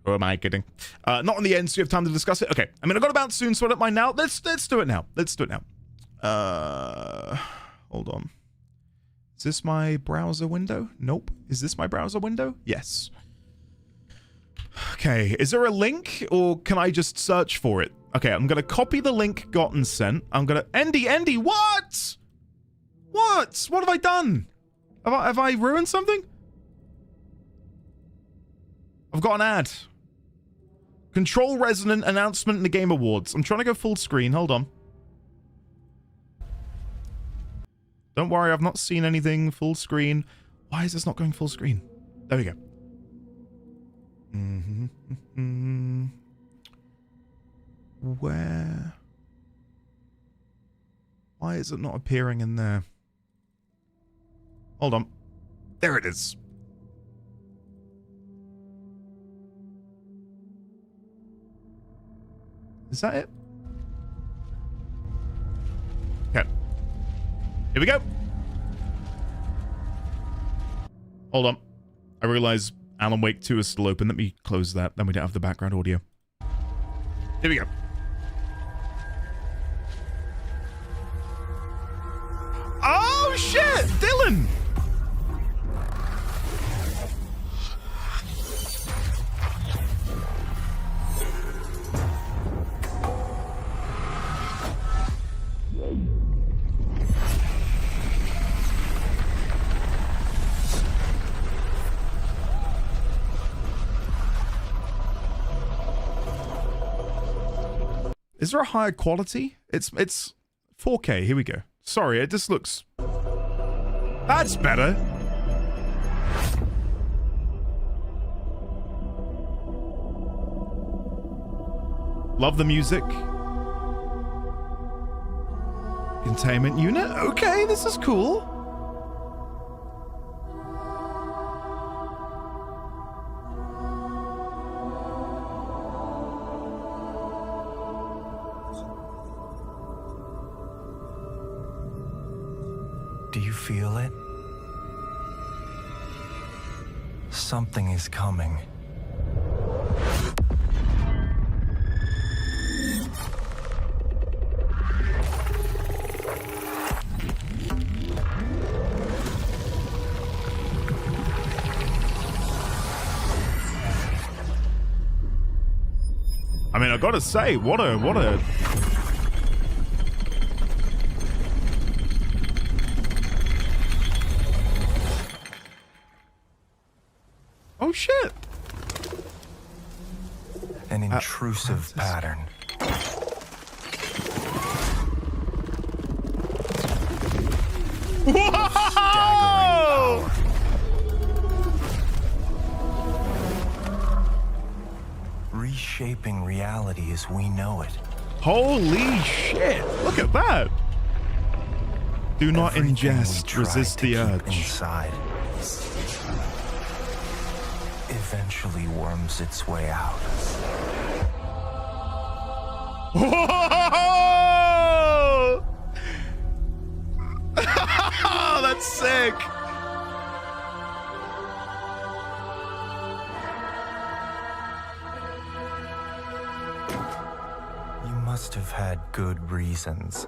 Who am I kidding? Not on the end, so you have time to discuss it. Okay. I mean, I've got to bounce soon, so I don't mind now. Let's do it now. Let's do it now. Hold on. Is this my browser window? Nope. Is this my browser window? Yes. Okay. Is there a link, or can I just search for it? Okay, I'm going to copy the link gotten sent. I'm going to... Andy, what? What? What have I done? Have I ruined something? I've got an ad. Control Resonant announcement in the Game Awards. I'm trying to go full screen. Hold on. Don't worry, I've not seen anything full screen. Why is this not going full screen? There we go. Where? Why is it not appearing in there? Hold on. There it is. Is that it? Okay. Here we go. Hold on. I realize Alan Wake 2 is still open. Let me close that. Then we don't have the background audio. Here we go. Oh, shit! Dylan! Is there a higher quality? It's 4K. Here we go. Sorry, it just looks... That's better. Love the music. Containment unit? Okay, this is cool. Do you feel it? Something is coming. I mean, I gotta say, what a... Oh, shit. An intrusive pattern. Whoa! Reshaping reshaping reality as we know it. Holy shit! Look at that! Do not Everything we ingest, tried resist to the keep urge. inside eventually worms its way out. Whoa! That's sick! You must have had good reasons.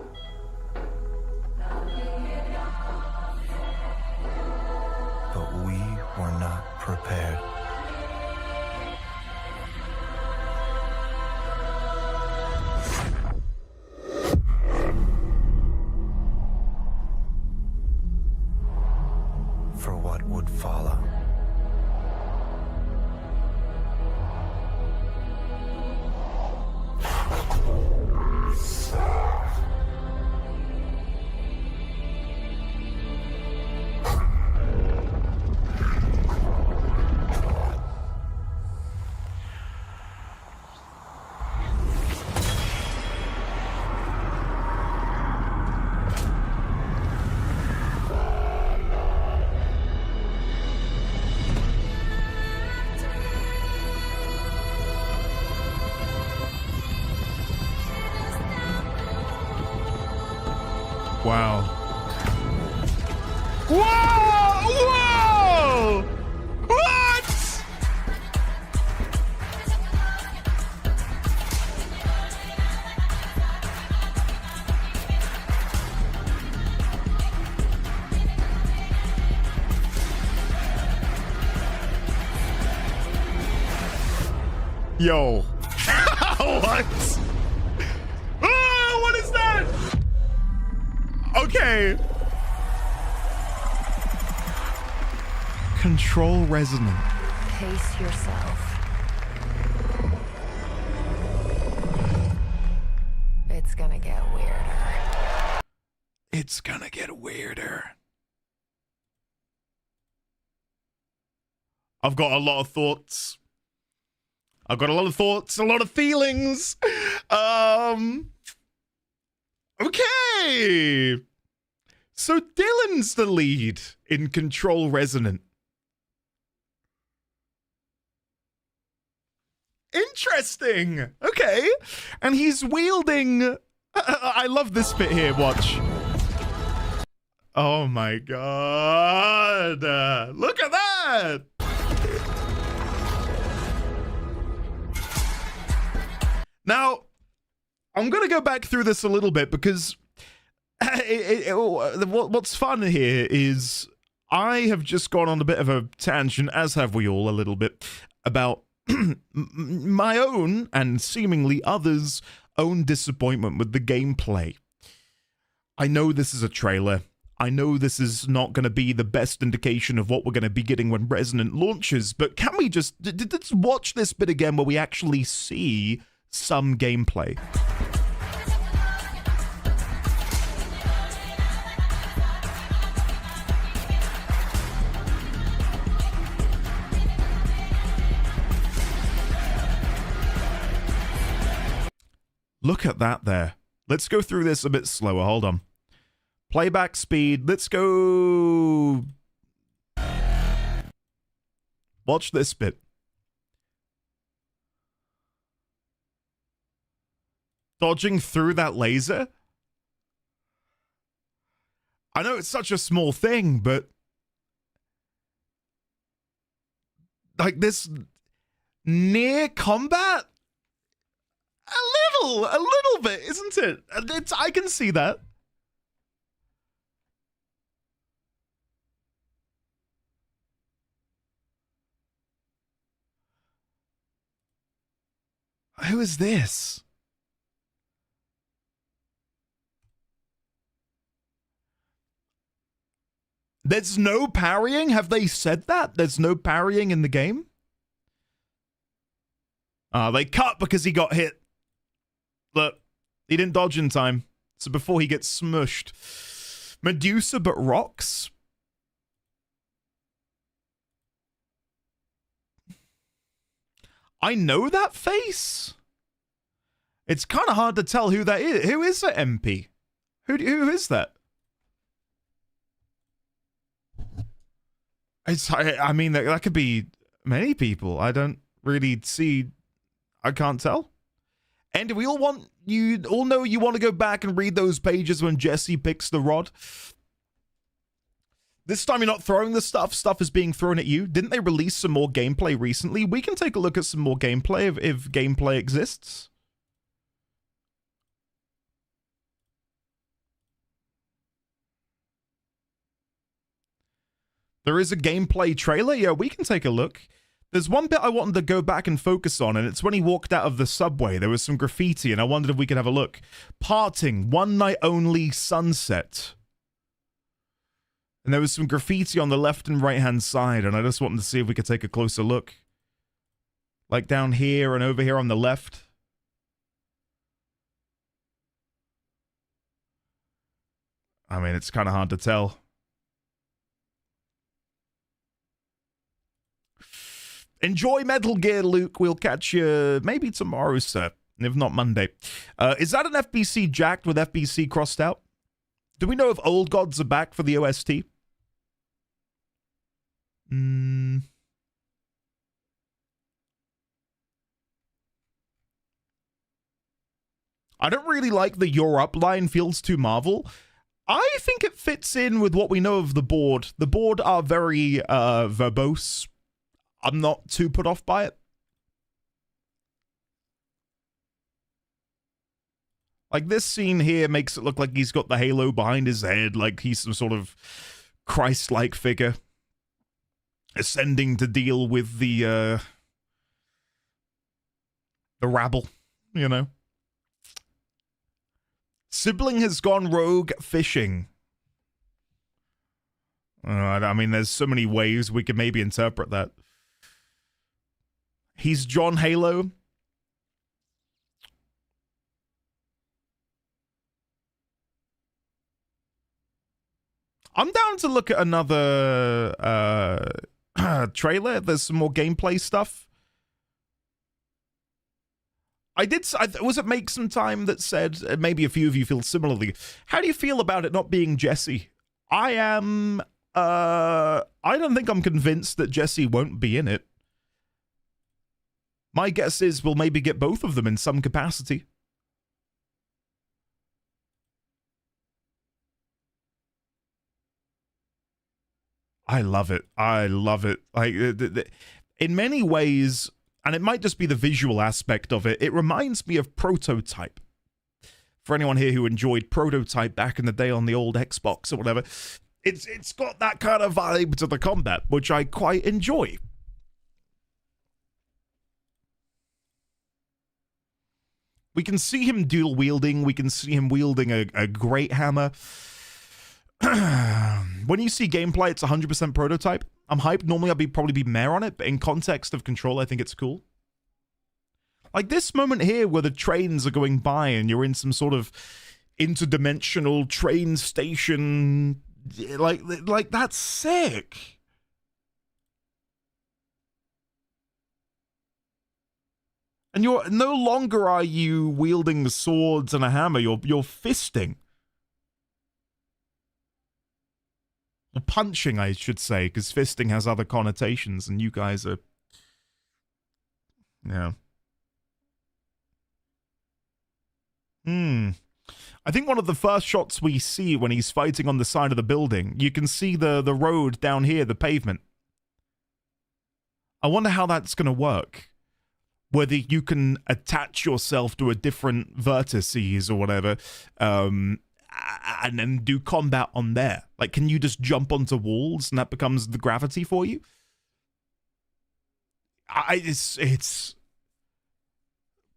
But we were not prepared. For what would follow. Wow. Whoa! Whoa! What? Yo. What? Ah, what is that? Okay. Control Resonant. Pace yourself. It's gonna get weirder. It's gonna get weirder. I've got a lot of thoughts. I've got a lot of thoughts, a lot of feelings. Okay. So Dylan's the lead in Control Resonant. Interesting. Okay. And he's wielding... I love this bit here. Watch. Oh my god. Look at that. Now, I'm going to go back through this a little bit because what's fun here is I have just gone on a bit of a tangent, as have we all a little bit, about my own and seemingly others' own disappointment with the gameplay. I know this is a trailer. I know this is not going to be the best indication of what we're going to be getting when Resonant launches, but can we just watch this bit again where we actually see some gameplay? Look at that there. Let's go through this a bit slower. Hold on. Playback speed. Let's go. Watch this bit. Dodging through that laser. I know it's such a small thing, but like this near combat? A little bit, isn't it? I can see that. Who is this? There's no parrying? Have they said that? There's no parrying in the game? They cut because he got hit. Look, he didn't dodge in time. So before he gets smushed. Medusa but rocks? I know that face. It's kind of hard to tell who that is. Who is that MP? Who is that? I mean, that could be many people. I don't really see. I can't tell. And we all know you want to go back and read those pages when Jesse picks the rod. This time you're not throwing the stuff. Stuff is being thrown at you. Didn't they release some more gameplay recently? We can take a look at some more gameplay if gameplay exists. There is a gameplay trailer. Yeah, we can take a look. There's one bit I wanted to go back and focus on, and it's when he walked out of the subway. There was some graffiti, and I wondered if we could have a look. Parting, one night only, sunset. And there was some graffiti on the left and right-hand side, and I just wanted to see if we could take a closer look. Like down here and over here on the left. I mean, it's kind of hard to tell. Enjoy Metal Gear, Luke. We'll catch you maybe tomorrow, sir. If not Monday. Is that an FBC jacked with FBC crossed out? Do we know if Old Gods are back for the OST? I don't really like the "You're Up" line. Feels too Marvel. I think it fits in with what we know of the board. The board are very verbose. I'm not too put off by it. Like, this scene here makes it look like he's got the halo behind his head, like he's some sort of Christ-like figure ascending to deal with the rabble, you know. Sibling has gone rogue fishing. I mean, there's so many ways we could maybe interpret that. He's John Halo. I'm down to look at another trailer. There's some more gameplay stuff. Was it Make Some Time that said, maybe a few of you feel similarly. How do you feel about it not being Jesse? I am, I don't think I'm convinced that Jesse won't be in it. My guess is we'll maybe get both of them in some capacity. I love it. I love it. Like, in many ways, and it might just be the visual aspect of it, it reminds me of Prototype. For anyone here who enjoyed Prototype back in the day on the old Xbox or whatever, it's got that kind of vibe to the combat, which I quite enjoy. We can see him dual wielding. We can see him wielding a great hammer. When you see gameplay, it's 100% Prototype. I'm hyped. Normally, I'd probably be meh on it, but in context of Control, I think it's cool. Like this moment here where the trains are going by and you're in some sort of interdimensional train station. Like that's sick. And you're no longer are you wielding swords and a hammer, you're fisting. Or punching, I should say, because fisting has other connotations, and you guys are... Yeah. I think one of the first shots we see when he's fighting on the side of the building, you can see the road down here, the pavement. I wonder how that's going to work. Whether you can attach yourself to a different vertices or whatever, and then do combat on there. Like, can you just jump onto walls and that becomes the gravity for you? It's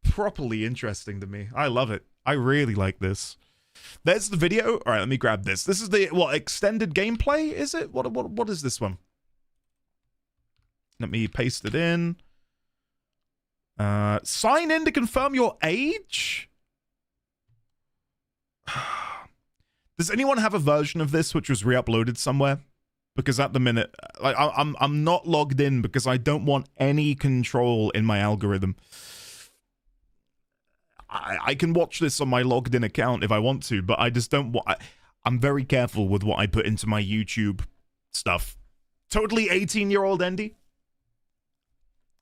properly interesting to me. I love it. I really like this. There's the video. All right, let me grab this. This is the, what, extended gameplay, is it? What is this one? Let me paste it in. Sign in to confirm your age? Does anyone have a version of this which was re-uploaded somewhere? because at the minute, like I'm not logged in because I don't want any control in my algorithm. I can watch this on my logged in account if I want to, but I just don't want. I'm very careful with what I put into my YouTube stuff. Totally 18-year-old Andy.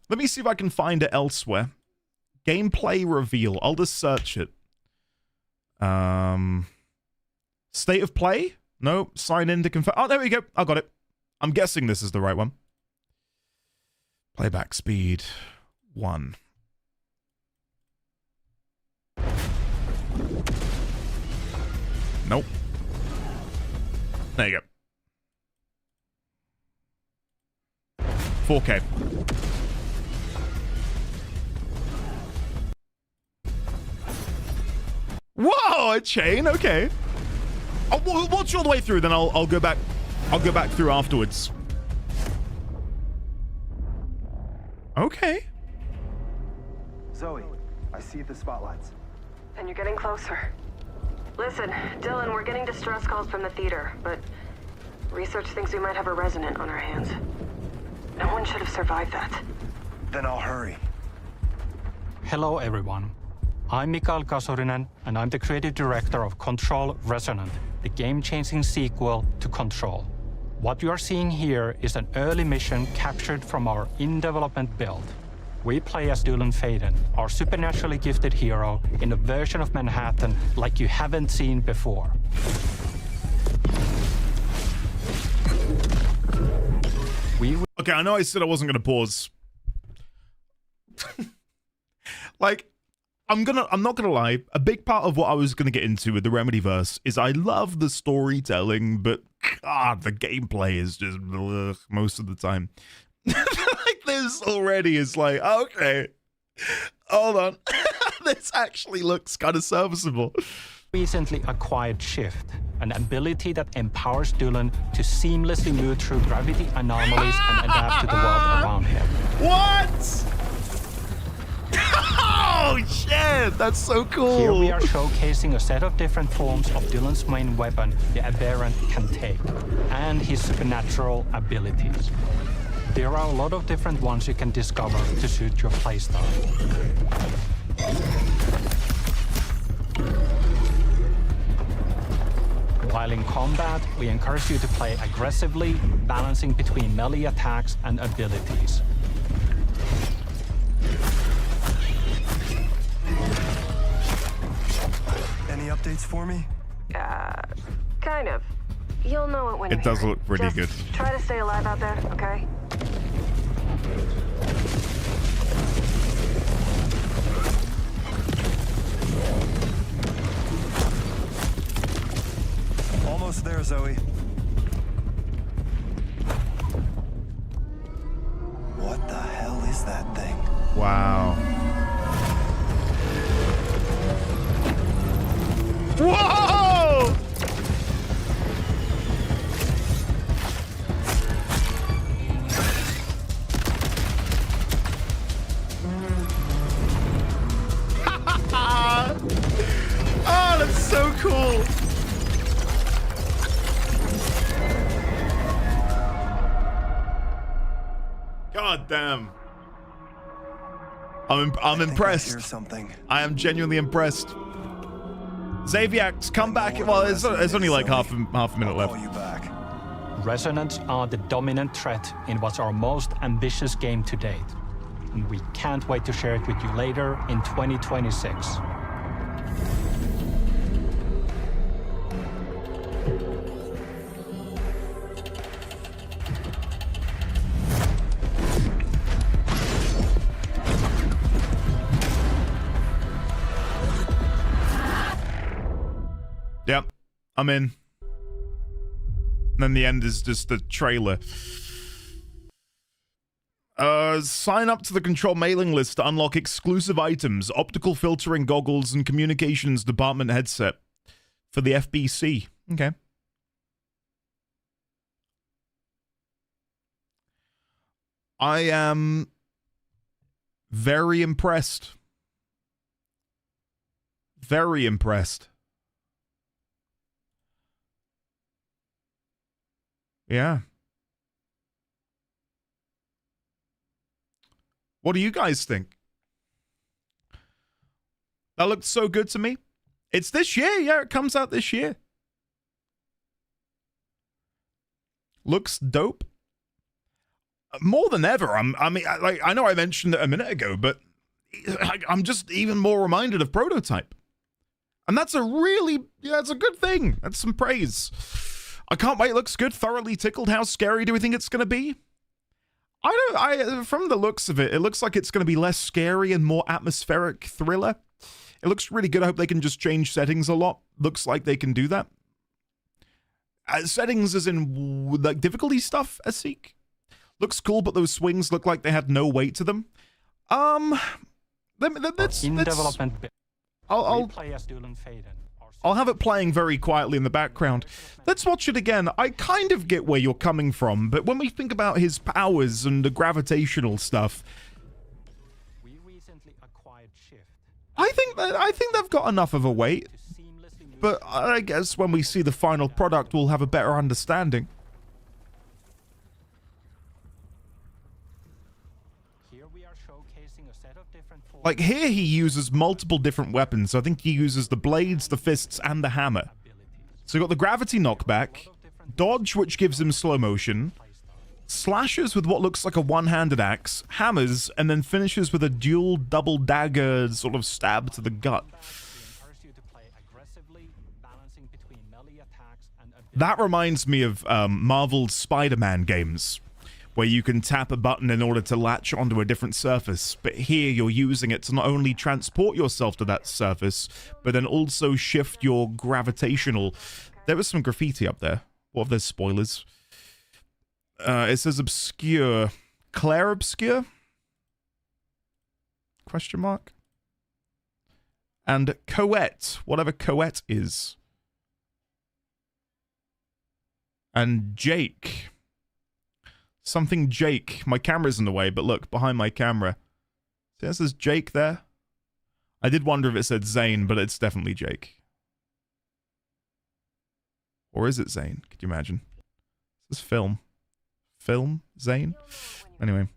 Let me see if I can find it elsewhere. Gameplay reveal. I'll just search it. State of play? No. Sign in to confirm. Oh, there we go. I got it. I'm guessing this is the right one. Playback speed 1. Nope. There you go. 4K. Whoa, a chain. Okay. I'll watch all the way through, then I'll go back. I'll go back through afterwards. Okay. Zoe, I see the spotlights. And you're getting closer. Listen, Dylan, we're getting distress calls from the theater, but research thinks we might have a Resonant on our hands. No one should have survived that. Then I'll hurry. Hello, everyone. I'm Mikael Kasurinen, and I'm the creative director of Control Resonant, the game-changing sequel to Control. What you are seeing here is an early mission captured from our in-development build. We play as Dylan Feden, our supernaturally gifted hero, in a version of Manhattan like you haven't seen before. Okay, I know I said I wasn't gonna pause. Like, I'm not gonna lie, a big part of what I was gonna get into with the Remedyverse is I love the storytelling, but God, the gameplay is just ugh, most of the time. Like this already is like, okay, hold on. This actually looks kind of serviceable. Recently acquired Shift, an ability that empowers Dylan to seamlessly move through gravity anomalies and adapt to the world around him. What? Oh shit, that's so cool. Here we are showcasing a set of different forms of Dylan's main weapon, the Aberrant can take, and his supernatural abilities. There are a lot of different ones you can discover to suit your playstyle. While in combat, we encourage you to play aggressively, balancing between melee attacks and abilities. Any updates for me? Kind of. You'll know it when it does look pretty good. Try to stay alive out there, okay? Almost there, Zoe. What the hell is that thing? Wow. Whoa! Oh, that's so cool. God damn. I'm impressed. Something. I am genuinely impressed. Xaviax, come back. Well, it's only like half a minute left. Resonants are the dominant threat in what's our most ambitious game to date. And we can't wait to share it with you later in 2026. Yep, I'm in. And then the end is just the trailer. Sign up to the Control mailing list to unlock exclusive items, optical filtering goggles, and communications department headset for the FBC. Okay. I am very impressed. Very impressed. Yeah. What do you guys think? That looked so good to me. It's this year. Yeah, it comes out this year. Looks dope. More than ever. I know I mentioned it a minute ago, but I'm just even more reminded of Prototype. And that's a really, it's a good thing. That's some praise. I can't wait. It looks good. Thoroughly tickled. How scary do we think it's going to be? From the looks of it, it looks like it's going to be less scary and more atmospheric thriller. It looks really good. I hope they can just change settings a lot. Looks like they can do that. Settings as in like difficulty stuff, Asik. Looks cool, but those swings look like they had no weight to them. Let's development. I'll have it playing very quietly in the background. Let's watch it again. I kind of get where you're coming from, but when we think about his powers and the gravitational stuff, We recently acquired Shift. I think they've got enough of a weight. But I guess when we see the final product, we'll have a better understanding. Here we are showcasing a set of different Like here he uses multiple different weapons. I think he uses the blades, the fists, and the hammer. So you got the gravity knockback, dodge, which gives him slow motion, slashes with what looks like a one-handed axe, hammers, and then finishes with a dual double dagger sort of stab to the gut. That reminds me of Marvel's Spider-Man games, where you can tap a button in order to latch onto a different surface, but here you're using it to not only transport yourself to that surface, but then also shift your gravitational... There was some graffiti up there. What if there's spoilers? It says obscure. Claire obscure? Question mark? And Coette, whatever Coette is. And Jake. Something Jake. My camera's in the way, but look, behind my camera. See, that says Jake there? I did wonder if it said Zane, but it's definitely Jake. Or is it Zane? Could you imagine? This is film. Film? Zane? Anyway.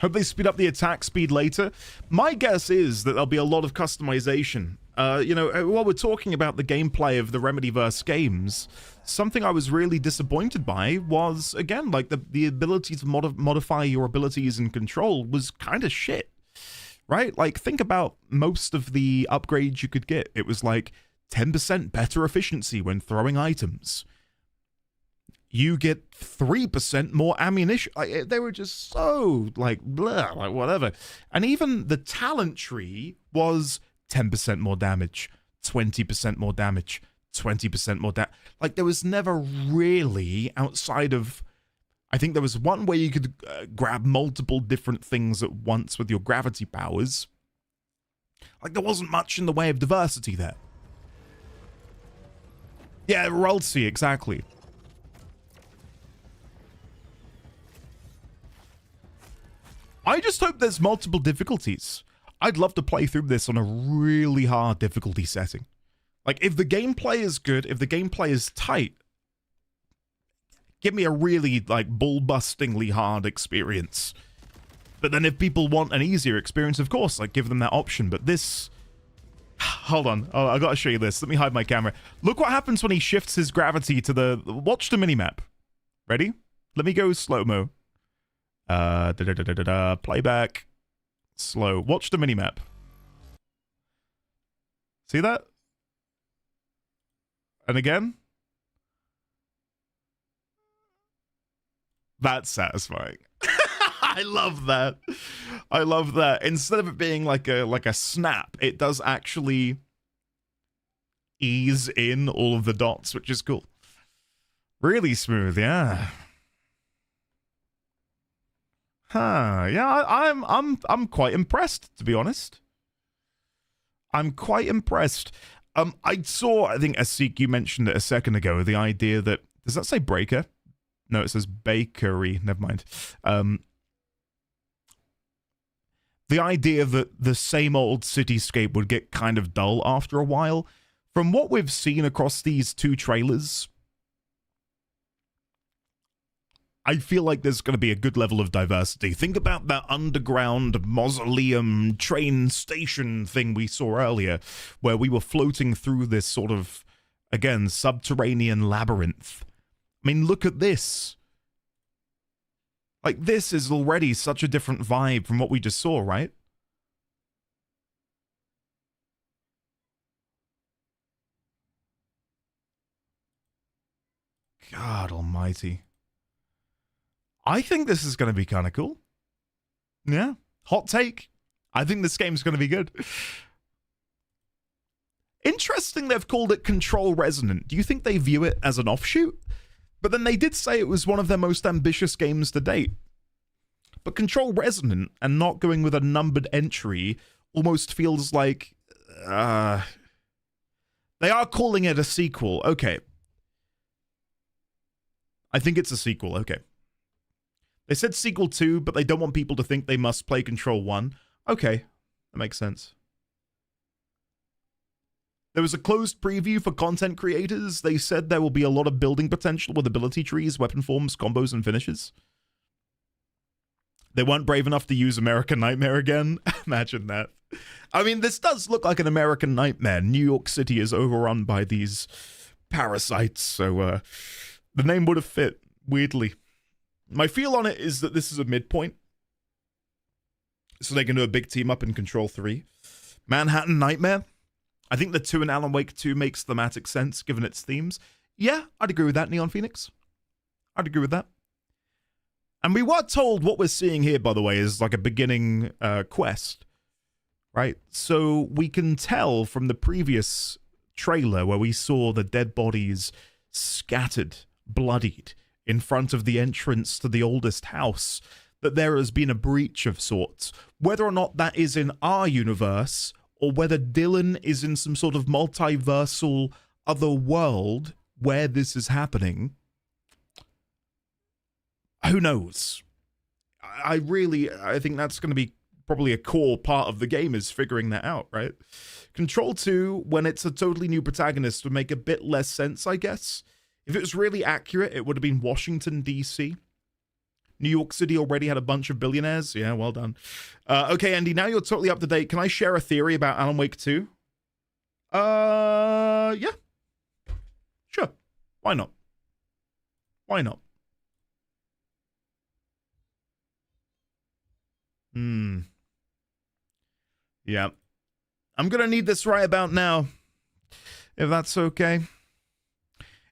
Hope they speed up the attack speed later. My guess is that there'll be a lot of customization. You know, while we're talking about the gameplay of the Remedyverse games, something I was really disappointed by was, again, like the ability to modify your abilities and control was kind of shit. Right? Like, think about most of the upgrades you could get. It was like 10% better efficiency when throwing items. You get 3% more ammunition. They were just so, like, blah, like, whatever. And even the talent tree was 10% more damage, 20% more damage, 20% more damage. Like, there was never really, outside of... I think there was one way you could grab multiple different things at once with your gravity powers. Like, there wasn't much in the way of diversity there. Yeah, Rulsey, exactly. I just hope there's multiple difficulties. I'd love to play through this on a really hard difficulty setting. Like, if the gameplay is good, if the gameplay is tight, give me a really, like, bull-bustingly hard experience. But then if people want an easier experience, of course, like, give them that option. But this... Hold on. Oh, I gotta show you this. Let me hide my camera. Look what happens when he shifts his gravity to the... Watch the minimap. Ready? Let me go slow-mo. Playback. Slow. Watch the minimap. See that? And again? That's satisfying. I love that. I love that. Instead of it being like a snap, it does actually ease in all of the dots, which is cool. Really smooth, yeah. Huh. Yeah, I'm quite impressed, to be honest. I'm quite impressed. I saw, I think Asik, you mentioned it a second ago, the idea that, does that say breaker? No, it says bakery. Never mind. The idea that the same old cityscape would get kind of dull after a while. From what we've seen across these two trailers, I feel like there's going to be a good level of diversity. Think about that underground mausoleum train station thing we saw earlier, where we were floating through this sort of, again, subterranean labyrinth. I mean, look at this. Like, this is already such a different vibe from what we just saw, right? God almighty. I think this is going to be kind of cool. Yeah. Hot take. I think this game's going to be good. Interesting they've called it Control Resonant. Do you think they view it as an offshoot? But then they did say it was one of their most ambitious games to date. But Control Resonant and not going with a numbered entry almost feels like... they are calling it a sequel. Okay. I think it's a sequel. Okay. They said sequel 2, but they don't want people to think they must play Control 1. Okay, that makes sense. There was a closed preview for content creators. They said there will be a lot of building potential with ability trees, weapon forms, combos, and finishes. They weren't brave enough to use American Nightmare again. Imagine that. I mean, this does look like an American Nightmare. New York City is overrun by these parasites, so the name would have fit, weirdly. My feel on it is that this is a midpoint. So they can do a big team up in Control 3. Manhattan Nightmare. I think the 2 in Alan Wake 2 makes thematic sense given its themes. Yeah, I'd agree with that, Neon Phoenix. I'd agree with that. And we were told what we're seeing here, by the way, is like a beginning quest. Right? So we can tell from the previous trailer where we saw the dead bodies scattered, bloodied, in front of the entrance to the oldest house, that there has been a breach of sorts. Whether or not that is in our universe, or whether Dylan is in some sort of multiversal other world where this is happening, who knows? I think that's going to be probably a core part of the game, is figuring that out, right? Control 2, when it's a totally new protagonist, would make a bit less sense, I guess. If it was really accurate, it would have been Washington, D.C. New York City already had a bunch of billionaires. Yeah, well done. Okay, Andy, now you're totally up to date. Can I share a theory about Alan Wake 2? Yeah. Sure. Why not? Why not? Yeah. I'm gonna need this right about now, if that's okay.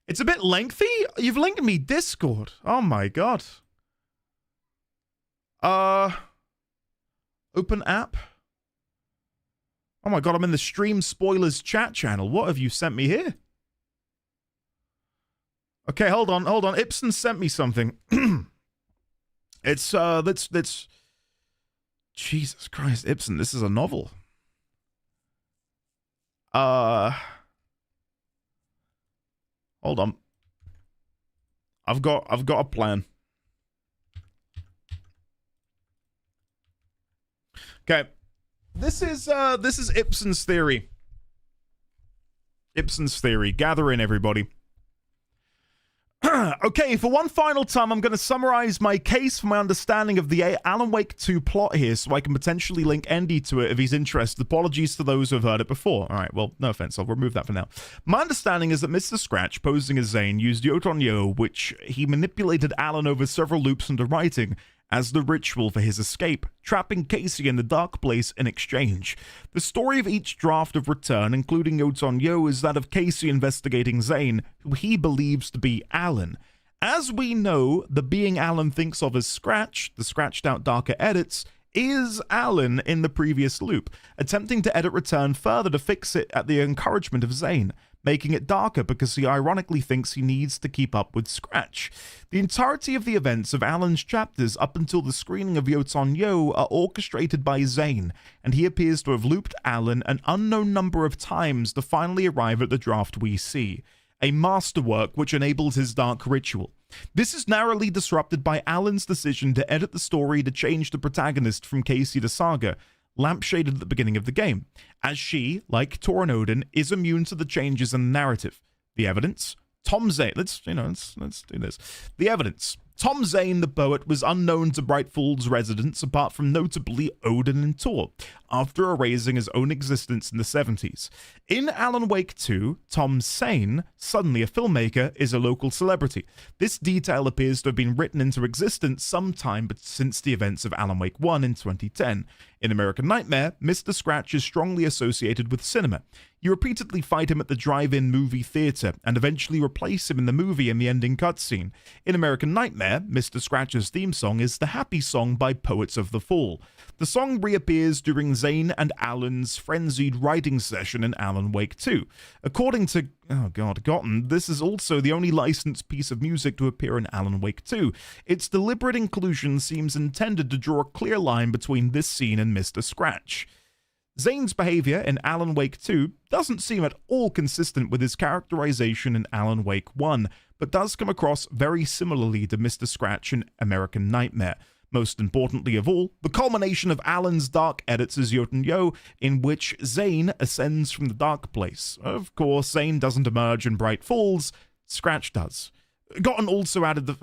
It's a bit lengthy. You've linked me Discord. Oh my god. Open app. Oh my god, I'm in the stream spoilers chat channel. What have you sent me here? Okay, hold on. Ibsen sent me something. It's let's Jesus Christ, Ibsen, this is a novel. Hold on. I've got a plan. Okay. This is Ibsen's theory. Ibsen's theory. Gather in, everybody. Okay, for one final time, I'm going to summarize my case for my understanding of the Alan Wake 2 plot here, so I can potentially link Andy to it if he's interested. Apologies to those who have heard it before. All right, well, no offense. I'll remove that for now. My understanding is that Mr. Scratch, posing as Zane, used Yoton-Yo, which he manipulated Alan over several loops into writing, as the ritual for his escape, trapping Casey in the dark place in exchange. The story of each draft of Return, including Yoton-Yo, is that of Casey investigating Zane, who he believes to be Alan. As we know, the being Alan thinks of as Scratch, the scratched out darker edits, is Alan in the previous loop, attempting to edit Return further to fix it at the encouragement of Zane, making it darker because he ironically thinks he needs to keep up with Scratch. The entirety of the events of Alan's chapters up until the screening of Yoton-Yo are orchestrated by Zane, and he appears to have looped Alan an unknown number of times to finally arrive at the draft we see, a masterwork which enables his dark ritual. This is narrowly disrupted by Alan's decision to edit the story to change the protagonist from Casey to Saga, lampshaded at the beginning of the game, as she, like Tor and Odin, is immune to the changes in the narrative. The evidence? Tom Zane. Let's do this. The evidence. Tom Zane, the poet, was unknown to Bright Falls residents apart from notably Odin and Tor, after erasing his own existence in the 70s. In Alan Wake 2, Tom Zane, suddenly a filmmaker, is a local celebrity. This detail appears to have been written into existence sometime but since the events of Alan Wake 1 in 2010. In American Nightmare, Mr. Scratch is strongly associated with cinema. You repeatedly fight him at the drive-in movie theater, and eventually replace him in the movie in the ending cutscene. In American Nightmare, Mr. Scratch's theme song is the Happy Song by Poets of the Fall. The song reappears during Zane and Alan's frenzied writing session in Alan Wake 2. According to Gotten, this is also the only licensed piece of music to appear in Alan Wake 2. Its deliberate inclusion seems intended to draw a clear line between this scene and Mr. Scratch. Zane's behavior in Alan Wake 2 doesn't seem at all consistent with his characterization in Alan Wake 1, but does come across very similarly to Mr. Scratch in American Nightmare. Most importantly of all, the culmination of Alan's dark edits is Jotun Yo, in which Zane ascends from the dark place. Of course, Zane doesn't emerge in Bright Falls, Scratch does. Gotten also added the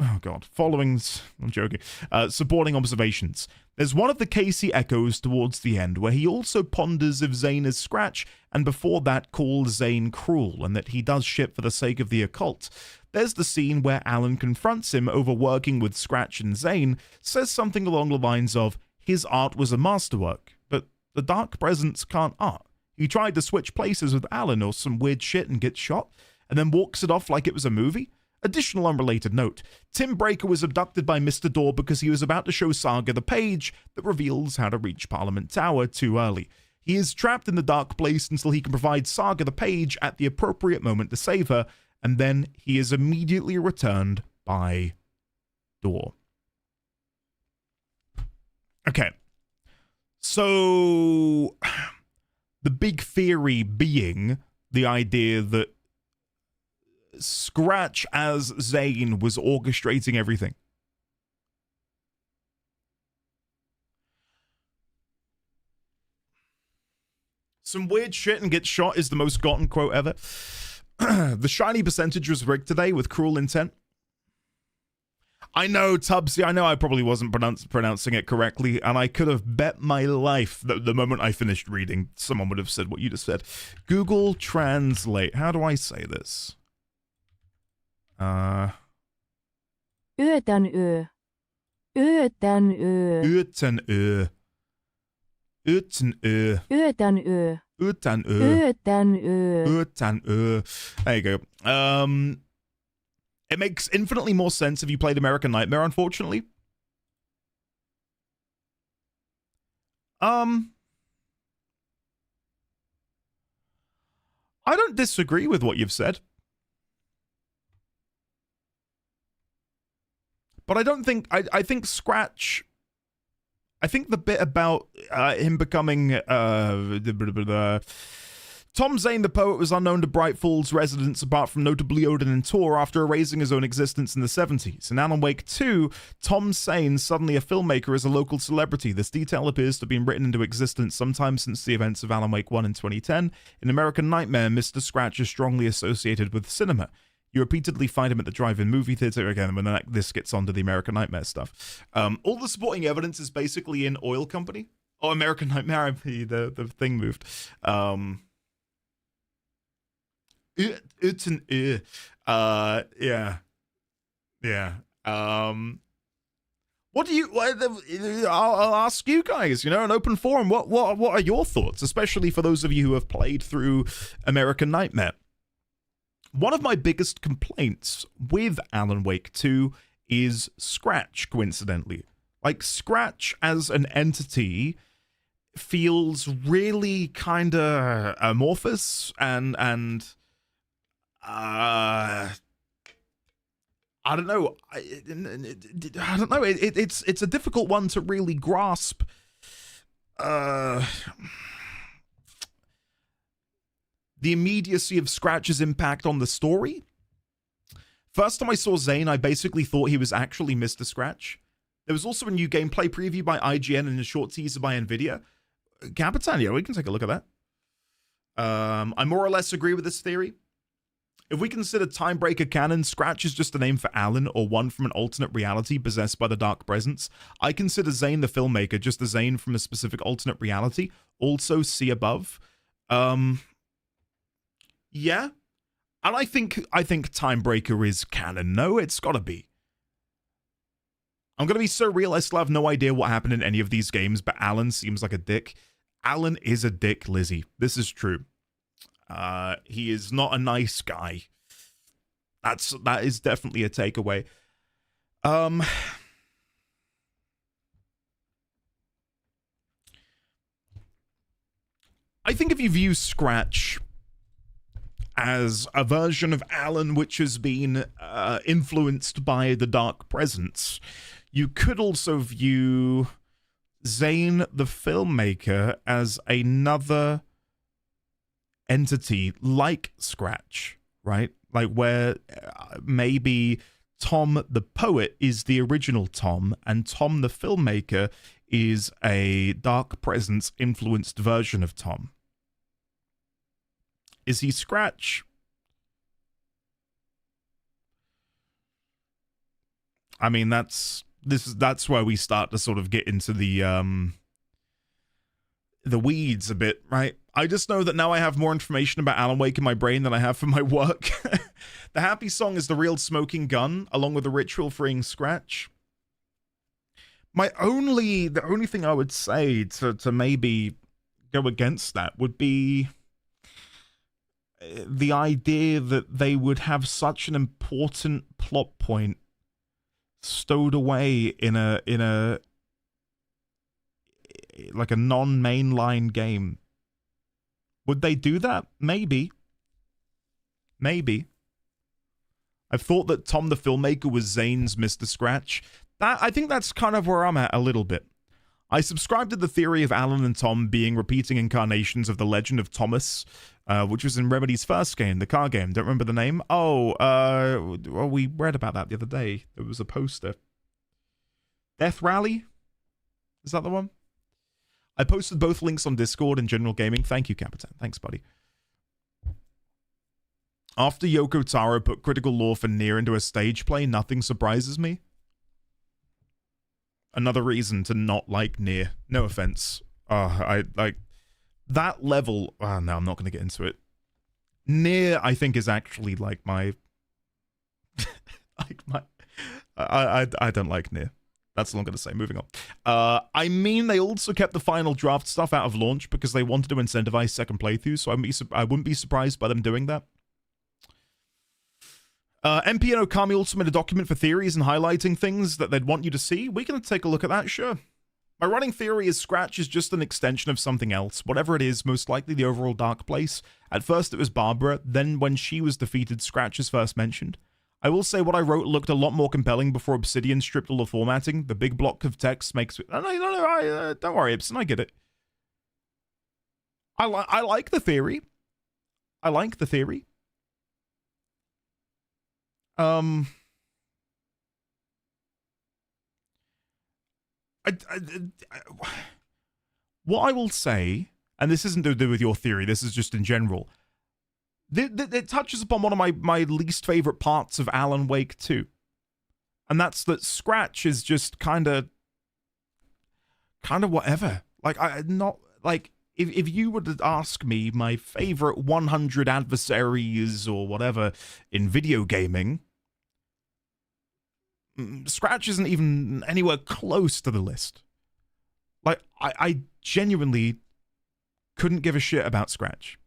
supporting observations. There's one of the Casey echoes towards the end where he also ponders if Zane is Scratch, and before that calls Zane cruel, and that he does shit for the sake of the occult. There's the scene where Alan confronts him over working with Scratch, and Zane says something along the lines of, his art was a masterwork, but the Dark Presence can't art. He tried to switch places with Alan or some weird shit and gets shot, and then walks it off like it was a movie. Additional unrelated note, Tim Breaker was abducted by Mr. Door because he was about to show Saga the page that reveals how to reach Parliament Tower too early. He is trapped in the dark place until he can provide Saga the page at the appropriate moment to save her, and then he is immediately returned by Door. Okay. So, the big theory being the idea that Scratch as Zane was orchestrating everything. Some weird shit and gets shot is the most gotten quote ever. The shiny percentage was rigged today with cruel intent. I know, Tubbsy, I know I probably wasn't pronouncing it correctly, and I could have bet my life that the moment I finished reading, someone would have said what you just said. Google Translate. How do I say this? Ötenö. Ötenö. Ötenö. Ötenö. Ötenö. Ötenö. Ötenö. Ötenö. There you go. It makes infinitely more sense if you played American Nightmare, unfortunately. I don't disagree with what you've said. But I don't think, I think Scratch, I think the bit about him becoming, Tom Zane, the poet, was unknown to Bright Falls residents apart from notably Odin and Tor after erasing his own existence in the 70s. In Alan Wake 2, Tom Zane, suddenly a filmmaker, is a local celebrity. This detail appears to have been written into existence sometime since the events of Alan Wake 1 in 2010. In American Nightmare, Mr. Scratch is strongly associated with cinema. You repeatedly find him at the drive-in movie theater again when this gets onto the American Nightmare stuff. All the supporting evidence is basically in Oil Company. Oh, American Nightmare, the thing moved. It's an yeah. What do you? I'll ask you guys. You know, an open forum. What are your thoughts, especially for those of you who have played through American Nightmare? One of my biggest complaints with Alan Wake 2 is Scratch, coincidentally. Like, Scratch as an entity feels really kind of amorphous and I don't know. I don't know. It's a difficult one to really grasp. The immediacy of Scratch's impact on the story. First time I saw Zane, I basically thought he was actually Mr. Scratch. There was also a new gameplay preview by IGN and a short teaser by Nvidia, Capitan, yeah, we can take a look at that. I more or less agree with this theory. If we consider Timebreaker canon, Scratch is just a name for Alan, or one from an alternate reality possessed by the Dark Presence. I consider Zane the filmmaker just a Zane from a specific alternate reality. Also, see above. Yeah. And I think Timebreaker is canon. No, it's gotta be. I'm gonna be so real, I still have no idea what happened in any of these games, but Alan seems like a dick. Alan is a dick, Lizzie. This is true. He is not a nice guy. That is definitely a takeaway. I think if you view Scratch as a version of Alan which has been influenced by the Dark Presence, you could also view Zane the filmmaker as another entity like Scratch, right? Like where maybe Tom the poet is the original Tom, and Tom the filmmaker is a Dark Presence influenced version of Tom. Is he Scratch? I mean, that's where we start to sort of get into the weeds a bit, right? I just know that now I have more information about Alan Wake in my brain than I have for my work. The happy song is the real smoking gun, along with the ritual freeing Scratch. The only thing I would say to maybe go against that would be the idea that they would have such an important plot point stowed away in a like a non-mainline game. Would they do that? Maybe. Maybe. I've thought that Tom the filmmaker was Zane's Mr. Scratch. I think that's kind of where I'm at a little bit. I subscribe to the theory of Alan and Tom being repeating incarnations of the Legend of Thomas, which was in Remedy's first game, the car game. Don't remember the name? Well, we read about that the other day. There was a poster. Death Rally? Is that the one? I posted both links on Discord and General Gaming. Thank you, Capitan. Thanks, buddy. After Yoko Taro put Critical Lore for Nier into a stage play, nothing surprises me. Another reason to not like Nier. No offense. I like that level. No, I'm not going to get into it. Nier, I think, is actually like my. I don't like Nier. That's all I'm going to say. Moving on. I mean, they also kept the final draft stuff out of launch because they wanted to incentivize second playthroughs, so I wouldn't be surprised by them doing that. MP and Okami also made a document for theories and highlighting things that they'd want you to see. We can take a look at that, sure. My running theory is Scratch is just an extension of something else. Whatever it is, most likely the overall Dark Place. At first it was Barbara, then when she was defeated, Scratch is first mentioned. I will say what I wrote looked a lot more compelling before Obsidian stripped all the formatting. The big block of text makes it... No, don't worry, Ibsen, I get it. I like the theory. I like the theory. What I will say, and this isn't to do with your theory, this is just in general... It touches upon one of my least favorite parts of Alan Wake 2. And that's that Scratch is just kind of whatever. Like, if you were to ask me my favorite 100 adversaries or whatever in video gaming, Scratch isn't even anywhere close to the list. Like, I genuinely couldn't give a shit about Scratch.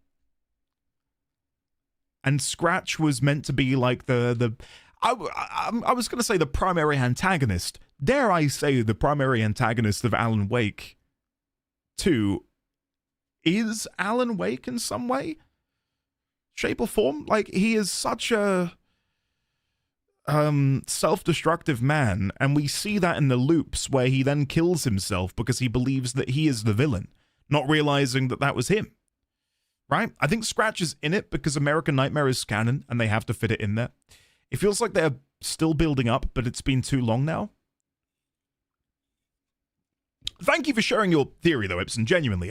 And Scratch was meant to be like I was going to say the primary antagonist. Dare I say the primary antagonist of Alan Wake 2 is Alan Wake in some way? Shape or form? Like, he is such a self-destructive man, and we see that in the loops where he then kills himself because he believes that he is the villain, not realizing that that was him. Right? I think Scratch is in it because American Nightmare is canon and they have to fit it in there. It feels like they're still building up, but it's been too long now. Thank you for sharing your theory, though, Ibsen. Genuinely,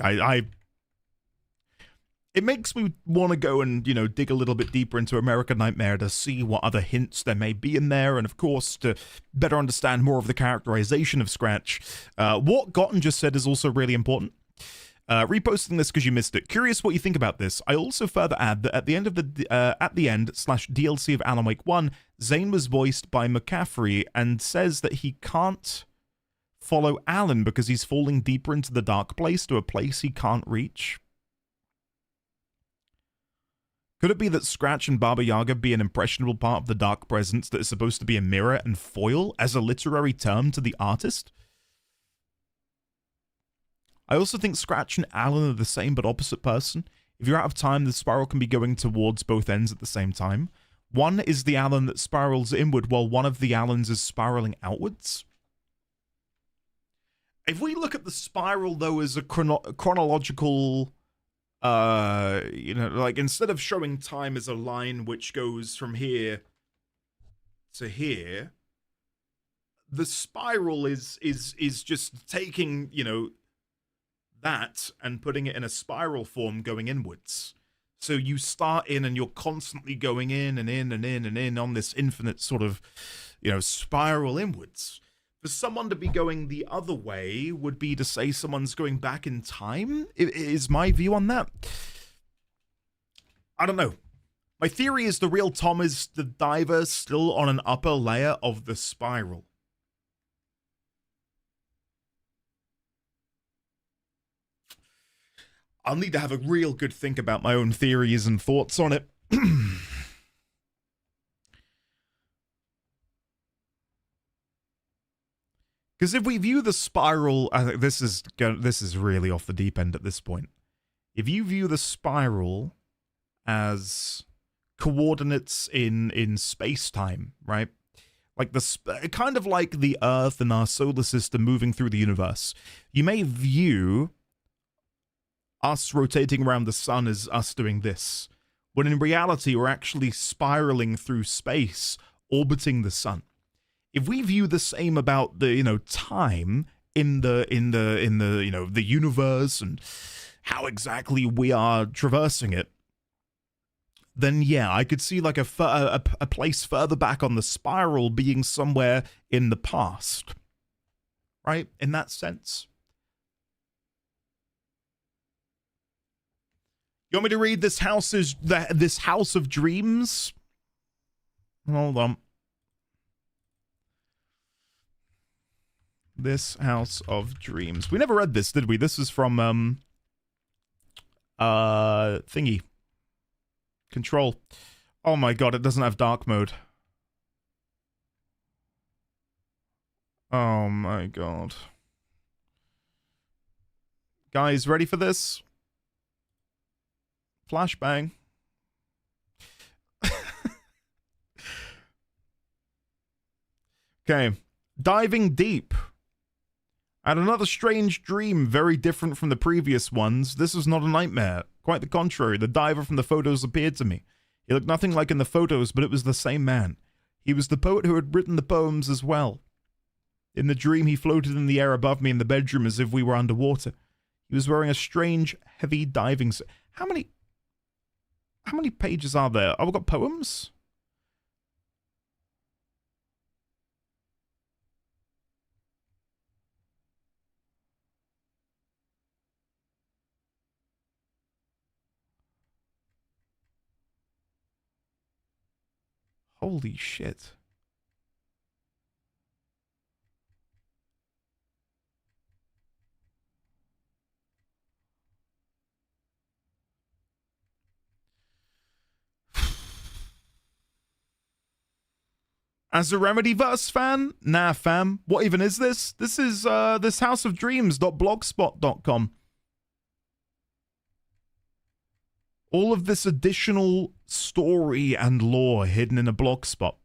it makes me want to go and, dig a little bit deeper into American Nightmare to see what other hints there may be in there, and of course, to better understand more of the characterization of Scratch. What Gotten just said is also really important. Reposting this because you missed it. Curious what you think about this. I also further add that at the end /DLC of Alan Wake 1, Zane was voiced by McCaffrey and says that he can't follow Alan because he's falling deeper into the dark place, to a place he can't reach. Could it be that Scratch and Baba Yaga be an impressionable part of the dark presence that is supposed to be a mirror and foil as a literary term to the artist? I also think Scratch and Alan are the same but opposite person. If you're out of time, the spiral can be going towards both ends at the same time. One is the Alan that spirals inward, while one of the Alans is spiraling outwards. If we look at the spiral, though, as a chronological... instead of showing time as a line which goes from here to here, the spiral is just taking, that and putting it in a spiral form going inwards. So you start in and you're constantly going in and in and in and in on this infinite sort of, spiral inwards. For someone to be going the other way would be to say someone's going back in time, is my view on that. I don't know. My theory is the real Tom is the diver still on an upper layer of the spiral. I'll need to have a real good think about my own theories and thoughts on it. Because if we view the spiral, I think this is really off the deep end at this point. If you view the spiral as coordinates in space-time, right? Like kind of like the Earth and our solar system moving through the universe. You may view us rotating around the sun as us doing this, when in reality we're actually spiraling through space, orbiting the sun. If we view the same about the time in the the universe and how exactly we are traversing it, then yeah, I could see like a place further back on the spiral being somewhere in the past, right? In that sense. You want me to read this House of Dreams? Hold on. This House of Dreams. We never read this, did we? This is from thingy. Control. Oh my god, it doesn't have dark mode. Oh my god. Guys, ready for this? Flashbang. Okay. Diving deep. I had another strange dream, very different from the previous ones. This was not a nightmare. Quite the contrary. The diver from the photos appeared to me. He looked nothing like in the photos, but it was the same man. He was the poet who had written the poems as well. In the dream, he floated in the air above me in the bedroom as if we were underwater. He was wearing a strange, heavy diving suit. How many pages are there? Oh, we've got poems? Holy shit. As a Remedyverse fan? Nah, fam. What even is this? This is this houseofdreams.blogspot.com. All of this additional story and lore hidden in a blog spot.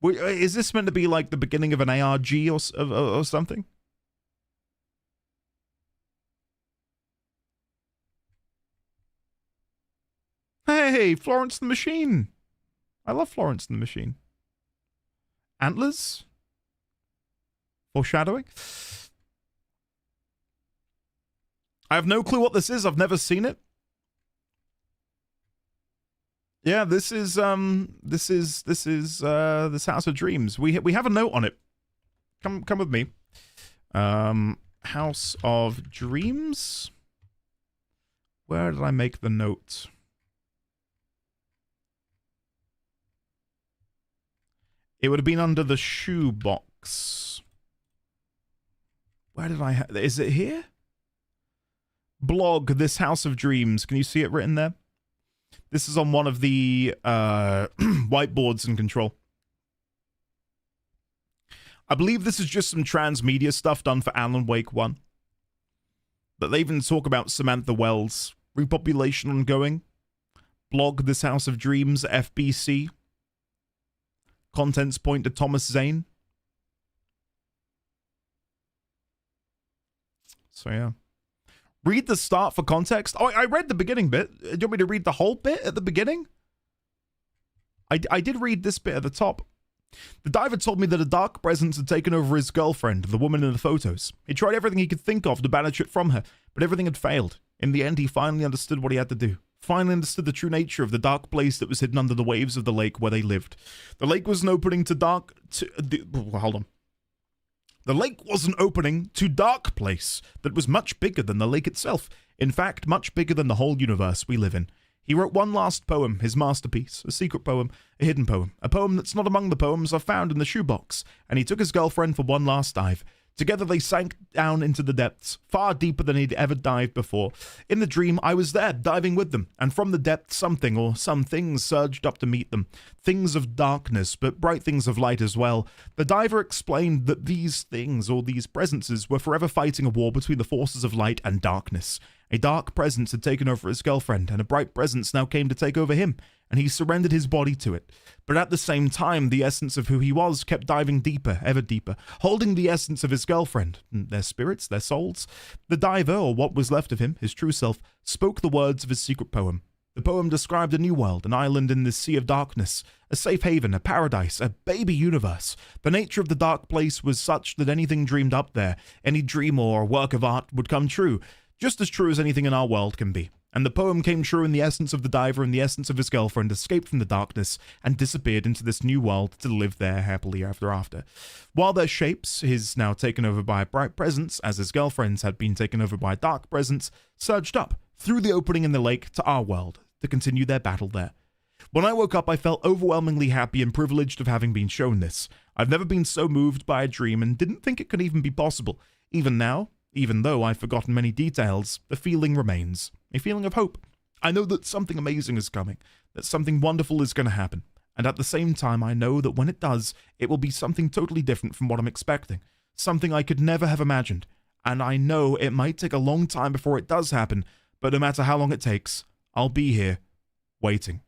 Is this meant to be like the beginning of an ARG or something? Hey, Florence the Machine. I love Florence the Machine. Antlers? Foreshadowing? I have no clue what this is. I've never seen it. Yeah, this is this House of Dreams. We have a note on it. Come with me. House of Dreams. Where did I make the note? It would have been under the shoebox. Where did I is it here? Blog, this House of Dreams. Can you see it written there? This is on one of the whiteboards in Control. I believe this is just some transmedia stuff done for Alan Wake 1. But they even talk about Samantha Wells. Repopulation ongoing. Blog, this House of Dreams, FBC. Contents point to Thomas Zane. So yeah. Read the start for context. Oh, I read the beginning bit. Do you want me to read the whole bit at the beginning? I did read this bit at the top. The diver told me that a dark presence had taken over his girlfriend, the woman in the photos. He tried everything he could think of to banish it from her, but everything had failed. In the end, he finally understood what he had to do. Finally understood the true nature of the dark place that was hidden under the waves of the lake where they lived. The lake was an opening to hold on. The lake was an opening to dark place that was much bigger than the lake itself. In fact, much bigger than the whole universe we live in. He wrote one last poem, his masterpiece, a secret poem, a hidden poem, a poem that's not among the poems I've found in the shoebox, and he took his girlfriend for one last dive. Together they sank down into the depths, far deeper than he'd ever dived before. In the dream, I was there, diving with them, and from the depths something or some things surged up to meet them. Things of darkness, but bright things of light as well. The diver explained that these things, or these presences, were forever fighting a war between the forces of light and darkness. A dark presence had taken over his girlfriend, and a bright presence now came to take over him, and he surrendered his body to it. But at the same time, the essence of who he was kept diving deeper, ever deeper, holding the essence of his girlfriend, their spirits, their souls. The diver, or what was left of him, his true self, spoke the words of his secret poem. The poem described a new world, an island in this sea of darkness, a safe haven, a paradise, a baby universe. The nature of the dark place was such that anything dreamed up there, any dream or work of art would come true, just as true as anything in our world can be. And the poem came true in the essence of the diver and the essence of his girlfriend escaped from the darkness and disappeared into this new world to live there happily ever after. While their shapes, his now taken over by a bright presence, as his girlfriend's had been taken over by a dark presence, surged up through the opening in the lake to our world to continue their battle there. When I woke up, I felt overwhelmingly happy and privileged of having been shown this. I've never been so moved by a dream and didn't think it could even be possible. Even now, even though I've forgotten many details, the feeling remains. A feeling of hope. I know that something amazing is coming, that something wonderful is going to happen. And at the same time, I know that when it does, it will be something totally different from what I'm expecting. Something I could never have imagined. And I know it might take a long time before it does happen, but no matter how long it takes, I'll be here, waiting.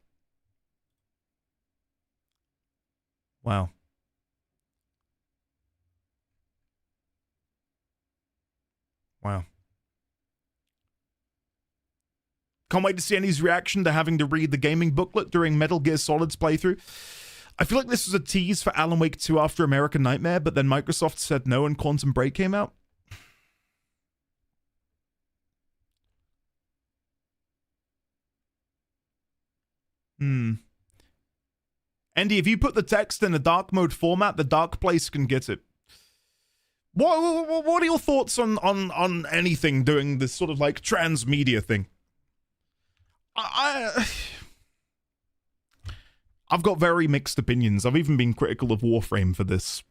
Wow. Wow. Can't wait to see Andy's reaction to having to read the gaming booklet during Metal Gear Solid's playthrough. I feel like this was a tease for Alan Wake 2 after American Nightmare, but then Microsoft said no and Quantum Break came out. Andy, if you put the text in a dark mode format, the dark place can get it. What are your thoughts on anything doing this sort of like transmedia thing? I've got very mixed opinions. I've even been critical of Warframe for this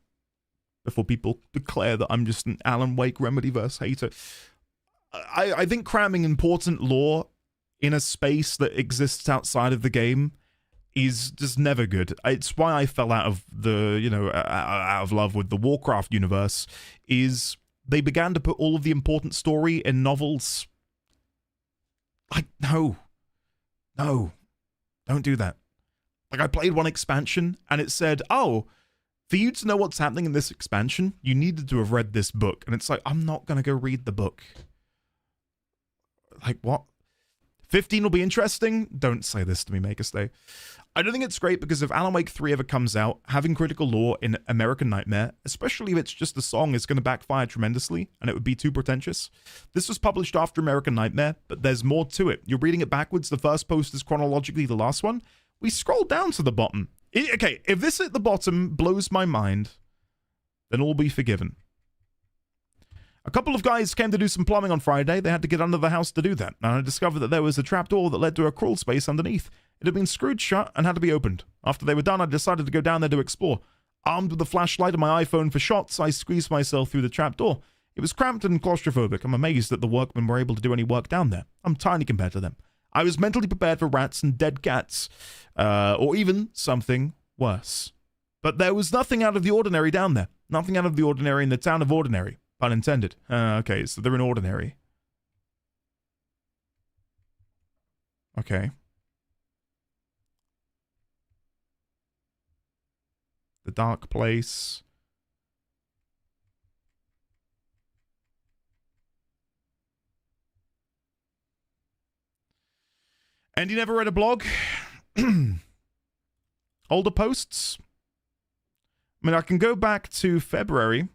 before people declare that I'm just an Alan Wake Remedyverse hater. I think cramming important lore in a space that exists outside of the game is just never good. It's why I fell out of out of love with the Warcraft universe, is they began to put all of the important story in novels. Like, no, don't do that. Like, I played one expansion and it said, oh, for you to know what's happening in this expansion, you needed to have read this book. And it's like, I'm not going to go read the book. Like, what? 15 will be interesting. Don't say this to me, Make a Stay. I don't think it's great because if Alan Wake 3 ever comes out, having critical lore in American Nightmare, especially if it's just a song, is going to backfire tremendously, and it would be too pretentious. This was published after American Nightmare, but there's more to it. You're reading it backwards. The first post is chronologically the last one. We scroll down to the bottom. Okay, if this at the bottom blows my mind, then all be forgiven. A couple of guys came to do some plumbing on Friday. They had to get under the house to do that, and I discovered that there was a trapdoor that led to a crawl space underneath. It had been screwed shut and had to be opened. After they were done, I decided to go down there to explore. Armed with a flashlight and my iPhone for shots, I squeezed myself through the trapdoor. It was cramped and claustrophobic. I'm amazed that the workmen were able to do any work down there. I'm tiny compared to them. I was mentally prepared for rats and dead cats, or even something worse. But there was nothing out of the ordinary down there. Nothing out of the ordinary in the town of Ordinary. Pun intended. Okay, so they're in Ordinary. Okay. The dark place. And you never read a blog? Older posts? I mean, I can go back to February.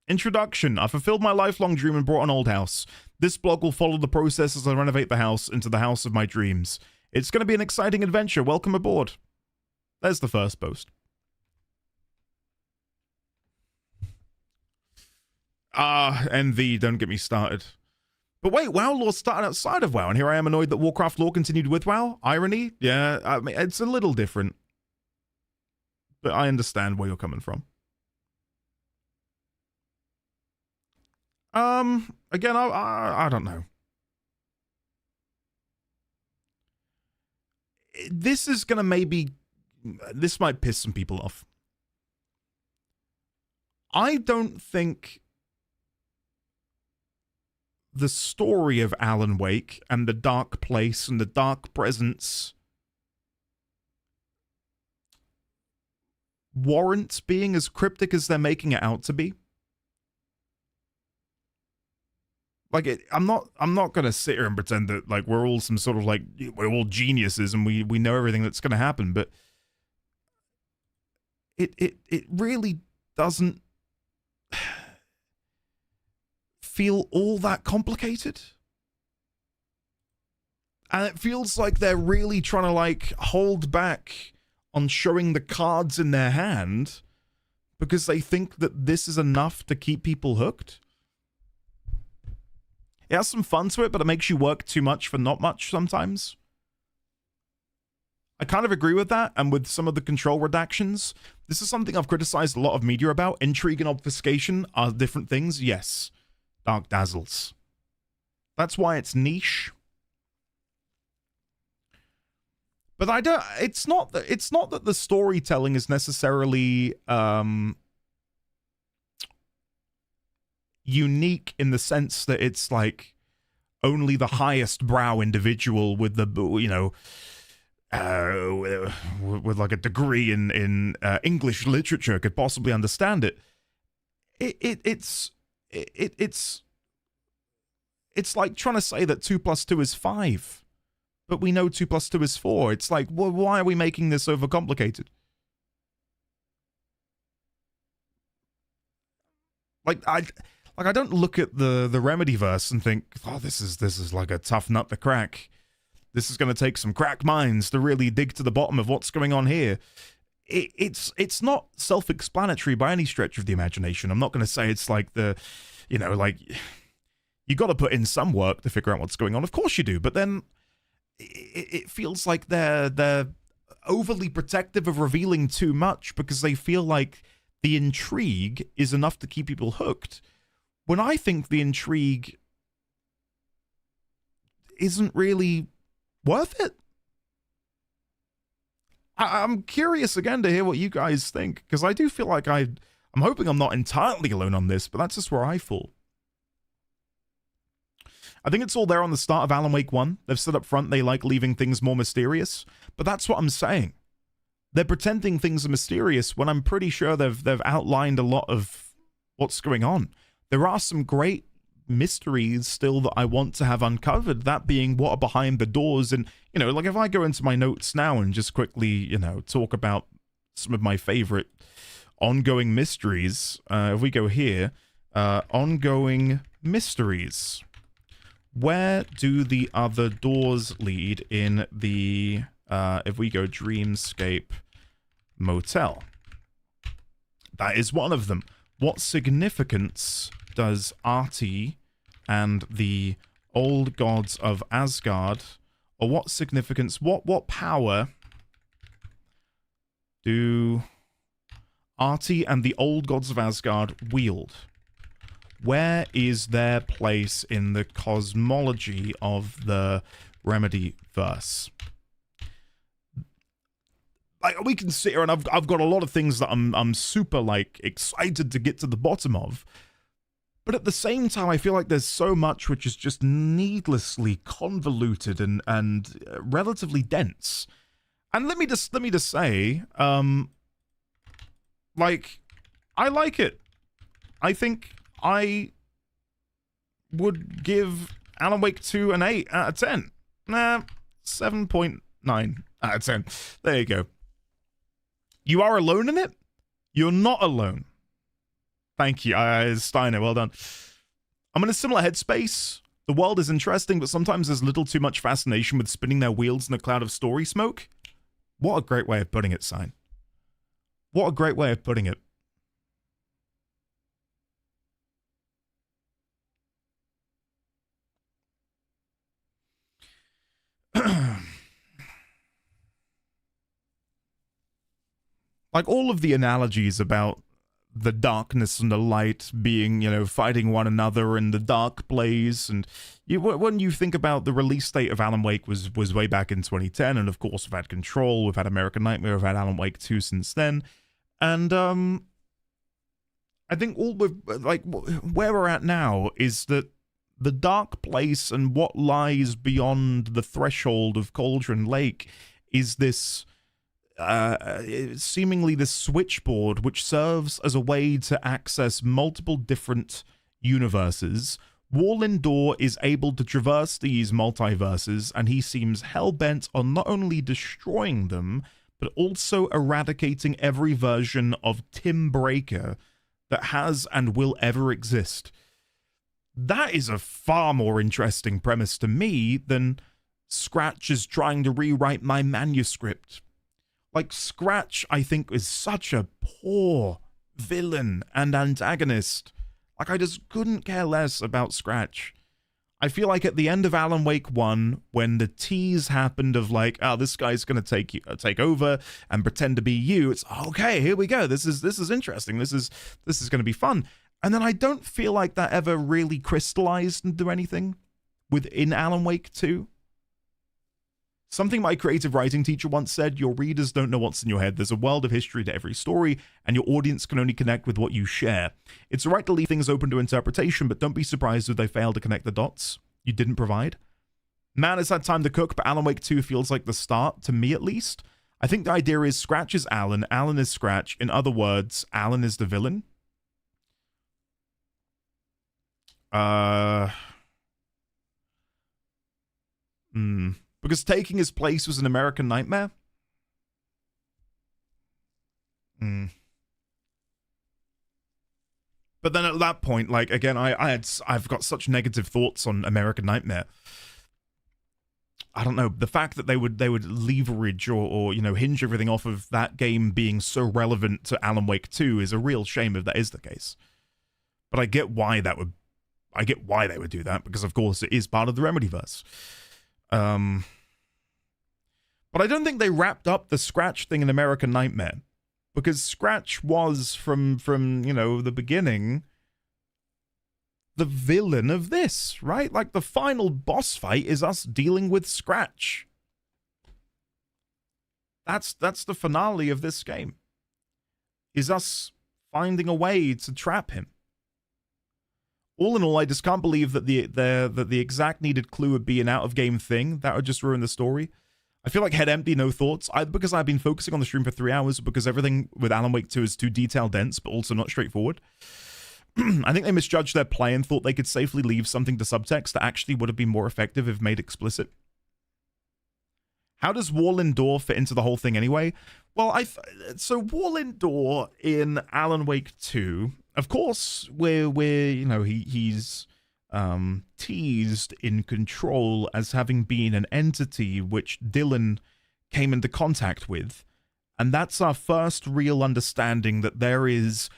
Introduction. I fulfilled my lifelong dream and bought an old house. This blog will follow the process as I renovate the house into the house of my dreams. It's going to be an exciting adventure. Welcome aboard. There's the first post. NV, don't get me started. But wait, WoW lore started outside of WoW, and here I am annoyed that Warcraft lore continued with WoW? Irony? Yeah, I mean, it's a little different. But I understand where you're coming from. Again, I don't know. This is gonna this might piss some people off. I don't think the story of Alan Wake and the dark place and the dark presence warrants being as cryptic as they're making it out to be. Like, I'm not gonna sit here and pretend that like we're all some sort of like we're all geniuses and we know everything that's gonna happen, but it really doesn't feel all that complicated. And it feels like they're really trying to like hold back on showing the cards in their hand because they think that this is enough to keep people hooked. It has some fun to it, but it makes you work too much for not much sometimes. I kind of agree with that, and with some of the control redactions. This is something I've criticized a lot of media about. Intrigue and obfuscation are different things, yes. Dark dazzles. That's why it's niche. But I don't. It's not that the storytelling is necessarily unique in the sense that it's like only the highest brow individual with the with like a degree in English literature could possibly understand it. It's like trying to say that 2 + 2 is 5. But we know 2 + 2 is 4. It's like, well, why are we making this overcomplicated? I don't look at the Remedyverse and think, oh, this is like a tough nut to crack. This is going to take some crack minds to really dig to the bottom of what's going on here. It's not self-explanatory by any stretch of the imagination. I'm not going to say it's like you got to put in some work to figure out what's going on. Of course you do, but then it feels like they're overly protective of revealing too much because they feel like the intrigue is enough to keep people hooked. When I think the intrigue isn't really worth it. I'm curious again to hear what you guys think, because I do feel like I'm hoping I'm not entirely alone on this, but that's just where I fall. I think it's all there on the start of Alan Wake 1. They've said up front they like leaving things more mysterious, but that's what I'm saying. They're pretending things are mysterious when I'm pretty sure they've outlined a lot of what's going on. There are some great mysteries still that I want to have uncovered, that being what are behind the doors. And, you know, like if I go into my notes now and just quickly, you know, talk about some of my favorite ongoing mysteries, if we go here, ongoing mysteries. Where do the other doors lead in the, if we go Dreamscape Motel? That is one of them. What significance does Artie and the old gods of Asgard, or what significance, what power do Artie and the old gods of Asgard wield? Where is their place in the cosmology of the Remedyverse? Like, we can sit here and I've got a lot of things that I'm super like excited to get to the bottom of, but at the same time I feel like there's so much which is just needlessly convoluted and relatively dense. And let me just say, like, I like it. I think I would give Alan Wake 2 an 8 out of 10. Nah, 7.9 out of 10. There you go. You are alone in it? You're not alone. Thank you, Steiner, well done. I'm in a similar headspace. The world is interesting, but sometimes there's a little too much fascination with spinning their wheels in a cloud of story smoke. What a great way of putting it, Sign. What a great way of putting it. Like all of the analogies about the darkness and the light being, you know, fighting one another in the dark place, and when you think about the release date of Alan Wake was way back in 2010, and of course we've had Control, we've had American Nightmare, we've had Alan Wake 2 since then, and I think all like where we're at now is that the dark place and what lies beyond the threshold of Cauldron Lake is this seemingly this switchboard which serves as a way to access multiple different universes. Wallendor is able to traverse these multiverses, and he seems hell-bent on not only destroying them, but also eradicating every version of Tim Breaker that has and will ever exist. That is a far more interesting premise to me than Scratch is trying to rewrite my manuscript. Like, Scratch, I think, is such a poor villain and antagonist. Like, I just couldn't care less about Scratch. I feel like at the end of Alan Wake 1, when the tease happened of like, oh, this guy's going to take over and pretend to be you, it's, okay, here we go. This is interesting. This is going to be fun. And then I don't feel like that ever really crystallized into anything within Alan Wake 2. Something my creative writing teacher once said, your readers don't know what's in your head. There's a world of history to every story, and your audience can only connect with what you share. It's right to leave things open to interpretation, but don't be surprised if they fail to connect the dots you didn't provide. Man, it's had time to cook, but Alan Wake 2 feels like the start, to me at least. I think the idea is Scratch is Alan is Scratch. In other words, Alan is the villain. Because taking his place was an American Nightmare? But then at that point, like, again, I've got such negative thoughts on American Nightmare. I don't know, the fact that they would leverage or you know, hinge everything off of that game being so relevant to Alan Wake 2 is a real shame if that is the case. But I get why they would do that, because of course it is part of the Remedyverse. But I don't think they wrapped up the Scratch thing in American Nightmare, because Scratch was from you know, the beginning the villain of this, right? Like, the final boss fight is us dealing with Scratch. That's the finale of this game. Is us finding a way to trap him. All in all, I just can't believe that the exact needed clue would be an out-of-game thing. That would just ruin the story. I feel like head empty, no thoughts. Because I've been focusing on the stream for 3 hours, because everything with Alan Wake 2 is too detail dense, but also not straightforward. I think they misjudged their play and thought they could safely leave something to subtext that actually would have been more effective if made explicit. How does Wall Indoor fit into the whole thing anyway? Well, so Wall Indoor in Alan Wake 2, of course, he's teased in Control as having been an entity which Dylan came into contact with, and that's our first real understanding that there is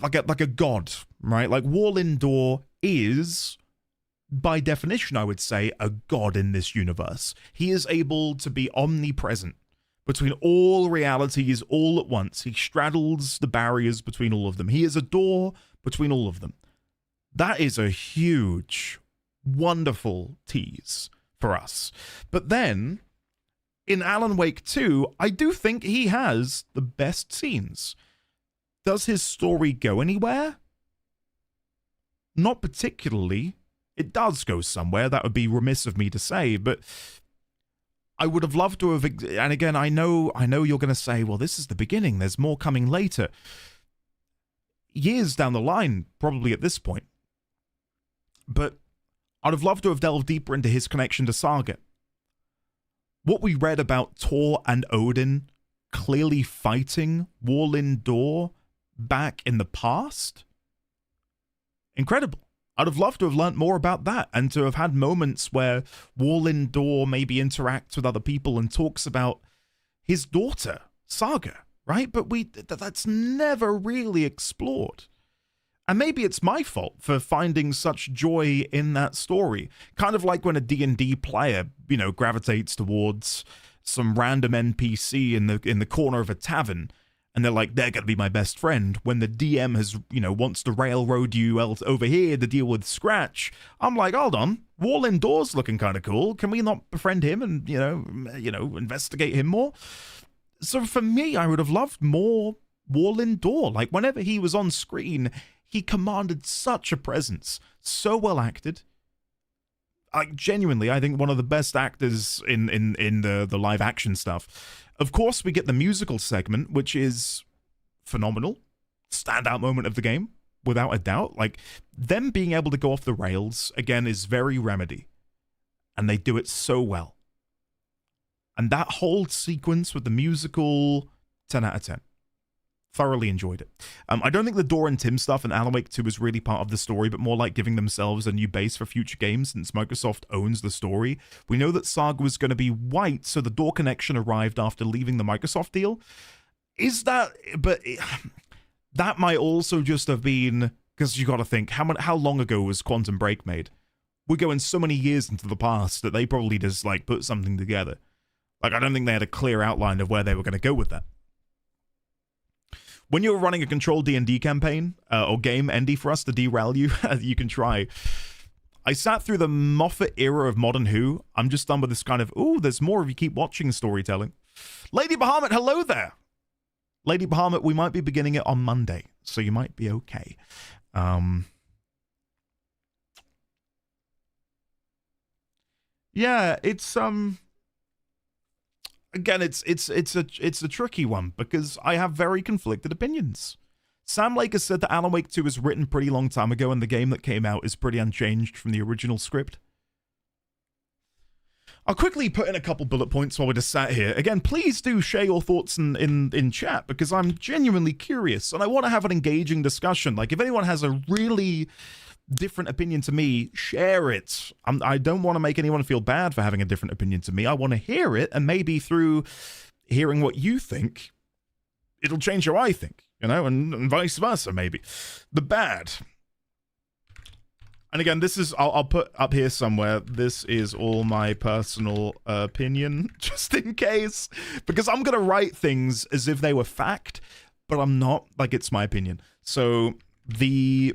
like a god, right? Like Wall Indoor is, by definition, I would say, a god in this universe. He is able to be omnipresent between all realities all at once. He straddles the barriers between all of them. He is a door between all of them. That is a huge, wonderful tease for us. But then, in Alan Wake 2, I do think he has the best scenes. Does his story go anywhere? Not particularly. It does go somewhere, that would be remiss of me to say, but I would have loved to have, and again, I know you're going to say, well, this is the beginning, there's more coming later. Years down the line, probably at this point. But I'd have loved to have delved deeper into his connection to Saga. What we read about Tor and Odin clearly fighting Wall Indoor back in the past? Incredible. I'd have loved to have learnt more about that and to have had moments where Wall Indoor maybe interacts with other people and talks about his daughter, Saga, right? But that's never really explored. And maybe it's my fault for finding such joy in that story. Kind of like when a D&D player, gravitates towards some random NPC in the corner of a tavern, and they're like, they're going to be my best friend. When the DM has, wants to railroad you else over here to deal with Scratch, I'm like, hold on, Wall Indoors looking kind of cool. Can we not befriend him and, investigate him more? So for me, I would have loved more Wall Indoor. Like, whenever he was on screen, he commanded such a presence. So well acted. Like, genuinely, I think one of the best actors in the live action stuff. Of course, we get the musical segment, which is phenomenal. Standout moment of the game, without a doubt. Like, them being able to go off the rails, again, is very Remedy. And they do it so well. And that whole sequence with the musical, 10 out of 10. Thoroughly enjoyed it. I don't think the Door and Tim stuff in Alan Wake 2 is really part of the story, but more like giving themselves a new base for future games since Microsoft owns the story. We know that Saga was going to be white, so the Door connection arrived after leaving the Microsoft deal. But that might also just have been, because you got to think, how long ago was Quantum Break made? We're going so many years into the past that they probably just put something together. I don't think they had a clear outline of where they were going to go with that. When you're running a Control D&D campaign, or game, Endy, for us to derail you, you can try. I sat through the Moffat era of Modern Who. I'm just done with this kind of, there's more if you keep watching storytelling. Lady Bahamut, hello there. Lady Bahamut, we might be beginning it on Monday, so you might be okay. Yeah, it's, again, it's a tricky one because I have very conflicted opinions. Sam Lake has said that Alan Wake 2 was written pretty long time ago and the game that came out is pretty unchanged from the original script. I'll quickly put in a couple bullet points while we're just sat here. Again, please do share your thoughts in chat because I'm genuinely curious and I want to have an engaging discussion. Like, if anyone has a really different opinion to me, share it. I don't want to make anyone feel bad for having a different opinion to me. I want to hear it, and maybe through hearing what you think, it'll change how I think, and vice versa, maybe. The bad. And again, this is, I'll put up here somewhere, this is all my personal opinion, just in case, because I'm going to write things as if they were fact, but I'm not, it's my opinion. So, the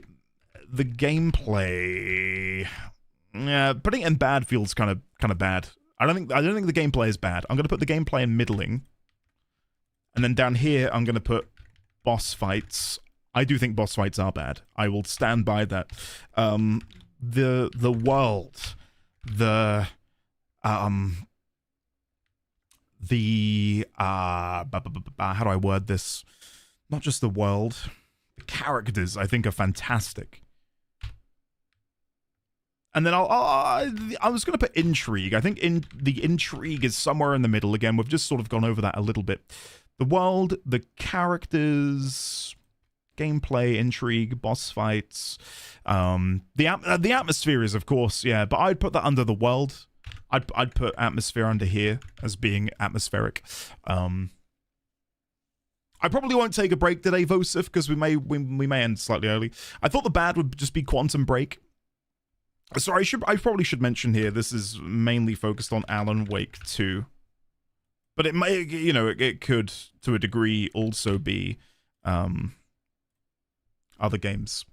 gameplay, putting it in bad feels kind of bad. I don't think the gameplay is bad. I'm gonna put the gameplay in middling, and then down here I'm gonna put boss fights. I do think boss fights are bad. I will stand by that. The world, how do I word this? Not just the world. The characters, I think, are fantastic. And then I was going to put intrigue. I think the intrigue is somewhere in the middle. Again, we've just sort of gone over that a little bit. The world, the characters, gameplay, intrigue, boss fights, the atmosphere is, of course, yeah. But I'd put that under the world. I'd put atmosphere under here as being atmospheric. I probably won't take a break today, Vosif, because we may end slightly early. I thought the bad would just be Quantum Break. So I probably should mention here, this is mainly focused on Alan Wake 2. But it may, you know, it could, to a degree, also be other games.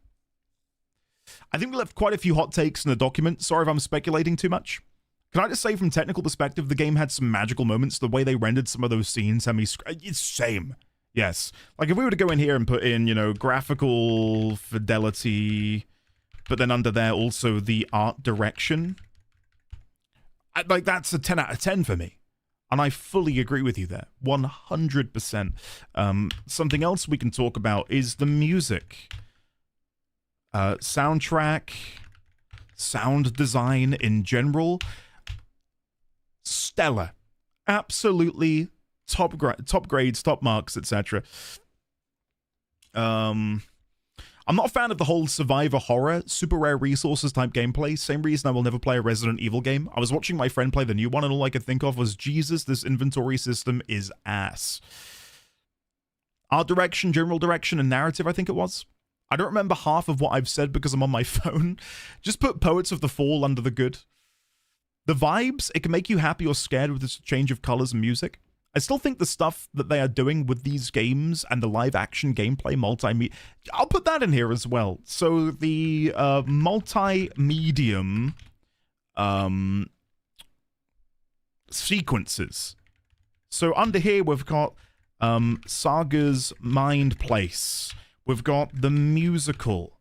I think we left quite a few hot takes in the document. Sorry if I'm speculating too much. Can I just say, from technical perspective, the game had some magical moments. The way they rendered some of those scenes had me... It's same. Yes. Like, if we were to go in here and put in, you know, graphical fidelity... but then under there also the art direction. Like, that's a 10 out of 10 for me. And I fully agree with you there. 100%. Something else we can talk about is the music. Soundtrack, sound design in general. Stellar. Absolutely top grades, top marks, etc. I'm not a fan of the whole survivor horror, super rare resources type gameplay. Same reason I will never play a Resident Evil game. I was watching my friend play the new one and all I could think of was, Jesus, this inventory system is ass. Art direction, general direction, and narrative, I think it was. I don't remember half of what I've said because I'm on my phone. Just put Poets of the Fall under the good. The vibes, it can make you happy or scared with this change of colors and music. I still think the stuff that they are doing with these games and the live action gameplay multimedia, I'll put that in here as well. So the multi-medium sequences. So under here we've got Saga's Mind Place. We've got the musical.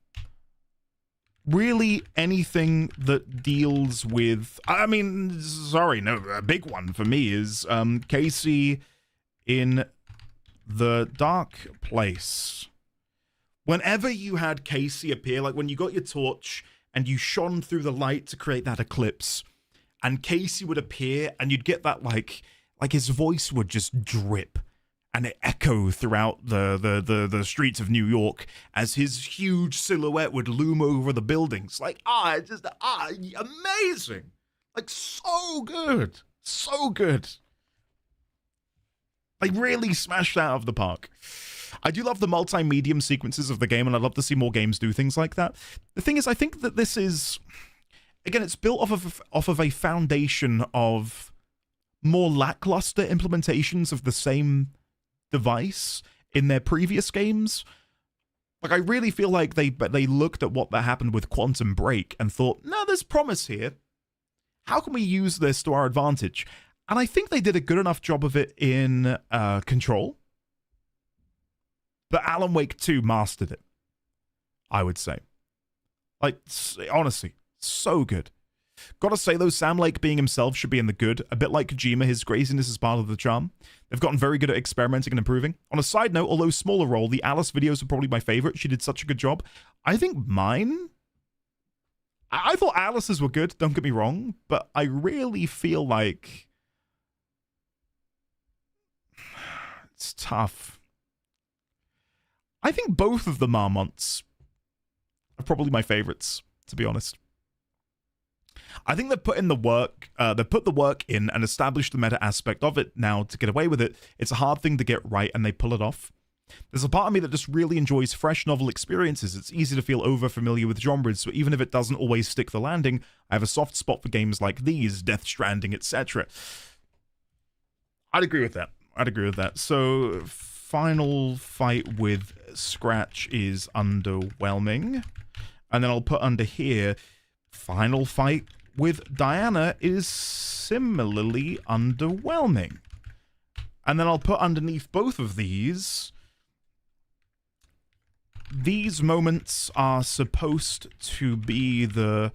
Really anything that deals with, I mean, sorry, no, a big one for me is Casey in the Dark Place. Whenever you had Casey appear, like when you got your torch and you shone through the light to create that eclipse, and Casey would appear and you'd get that like his voice would just drip and it echo throughout the streets of New York as his huge silhouette would loom over the buildings. Like, amazing. Like, so good. So good. They really smashed out of the park. I do love the multi-medium sequences of the game, and I'd love to see more games do things like that. The thing is, I think that this is... Again, it's built off of a foundation of more lackluster implementations of the same device in their previous games. Like, I really feel like they looked at what that happened with Quantum Break and thought, no, there's promise here. How can we use this to our advantage? And I think they did a good enough job of it in Control. But Alan Wake 2 mastered it, I would say. Like, honestly, so good. Gotta say, though, Sam Lake being himself should be in the good. A bit like Kojima, his craziness is part of the charm. They've gotten very good at experimenting and improving. On a side note, although smaller role, the Alice videos are probably my favorite. She did such a good job. I think mine... I thought Alice's were good, don't get me wrong, but I really feel like... It's tough. I think both of the Marmonts are probably my favorites, to be honest. I think they've put in the work, they put the work in and established the meta aspect of it now to get away with it. It's a hard thing to get right, and they pull it off. There's a part of me that just really enjoys fresh novel experiences. It's easy to feel over-familiar with genres, so even if it doesn't always stick the landing, I have a soft spot for games like these, Death Stranding, etc. I'd agree with that. I'd agree with that. So, final fight with Scratch is underwhelming. And then I'll put under here, final fight with Diana is similarly underwhelming. And then I'll put underneath both of these moments are supposed to be the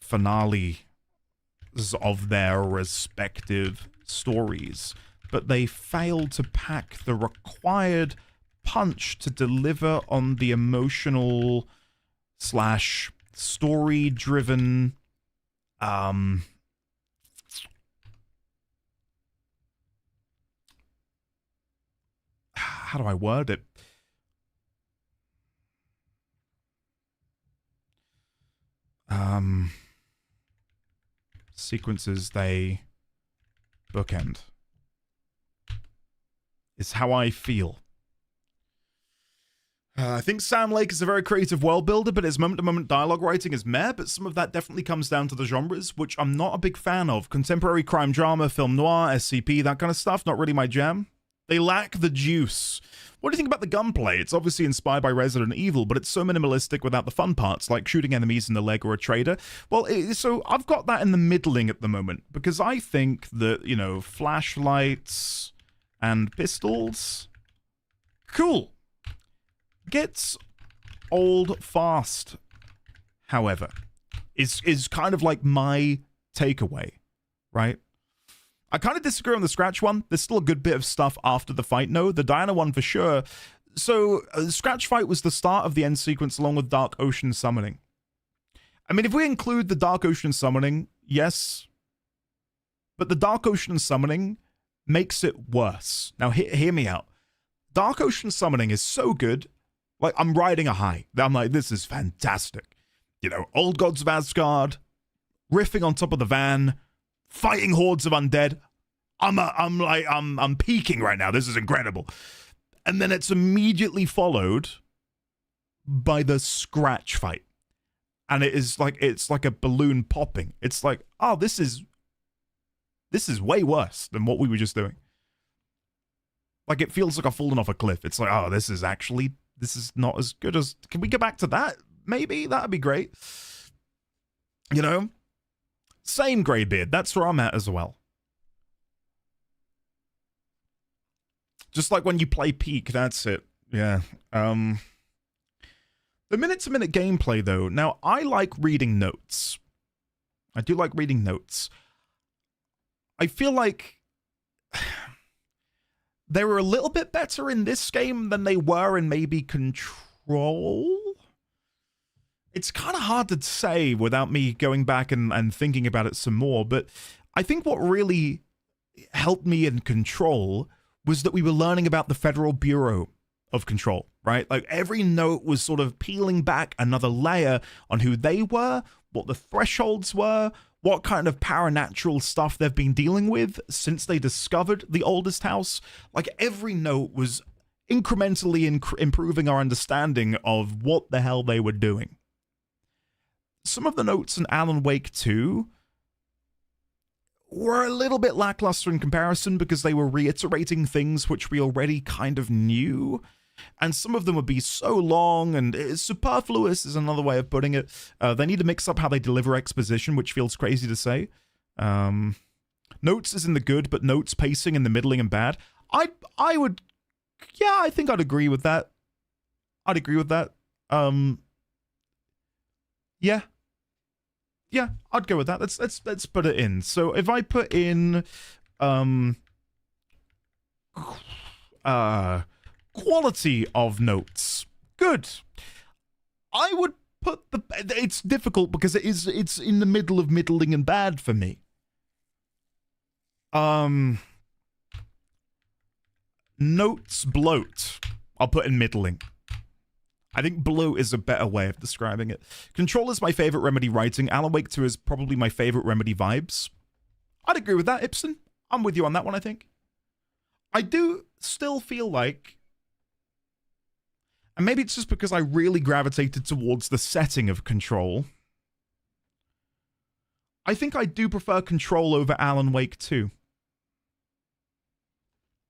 finale of their respective stories, but they failed to pack the required punch to deliver on the emotional / story-driven how do I word it? Sequences they bookend. It's how I feel. I think Sam Lake is a very creative world builder, but his moment-to-moment dialogue writing is meh, but some of that definitely comes down to the genres, which I'm not a big fan of. Contemporary crime drama, film noir, SCP, that kind of stuff, not really my jam. They lack the juice. What do you think about the gunplay? It's obviously inspired by Resident Evil, but it's so minimalistic without the fun parts, like shooting enemies in the leg or a trader. Well, so I've got that in the middling at the moment, because I think that, you know, flashlights and pistols, cool. Gets old fast, however, is kind of like my takeaway, right? I kind of disagree on the Scratch one. There's still a good bit of stuff after the fight, no. The Diana one for sure. So, Scratch fight was the start of the end sequence along with Dark Ocean summoning. I mean, if we include the Dark Ocean summoning, yes. But the Dark Ocean summoning makes it worse. Now, hear me out. Dark Ocean summoning is so good. Like, I'm riding a high. I'm like, this is fantastic. You know, Old Gods of Asgard, riffing on top of the van, fighting hordes of undead. I'm peaking right now. This is incredible. And then it's immediately followed by the Scratch fight. And it's like a balloon popping. It's like, oh, this is way worse than what we were just doing. Like, it feels like I've fallen off a cliff. It's like, oh, this is not as good as... Can we go back to that? Maybe? That'd be great. You know? Same Greybeard. That's where I'm at as well. Just like when you play Peak, that's it. Yeah. The minute-to-minute gameplay, though. Now, I like reading notes. I do like reading notes. I feel like... they were a little bit better in this game than they were in maybe Control? It's kind of hard to say without me going back and thinking about it some more, but I think what really helped me in Control was that we were learning about the Federal Bureau of Control, right? Like, every note was sort of peeling back another layer on who they were, what the thresholds were, what kind of paranatural stuff they've been dealing with since they discovered the oldest house. Like, every note was incrementally improving our understanding of what the hell they were doing. Some of the notes in Alan Wake 2 were a little bit lackluster in comparison because they were reiterating things which we already kind of knew. And some of them would be so long and superfluous is another way of putting it. They need to mix up how they deliver exposition, which feels crazy to say. Notes is in the good, but notes pacing in the middling and bad. I think I'd agree with that. I'd agree with that. Yeah, I'd go with that. Let's put it in. So if I put in quality of notes, good. I would put it's difficult because it's in the middle of middling and bad for me. Notes bloat. I'll put in middling. I think bloat is a better way of describing it. Control is my favorite Remedy writing. Alan Wake 2 is probably my favorite Remedy vibes. I'd agree with that, Ibsen. I'm with you on that one, I think. I do still feel like, and maybe it's just because I really gravitated towards the setting of Control, I think I do prefer Control over Alan Wake 2.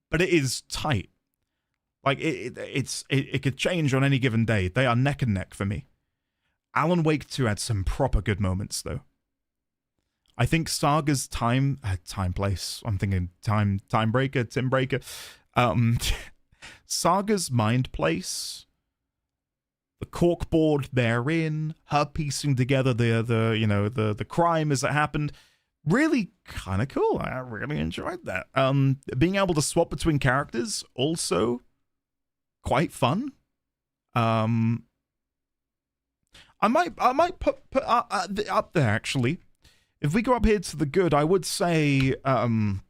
But it is tight. Like, it could change on any given day. They are neck and neck for me. Alan Wake 2 had some proper good moments, though. I think Saga's time place. I'm thinking Tim Breaker. Saga's mind place, the corkboard therein, her piecing together the crime as it happened. Really kind of cool. I really enjoyed that. Being able to swap between characters also quite fun. I might put up there actually. If we go up here to the good, I would say the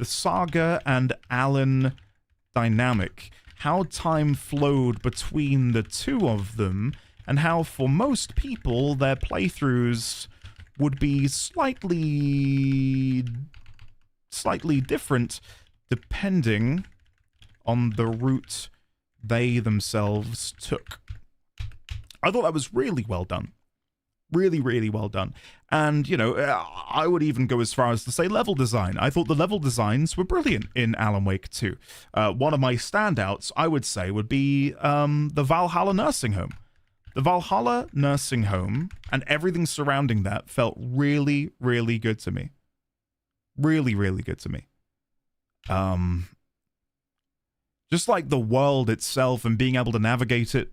Saga and Alan dynamic. How time flowed between the two of them, and how for most people their playthroughs would be slightly different depending on the route they themselves took. I thought that was really well done. Really, really well done. And, you know, I would even go as far as to say level design. I thought the level designs were brilliant in Alan Wake 2. One of my standouts, I would say, would be the Valhalla nursing home. The Valhalla nursing home and everything surrounding that felt really, really good to me. Really, really good to me. Just like the world itself and being able to navigate it.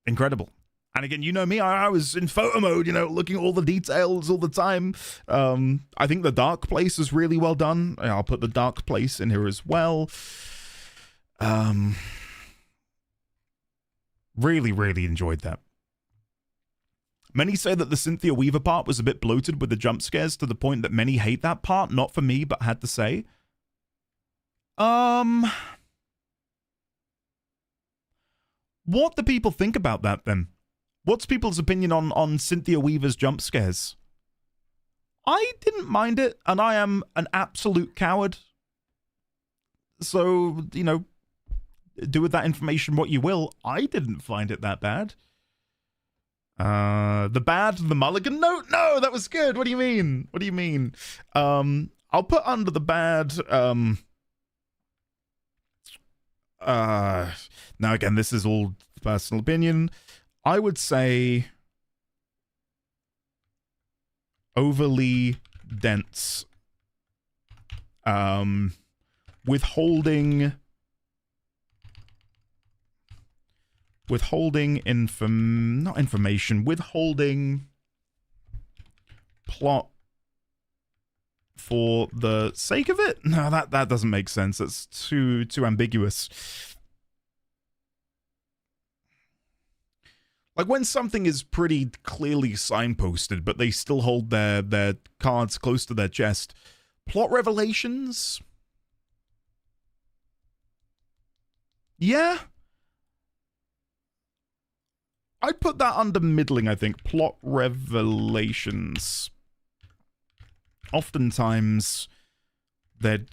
Incredible. And again, you know me, I was in photo mode, you know, looking at all the details all the time. I think the dark place is really well done. I'll put the dark place in here as well. Really, really enjoyed that. Many say that the Cynthia Weaver part was a bit bloated with the jump scares to the point that many hate that part. Not for me, but had to say. What do people think about that then? What's people's opinion on Cynthia Weaver's jump scares? I didn't mind it, and I am an absolute coward. So, you know, do with that information what you will. I didn't find it that bad. The bad, the mulligan note? No, that was good. What do you mean? What do you mean? I'll put under the bad, now again, this is all personal opinion. I would say overly dense. Withholding plot for the sake of it? No, that doesn't make sense. That's too ambiguous. Like when something is pretty clearly signposted, but they still hold their cards close to their chest. Plot revelations? Yeah. I'd put that under middling, I think. Plot revelations. Oftentimes, they'd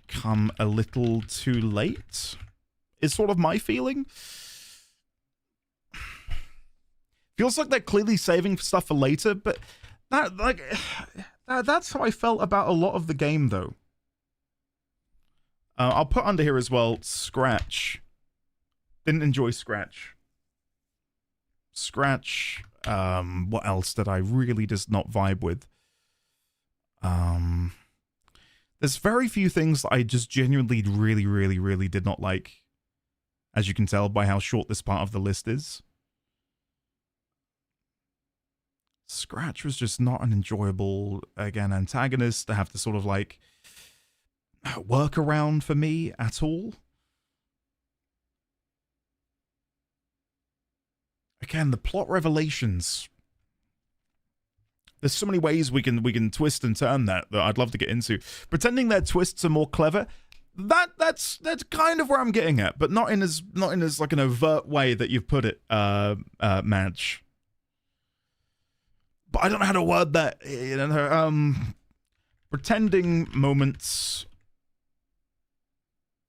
come a little too late, is sort of my feeling. Feels like they're clearly saving stuff for later, but that's how I felt about a lot of the game, though. I'll put under here as well, Scratch. Didn't enjoy Scratch. Scratch, what else did I really just not vibe with? There's very few things that I just genuinely really did not like, as you can tell by how short this part of the list is. Scratch was just not an enjoyable, again, antagonist to have to sort of like work around for me at all. Again, the plot revelations. There's so many ways we can twist and turn that I'd love to get into. Pretending their twists are more clever, that's kind of where I'm getting at, but not in as like an overt way that you've put it, Madge. But I don't know how to word that. You know, pretending moments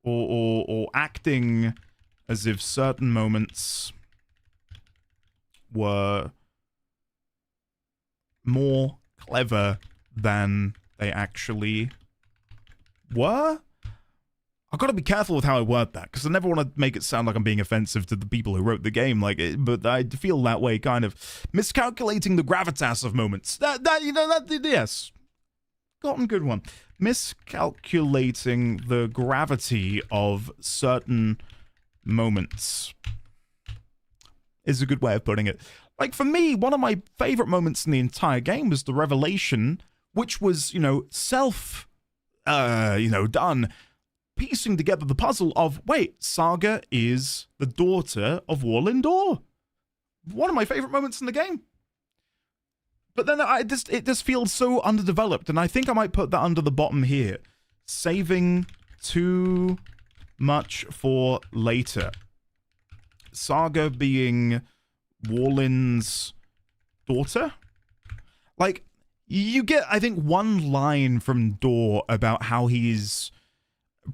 or acting as if certain moments were more clever than they actually were. I've got to be careful with how I word that, because I never want to make it sound like I'm being offensive to the people who wrote the game, but I feel that way, kind of. Miscalculating the gravitas of moments. Yes. Gotten good one. Miscalculating the gravity of certain moments is a good way of putting it. Like, for me, one of my favorite moments in the entire game was the revelation, which was, done. piecing together the puzzle of, wait, Saga is the daughter of Warlindor. One of my favorite moments in the game. But then it just feels so underdeveloped, and I think I might put that under the bottom here. Saving too much for later. Saga being Warlin's daughter? Like, you get, I think, one line from Dor about how he's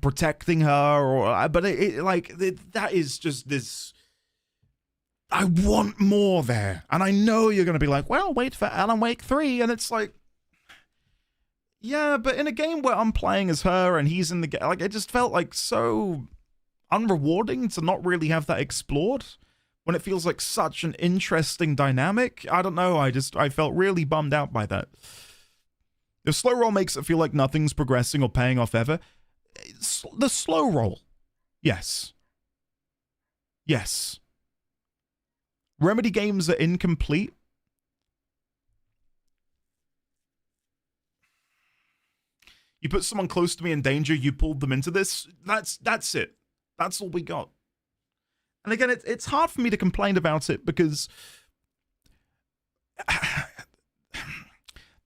protecting her, but that is just this... I want more there. And I know you're going to be like, well, wait for Alan Wake 3. And it's like, yeah, but in a game where I'm playing as her and he's in the game, like, it just felt like so unrewarding to not really have that explored when it feels like such an interesting dynamic. I don't know. I felt really bummed out by that. The slow roll makes it feel like nothing's progressing or paying off ever. The slow roll. Yes. Yes. Remedy games are incomplete. You put someone close to me in danger, you pulled them into this. That's it. That's all we got. And again, it's hard for me to complain about it because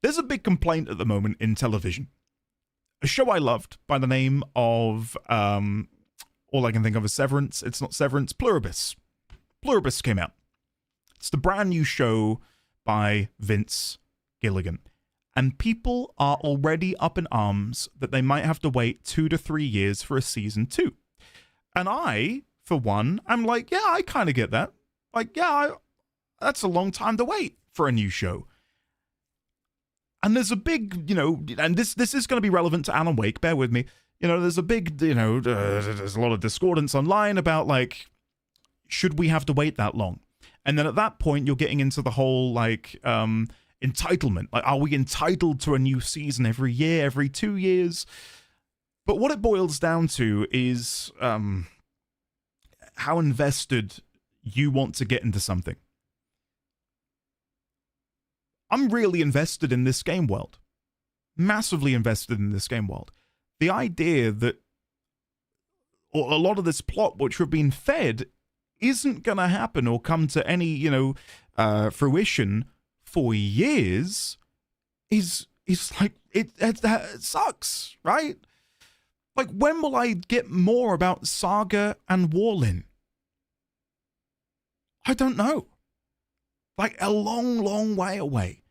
there's a big complaint at the moment in television. A show I loved by the name of, all I can think of is Severance. It's not Severance, Pluribus. Pluribus came out. It's the brand new show by Vince Gilligan. And people are already up in arms that they might have to wait 2 to 3 years for a season 2. And I, for one, I'm like, yeah, I kind of get that. Like, yeah, that's a long time to wait for a new show. And there's a big, and this is going to be relevant to Alan Wake, bear with me. There's a big, there's a lot of discordance online about, like, should we have to wait that long? And then at that point, you're getting into the whole, like, entitlement. Like, are we entitled to a new season every year, every 2 years? But what it boils down to is how invested you want to get into something. I'm really invested in this game world. Massively invested in this game world. The idea that a lot of this plot which we've been fed isn't going to happen or come to any, fruition for years is like, it sucks, right? Like, when will I get more about Saga and Warlin? I don't know. Like, a long, long way away.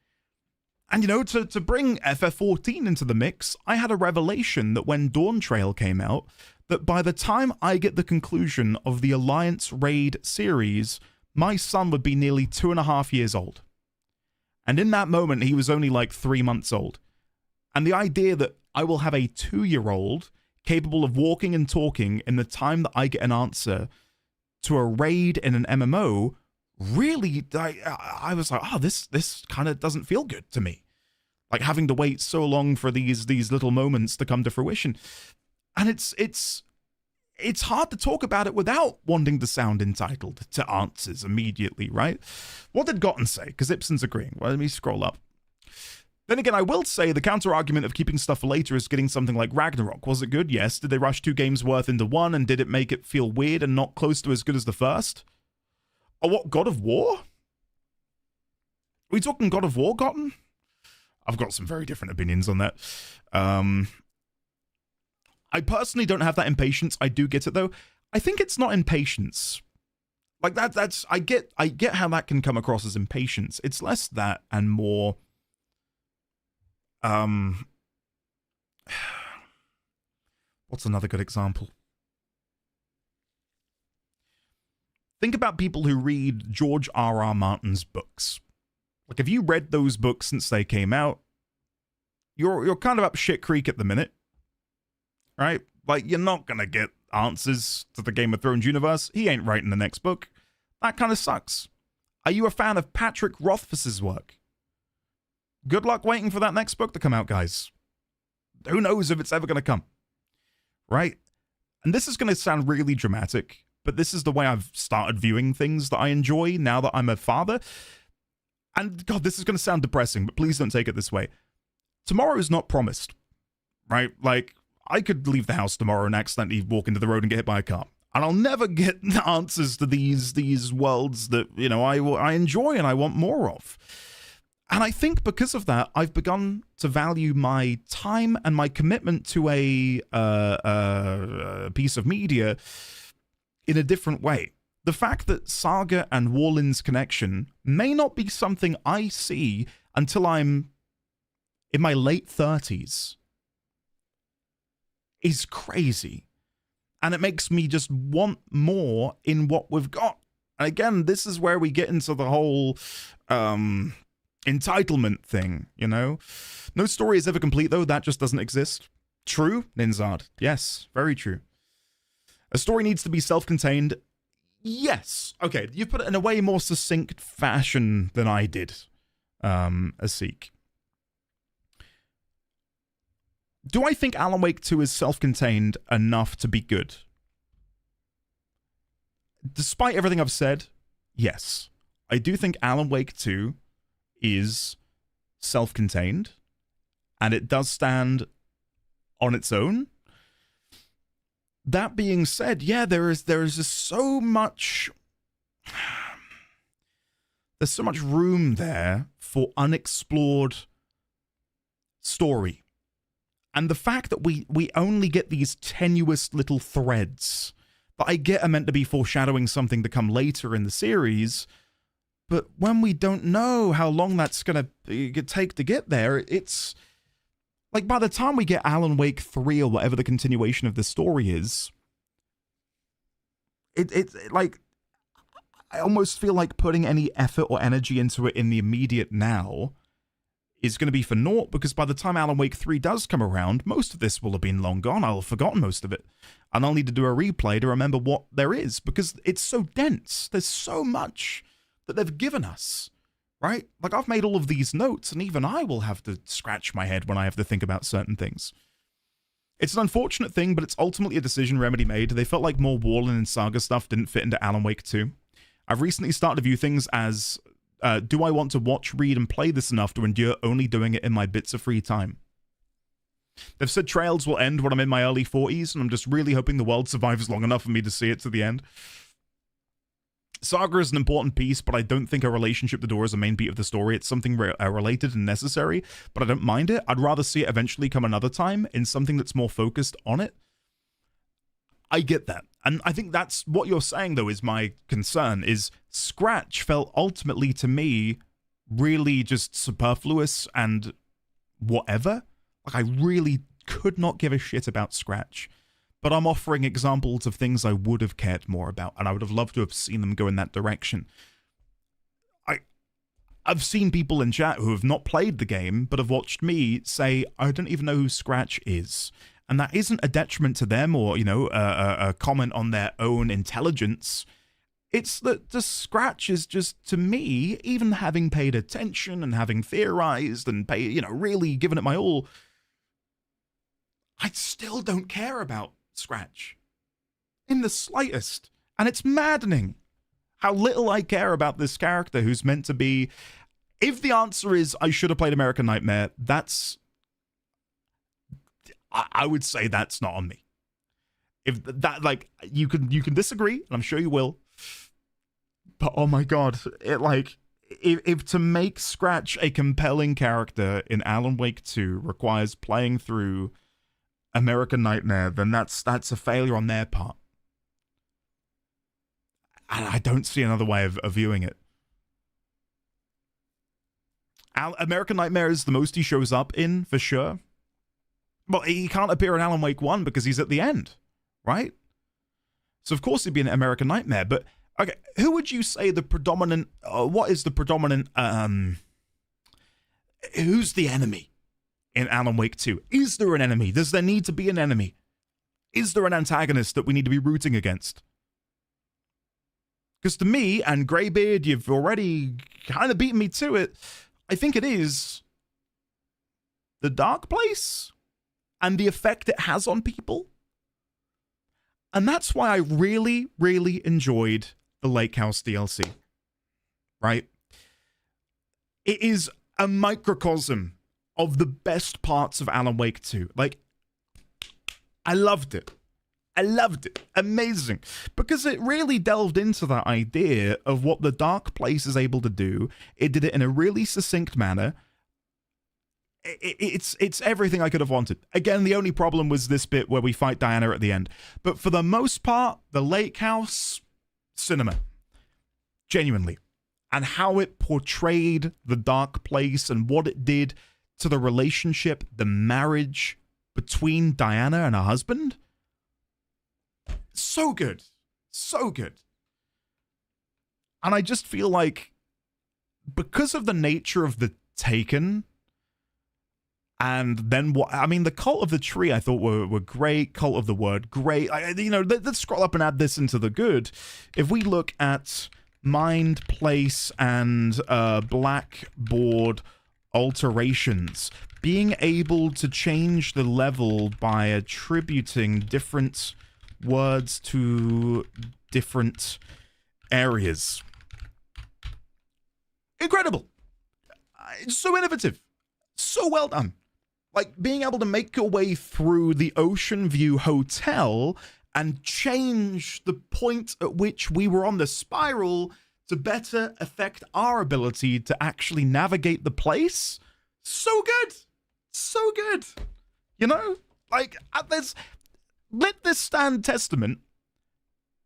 And, to bring FF14 into the mix, I had a revelation that when Dawn Trail came out, that by the time I get the conclusion of the Alliance Raid series, my son would be nearly 2.5 years old. And in that moment, he was only like 3 months old. And the idea that I will have a 2-year-old capable of walking and talking in the time that I get an answer to a raid in an MMO, really, I was like, oh, this kind of doesn't feel good to me. Like, having to wait so long for these little moments to come to fruition. And it's hard to talk about it without wanting to sound entitled to answers immediately, right? What did Gotten say? Because Ibsen's agreeing. Well, let me scroll up. Then again, I will say the counter-argument of keeping stuff for later is getting something like Ragnarok. Was it good? Yes. Did they rush 2 games worth into one, and did it make it feel weird and not close to as good as the first? Oh, what, God of War? Are we talking God of War, Gotten? I've got some very different opinions on that. I personally don't have that impatience. I do get it, though. I think it's not impatience. Like, that's... I get how that can come across as impatience. It's less that and more... What's another good example? Think about people who read George R.R. Martin's books. Like, have you read those books since they came out? You're kind of up shit creek at the minute. Right? Like, you're not gonna get answers to the Game of Thrones universe. He ain't writing the next book. That kind of sucks. Are you a fan of Patrick Rothfuss's work? Good luck waiting for that next book to come out, guys. Who knows if it's ever gonna come. Right? And this is gonna sound really dramatic, but this is the way I've started viewing things that I enjoy now that I'm a father. And God, this is gonna sound depressing, but please don't take it this way. Tomorrow is not promised. Right? Like, I could leave the house tomorrow and accidentally walk into the road and get hit by a car. And I'll never get the answers to these worlds that, you know, I enjoy and I want more of. And I think because of that, I've begun to value my time and my commitment to a piece of media in a different way. The fact that Saga and Warlin's connection may not be something I see until I'm in my late 30s is crazy. And it makes me just want more in what we've got. And again, this is where we get into the whole entitlement thing, you know? No story is ever complete, though. That just doesn't exist. True, Ninzard. Yes, very true. A story needs to be self-contained. Yes. Okay, you put it in a way more succinct fashion than I did, Asik. Do I think Alan Wake 2 is self-contained enough to be good? Despite everything I've said, yes. I do think Alan Wake 2 is self-contained, and it does stand on its own. That being said, yeah, there is just so much... There's so much room there for unexplored story. And the fact that we only get these tenuous little threads that I get are meant to be foreshadowing something to come later in the series, but when we don't know how long that's going to take to get there, it's like by the time we get Alan Wake 3 or whatever the continuation of the story is, it's like I almost feel like putting any effort or energy into it in the immediate now is going to be for naught, because by the time Alan Wake 3 does come around, most of this will have been long gone. I'll have forgotten most of it. And I'll need to do a replay to remember what there is, because it's so dense. There's so much that they've given us, right? Like, I've made all of these notes, and even I will have to scratch my head when I have to think about certain things. It's an unfortunate thing, but it's ultimately a decision Remedy made. They felt like more Warlin and Saga stuff didn't fit into Alan Wake 2. I've recently started to view things as... do I want to watch, read, and play this enough to endure only doing it in my bits of free time? They've said Trails will end when I'm in my early 40s, and I'm just really hoping the world survives long enough for me to see it to the end. Saga is an important piece, but I don't think a relationship to Door is a main beat of the story. It's something related and necessary, but I don't mind it. I'd rather see it eventually come another time in something that's more focused on it. I get that. And I think that's what you're saying, though, is my concern, is Scratch felt ultimately to me really just superfluous and whatever. Like, I really could not give a shit about Scratch. But I'm offering examples of things I would have cared more about, and I would have loved to have seen them go in that direction. I've seen people in chat who have not played the game, but have watched me say, I don't even know who Scratch is. And that isn't a detriment to them or, you know, a comment on their own intelligence. It's that the Scratch is just, to me, even having paid attention and having theorized and really given it my all, I still don't care about Scratch in the slightest. And it's maddening how little I care about this character who's meant to be... If the answer is I should have played American Nightmare, that's... I would say that's not on me. If that, like, you can disagree, and I'm sure you will. But oh my god, if to make Scratch a compelling character in Alan Wake 2 requires playing through American Nightmare, then that's a failure on their part. And I don't see another way of viewing it. American Nightmare is the most he shows up in, for sure. Well, he can't appear in Alan Wake 1 because he's at the end, right? So of course he'd be in American Nightmare, but okay, who would you say the predominant, what is the predominant, who's the enemy in Alan Wake 2? Is there an enemy? Does there need to be an enemy? Is there an antagonist that we need to be rooting against? Because to me, and Greybeard, you've already kind of beaten me to it, I think it is the Dark Place and the effect it has on people. And that's why I really, really enjoyed the Lakehouse DLC, right? It is a microcosm of the best parts of Alan Wake 2. Like, I loved it. I loved it. Amazing. Because it really delved into that idea of what the Dark Place is able to do. It did it in a really succinct manner. It's everything I could have wanted. Again, the only problem was this bit where we fight Diana at the end. But for the most part, the Lake House, cinema. Genuinely. And how it portrayed the Dark Place and what it did to the relationship, the marriage between Diana and her husband. So good. So good. And I just feel like because of the nature of the Taken, and then what, I mean, the Cult of the Tree I thought were great. Cult of the Word, great. Let's scroll up and add this into the good. If we look at Mind, Place, and Blackboard alterations, being able to change the level by attributing different words to different areas. Incredible. It's so innovative. So well done. Like being able to make your way through the Ocean View Hotel and change the point at which we were on the spiral to better affect our ability to actually navigate the place. So good. So good. You know? Like, let this stand testament.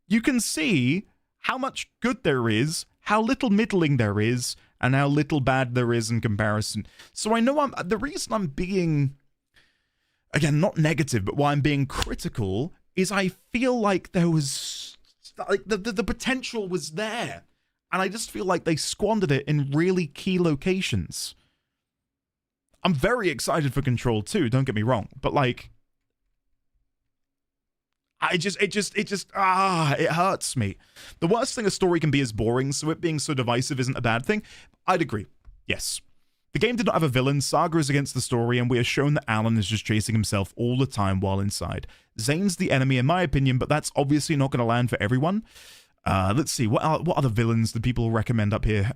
You can see how much good there is, how little middling there is, and how little bad there is in comparison. So I know the reason I'm being, again, not negative, but why I'm being critical is I feel like there was, like, the potential was there. And I just feel like they squandered it in really key locations. I'm very excited for Control 2, don't get me wrong. But, like, it hurts me. The worst thing a story can be is boring, so it being so divisive isn't a bad thing. I'd agree. Yes. The game did not have a villain. Saga is against the story, and we are shown that Alan is just chasing himself all the time while inside. Zane's the enemy, in my opinion, but that's obviously not going to land for everyone. Let's see, what other villains do people recommend up here?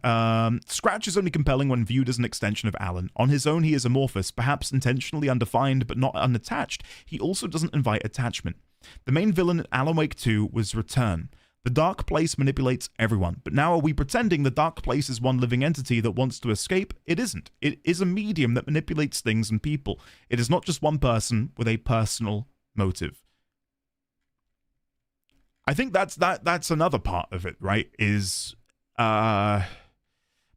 Scratch is only compelling when viewed as an extension of Alan. On his own, he is amorphous, perhaps intentionally undefined, but not unattached. He also doesn't invite attachment. The main villain in Alan Wake 2 was Return. The Dark Place manipulates everyone, but now are we pretending the Dark Place is one living entity that wants to escape? It isn't. It is a medium that manipulates things and people. It is not just one person with a personal motive. I think that's another part of it, right? But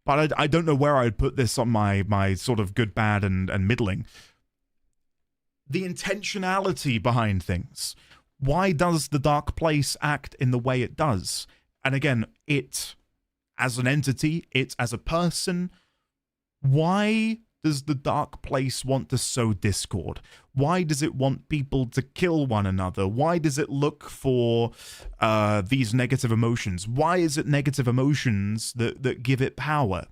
I don't know where I would put this on my sort of good, bad, and middling. The intentionality behind things. Why does the Dark Place act in the way it does? And again, it as an entity, it as a person. Why does the Dark Place want to sow discord? Why does it want people to kill one another? Why does it look for these negative emotions? Why is it negative emotions that give it power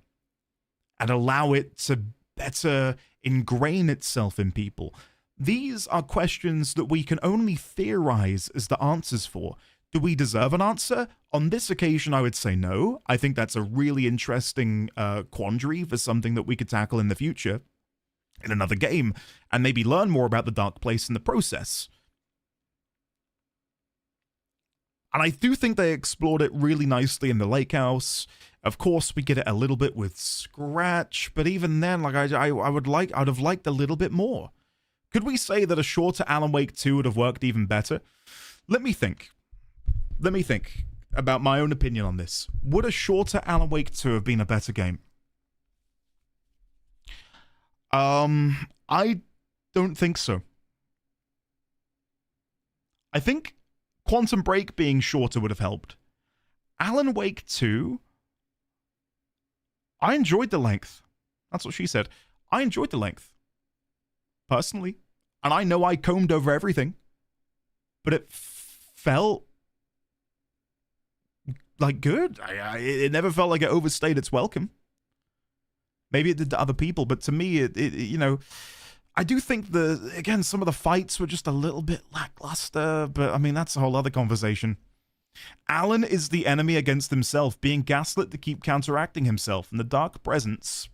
and allow it to better ingrain itself in people? These are questions that we can only theorize as the answers for. Do we deserve an answer? On this occasion, I would say no. I think that's a really interesting quandary for something that we could tackle in the future in another game and maybe learn more about the Dark Place in the process. And I do think they explored it really nicely in the Lake House. Of course, we get it a little bit with Scratch, but even then, like I'd have liked a little bit more. Could we say that a shorter Alan Wake 2 would have worked even better? Let me think about my own opinion on this. Would a shorter Alan Wake 2 have been a better game? I don't think so. I think Quantum Break being shorter would have helped. Alan Wake 2, I enjoyed the length. That's what she said. I enjoyed the length. Personally. And I know I combed over everything. But it felt like good. It never felt like it overstayed its welcome. Maybe it did to other people, but to me, I do think some of the fights were just a little bit lackluster, but I mean, that's a whole other conversation. Alan is the enemy against himself, being gaslit to keep counteracting himself, and the dark presence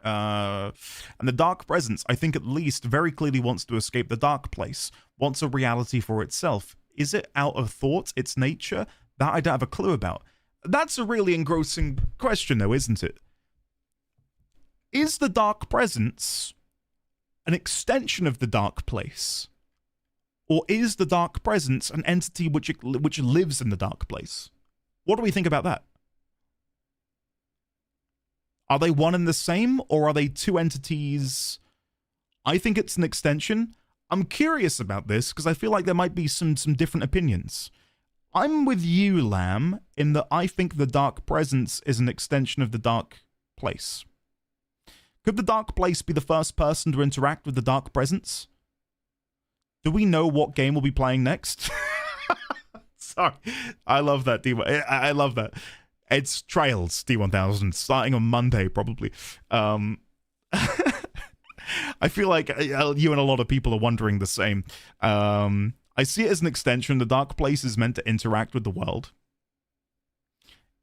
And the Dark Presence, I think at least, very clearly wants to escape the Dark Place, wants a reality for itself. Is it out of thought, its nature? That I don't have a clue about. That's a really engrossing question, though, isn't it? Is the Dark Presence an extension of the Dark Place? Or is the Dark Presence an entity which lives in the Dark Place? What do we think about that? Are they one and the same, or are they two entities? I think it's an extension. I'm curious about this, because I feel like there might be some different opinions. I'm with you, Lamb, in that I think the Dark Presence is an extension of the Dark Place. Could the Dark Place be the first person to interact with the Dark Presence? Do we know what game we'll be playing next? Sorry. I love that, D1. I love that. It's Trails, D1000, starting on Monday, probably. I feel like you and a lot of people are wondering the same. I see it as an extension. The Dark Place is meant to interact with the world.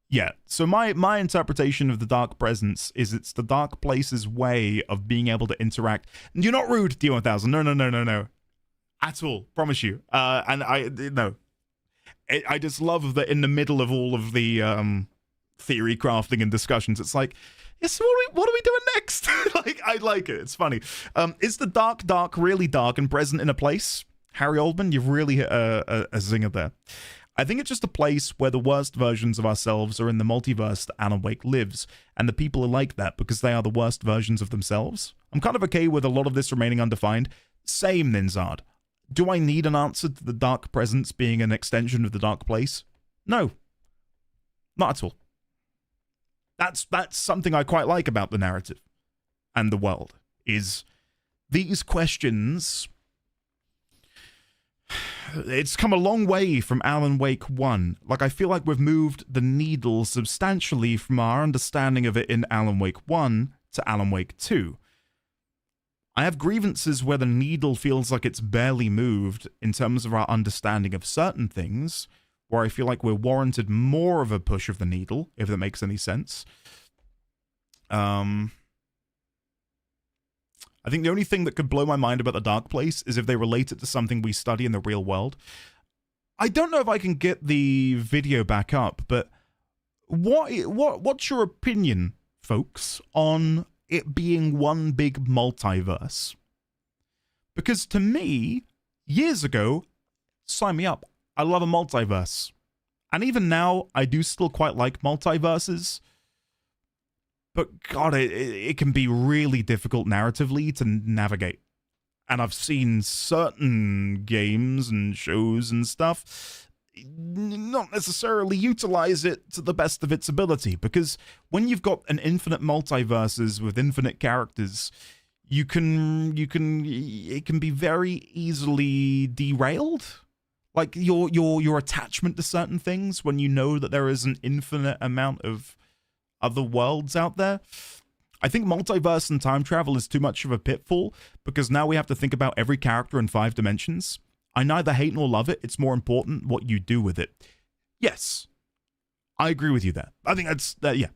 Yeah, so my interpretation of the Dark Presence is it's the Dark Place's way of being able to interact. You're not rude, D1000. No. At all. Promise you. And I just love that in the middle of all of the theory crafting and discussions, it's like, yes, what are we doing next? Like, I like it. It's funny. Is the dark really dark and present in a place? Harry Oldman, you've really hit a zinger there. I think it's just a place where the worst versions of ourselves are in the multiverse that Alan Wake lives, and the people are like that because they are the worst versions of themselves. I'm kind of okay with a lot of this remaining undefined. Same, Ninzard. Do I need an answer to the Dark Presence being an extension of the Dark Place? No. Not at all. That's something I quite like about the narrative and the world, is these questions. It's come a long way from Alan Wake 1. Like, I feel like we've moved the needle substantially from our understanding of it in Alan Wake 1 to Alan Wake 2. I have grievances where the needle feels like it's barely moved in terms of our understanding of certain things, where I feel like we're warranted more of a push of the needle, if that makes any sense. I think the only thing that could blow my mind about the Dark Place is if they relate it to something we study in the real world. I don't know if I can get the video back up, but what's your opinion, folks, on it being one big multiverse? Because to me, years ago, sign me up. I love a multiverse. And even now, I do still quite like multiverses. But God, it can be really difficult narratively to navigate. And I've seen certain games and shows and stuff not necessarily utilize it to the best of its ability. Because when you've got an infinite multiverses with infinite characters, it can be very easily derailed. Like your attachment to certain things when you know that there is an infinite amount of other worlds out there. I think multiverse and time travel is too much of a pitfall because now we have to think about every character in 5 dimensions. I neither hate nor love it. It's more important what you do with it. Yes, I agree with you there. I think that's, yeah.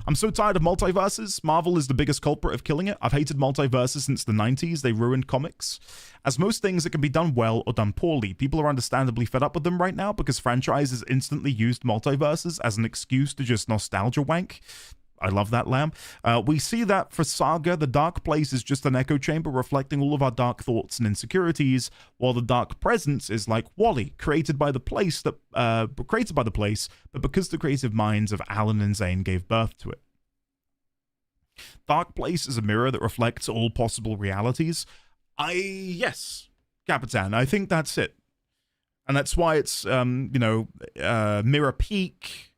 I'm so tired of multiverses. Marvel is the biggest culprit of killing it. I've hated multiverses since the 90s. They ruined comics. As most things that can be done well or done poorly, people are understandably fed up with them right now because franchises instantly used multiverses as an excuse to just nostalgia wank. I love that, Lamb. We see that for Saga, the Dark Place is just an echo chamber reflecting all of our dark thoughts and insecurities, while the Dark Presence is like Wally, created by the place, but because the creative minds of Alan and Zane gave birth to it. Dark Place is a mirror that reflects all possible realities. Yes, Capitan, I think that's it. And that's why it's, Mirror Peak,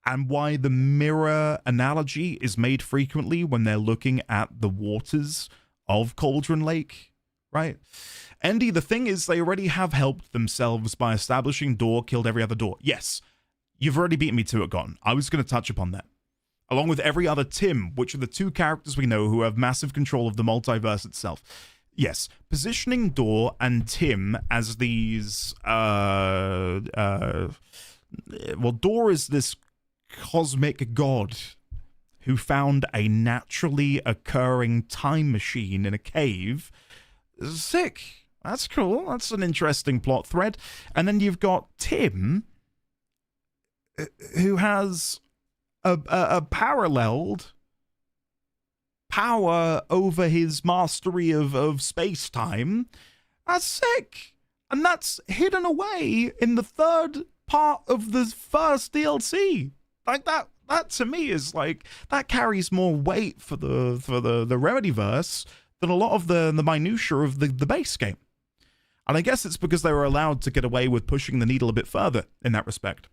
and why the mirror analogy is made frequently when they're looking at the waters of Cauldron Lake, right? Andy, the thing is, they already have helped themselves by establishing Door killed every other Door. Yes, you've already beaten me to it, Gone. I was going to touch upon that. Along with every other Tim, which are the 2 characters we know who have massive control of the multiverse itself. Yes, positioning Door and Tim as these, Door is this cosmic god, who found a naturally occurring time machine in a cave. Sick. That's cool. That's an interesting plot thread. And then you've got Tim, who has a paralleled power over his mastery of space-time. That's sick. And that's hidden away in the third part of the first DLC. Like that to me is like, that carries more weight for the Remedyverse than a lot of the minutiae of the base game. And I guess it's because they were allowed to get away with pushing the needle a bit further in that respect.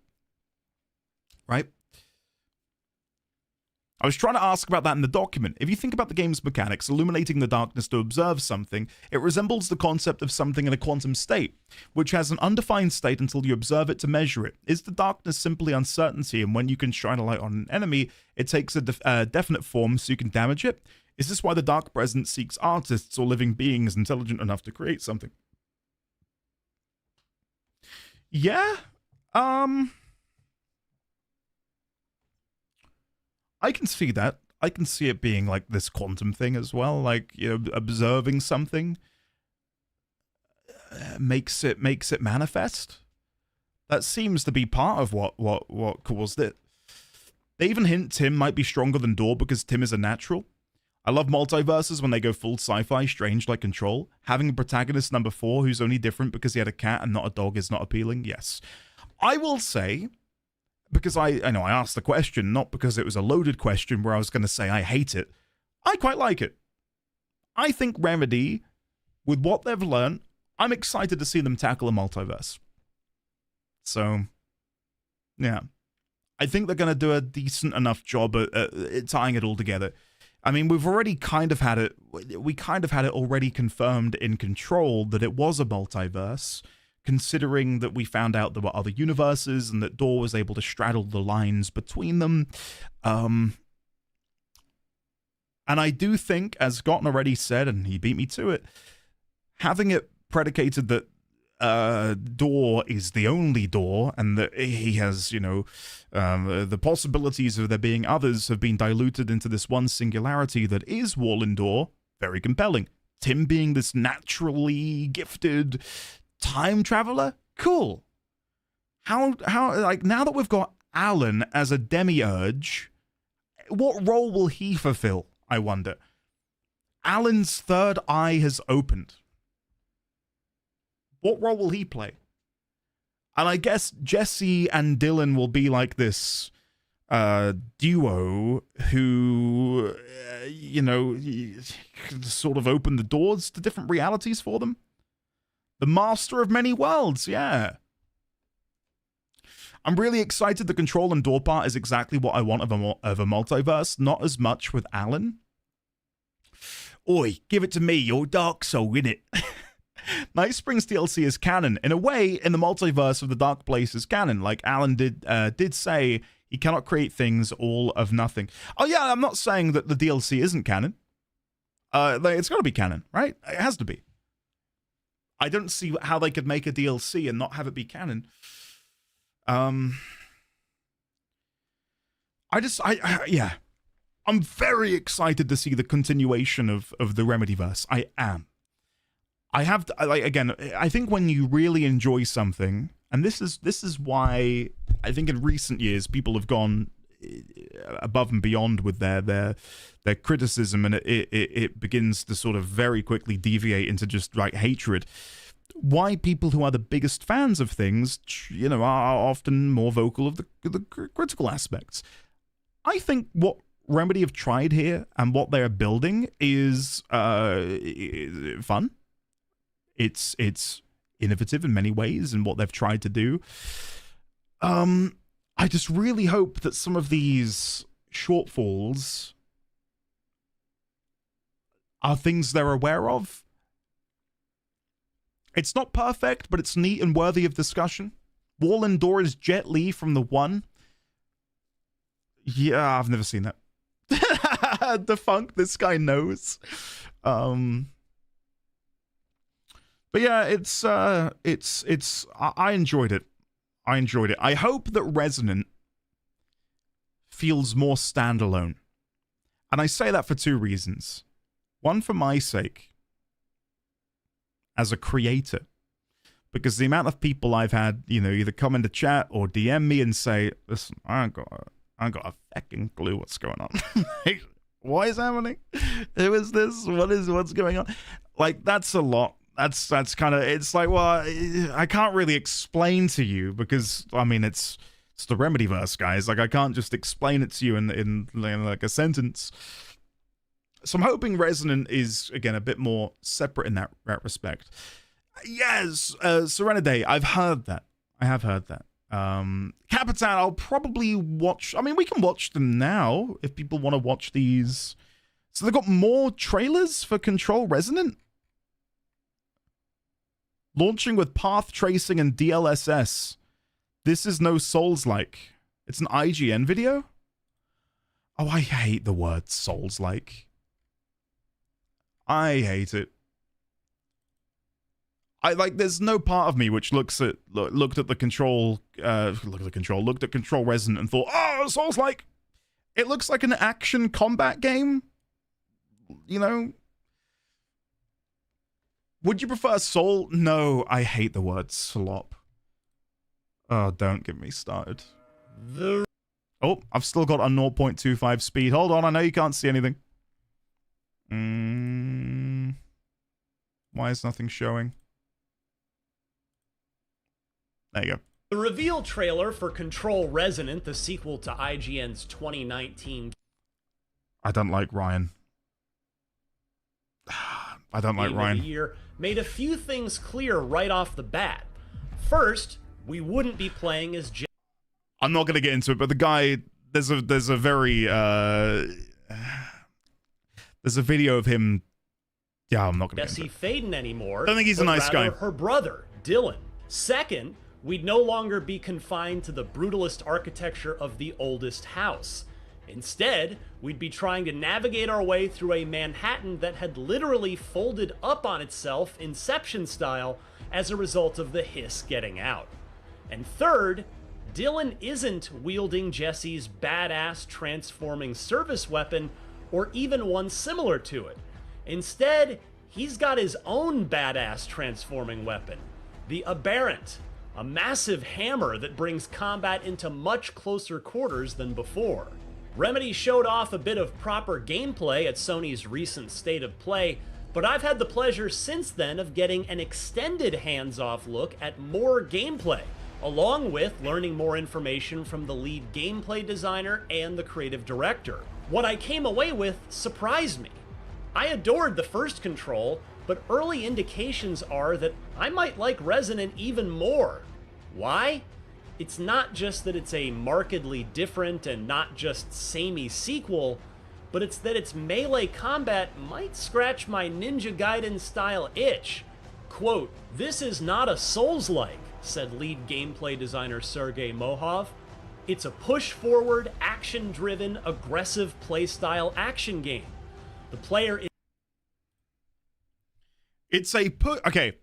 Right? I was trying to ask about that in the document. If you think about the game's mechanics, illuminating the darkness to observe something, it resembles the concept of something in a quantum state, which has an undefined state until you observe it to measure it. Is the darkness simply uncertainty, and when you can shine a light on an enemy, it takes a definite form so you can damage it? Is this why the Dark Presence seeks artists or living beings intelligent enough to create something? Yeah, I can see that. I can see it being like this quantum thing as well, like, you know, observing something makes it manifest. That seems to be part of what caused it. They even hint Tim might be stronger than Door because Tim is a natural. I love multiverses when they go full sci-fi, strange like Control. Having a protagonist number 4 who's only different because he had a cat and not a dog is not appealing. Yes. I will say, because I know I asked the question, not because it was a loaded question where I was going to say I hate it. I quite like it. I think Remedy, with what they've learned, I'm excited to see them tackle a multiverse. So, yeah. I think they're going to do a decent enough job at tying it all together. I mean, we've already kind of had it, we kind of had it already confirmed in Control that it was a multiverse, considering that we found out there were other universes and that Door was able to straddle the lines between them. And I do think, as Gotten already said, and he beat me to it, having it predicated that Door is the only Door and that he has, you know, the possibilities of there being others have been diluted into this one singularity that is Wall and Door, very compelling. Tim being this naturally gifted time traveler, cool. How like, now that we've got Alan as a demiurge, what role will he fulfill, I wonder? Alan's third eye has opened. What role will he play? And I guess Jesse and Dylan will be like this duo who, you know, sort of open the doors to different realities for them. The master of many worlds, yeah. I'm really excited the Control and Door part is exactly what I want of a multiverse, not as much with Alan. Oi, give it to me, you're Dark Soul, innit? Night Springs DLC is canon. In a way, in the multiverse of the Dark Place is canon. Like Alan did say, he cannot create things all of nothing. Oh yeah, I'm not saying that the DLC isn't canon. It's got to be canon, right? It has to be. I don't see how they could make a DLC and not have it be canon. Yeah. I'm very excited to see the continuation of the Remedyverse. I am. I have to, like, again, I think when you really enjoy something, and this is why I think in recent years people have gone above and beyond with their criticism, and it begins to sort of very quickly deviate into just like hatred. Why people who are the biggest fans of things, you know, are often more vocal of the critical aspects. I think what Remedy have tried here and what they're building is fun. It's innovative in many ways in what they've tried to do. I just really hope that some of these shortfalls are things they're aware of. It's not perfect, but it's neat and worthy of discussion. Wall and Door is Jet Li from The One. Yeah, I've never seen that. Defunct, this guy knows. But yeah, it's I enjoyed it. I enjoyed it. I hope that Resonant feels more standalone And I say that for two reasons. One, for my sake, as a creator, because the amount of people I've had, you know, either come into chat or DM me and say, listen, I ain't got a fucking clue what's going on. Like, what is happening? Who is this? What's going on? Like, that's a lot. That's kind of, it's like, well, I can't really explain to you because, I mean, it's the Remedyverse, guys. Like, I can't just explain it to you in like a sentence. So I'm hoping Resonant is, again, a bit more separate in that respect. Yes, Serenity, I've heard that. I have heard that. Capitan, I'll probably watch. I mean, we can watch them now if people want to watch these. So they've got more trailers for Control Resonant? Launching with path tracing and DLSS. This is no Souls-like. It's an IGN video? Oh, I hate the word Souls-like. I hate it. There's no part of me which looked at Control Resonant and thought, oh, Souls-like. It looks like an action combat game. You know? Would you prefer Soul? No, I hate the word slop. Oh, don't get me started. Oh, I've still got a 0.25 speed. Hold on, I know you can't see anything. Why is nothing showing? There you go. The reveal trailer for Control Resonant, the sequel to IGN's 2019... I don't like Ryan. I don't like Ryan. Year made a few things clear right off the bat. First, we wouldn't be playing as I'm not going to get into it, but the guy, there's a very there's a video of him. Yeah, I'm not going to get into it. Feden anymore. I don't think he's a nice guy. Her brother, Dylan. Second, we'd no longer be confined to the brutalist architecture of the oldest house. Instead, we'd be trying to navigate our way through a Manhattan that had literally folded up on itself, Inception style, as a result of the hiss getting out. And third, Dylan isn't wielding Jesse's badass transforming service weapon, or even one similar to it. Instead, he's got his own badass transforming weapon, the Aberrant, a massive hammer that brings combat into much closer quarters than before. Remedy showed off a bit of proper gameplay at Sony's recent State of Play, but I've had the pleasure since then of getting an extended hands-off look at more gameplay, along with learning more information from the lead gameplay designer and the creative director. What I came away with surprised me. I adored the first Control, but early indications are that I might like Resonant even more. Why? It's not just that it's a markedly different and not just samey sequel, but it's that its melee combat might scratch my Ninja Gaiden style itch. Quote, "This is not a Souls-like," said lead gameplay designer Sergei Mohov. "It's a push-forward, action-driven, aggressive playstyle action game. The player is..." It's a okay.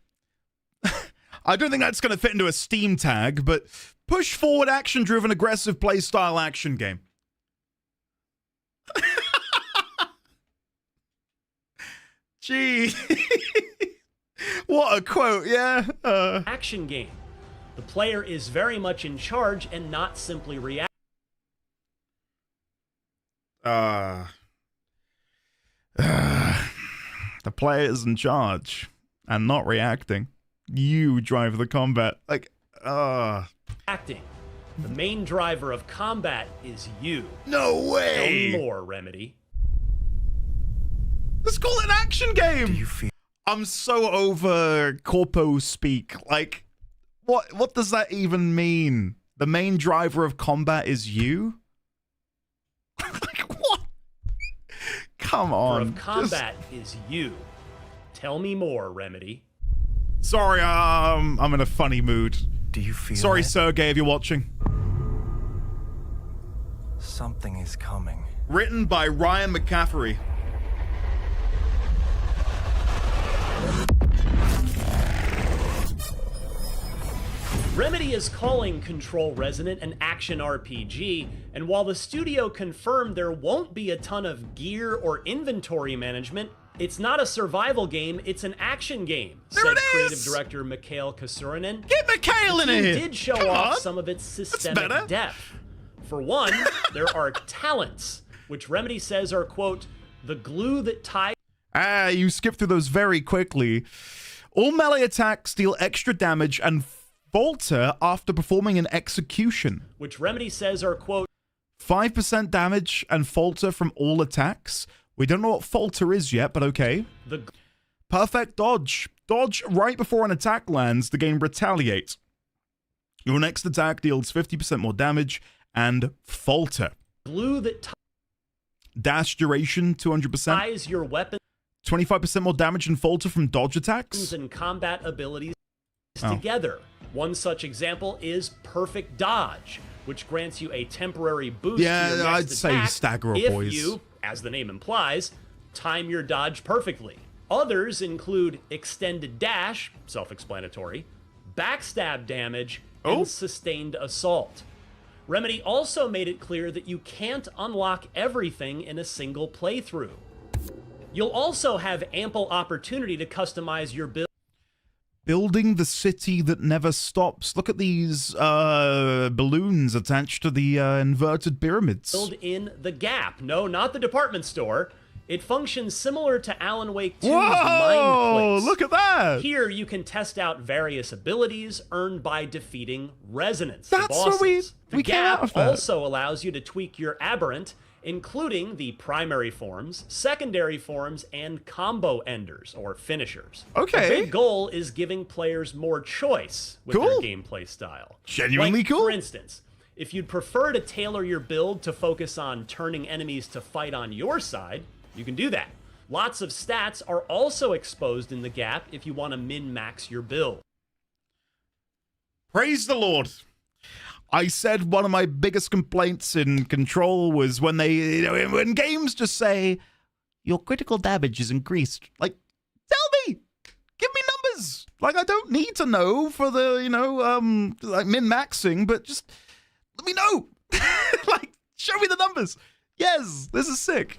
I don't think that's going to fit into a Steam tag, but push-forward, action-driven, aggressive playstyle action game. Gee. What a quote, yeah. Action game. The player is very much in charge and not simply reacting. The player is in charge and not reacting. You drive the combat. Like, Acting. The main driver of combat is you. No way! Tell me more, Remedy. Let's call it an action game! Do you feel... I'm so over corpo speak. Like, what does that even mean? The main driver of combat is you? Like, what? Come on. Of combat is you. Tell me more, Remedy. Sorry, I'm in a funny mood. Do you feel Sorry, it? Sergey, if you're watching. Something is coming. Written by Ryan McCaffrey. Remedy is calling Control Resonant an action RPG, and while the studio confirmed there won't be a ton of gear or inventory management, it's not a survival game, it's an action game, said creative director Mikhail Kasurinen. Get Mikhail in It here! did show Come off on. some of its systemic depth. For one, there are talents, which Remedy says are, quote, the glue that ties... You skip through those very quickly. All melee attacks deal extra damage and falter after performing an execution. Which Remedy says are, quote, 5% damage and falter from all attacks. We don't know what falter is yet, but okay. Perfect dodge. Dodge right before an attack lands, the game retaliates. Your next attack deals 50% more damage and falter. Glue that Dash duration, 200%. ties your weapon 25% more damage and falter from dodge attacks. and combat abilities together. One such example is Perfect Dodge, which grants you a temporary boost to your next I'd say attack stagger up, if boys. you, as the name implies, time your dodge perfectly. Others include Extended Dash, self-explanatory, Backstab damage, and Sustained Assault. Remedy also made it clear that you can't unlock everything in a single playthrough. You'll also have ample opportunity to customize your build. Building the city that never stops. Look at these balloons attached to the inverted pyramids. Build in the Gap. No, not the department store. It functions similar to Alan Wake 2's Whoa, Mind Place. look at that! Here you can test out various abilities earned by defeating Resonance. That's the bosses. what we The came out Gap of that. also allows you to tweak your aberrant, including the primary forms, secondary forms, and combo enders, or finishers. Okay. The big goal is giving players more choice with Cool. their gameplay style. Genuinely Like, cool. For instance, if you'd prefer to tailor your build to focus on turning enemies to fight on your side, you can do that. Lots of stats are also exposed in the Gap if you want to min-max your build. Praise the Lord. I said one of my biggest complaints in Control was when when games just say your critical damage is increased. Like, tell me, give me numbers. Like, I don't need to know for the like min-maxing, but just let me know. Like, show me the numbers. Yes, this is sick.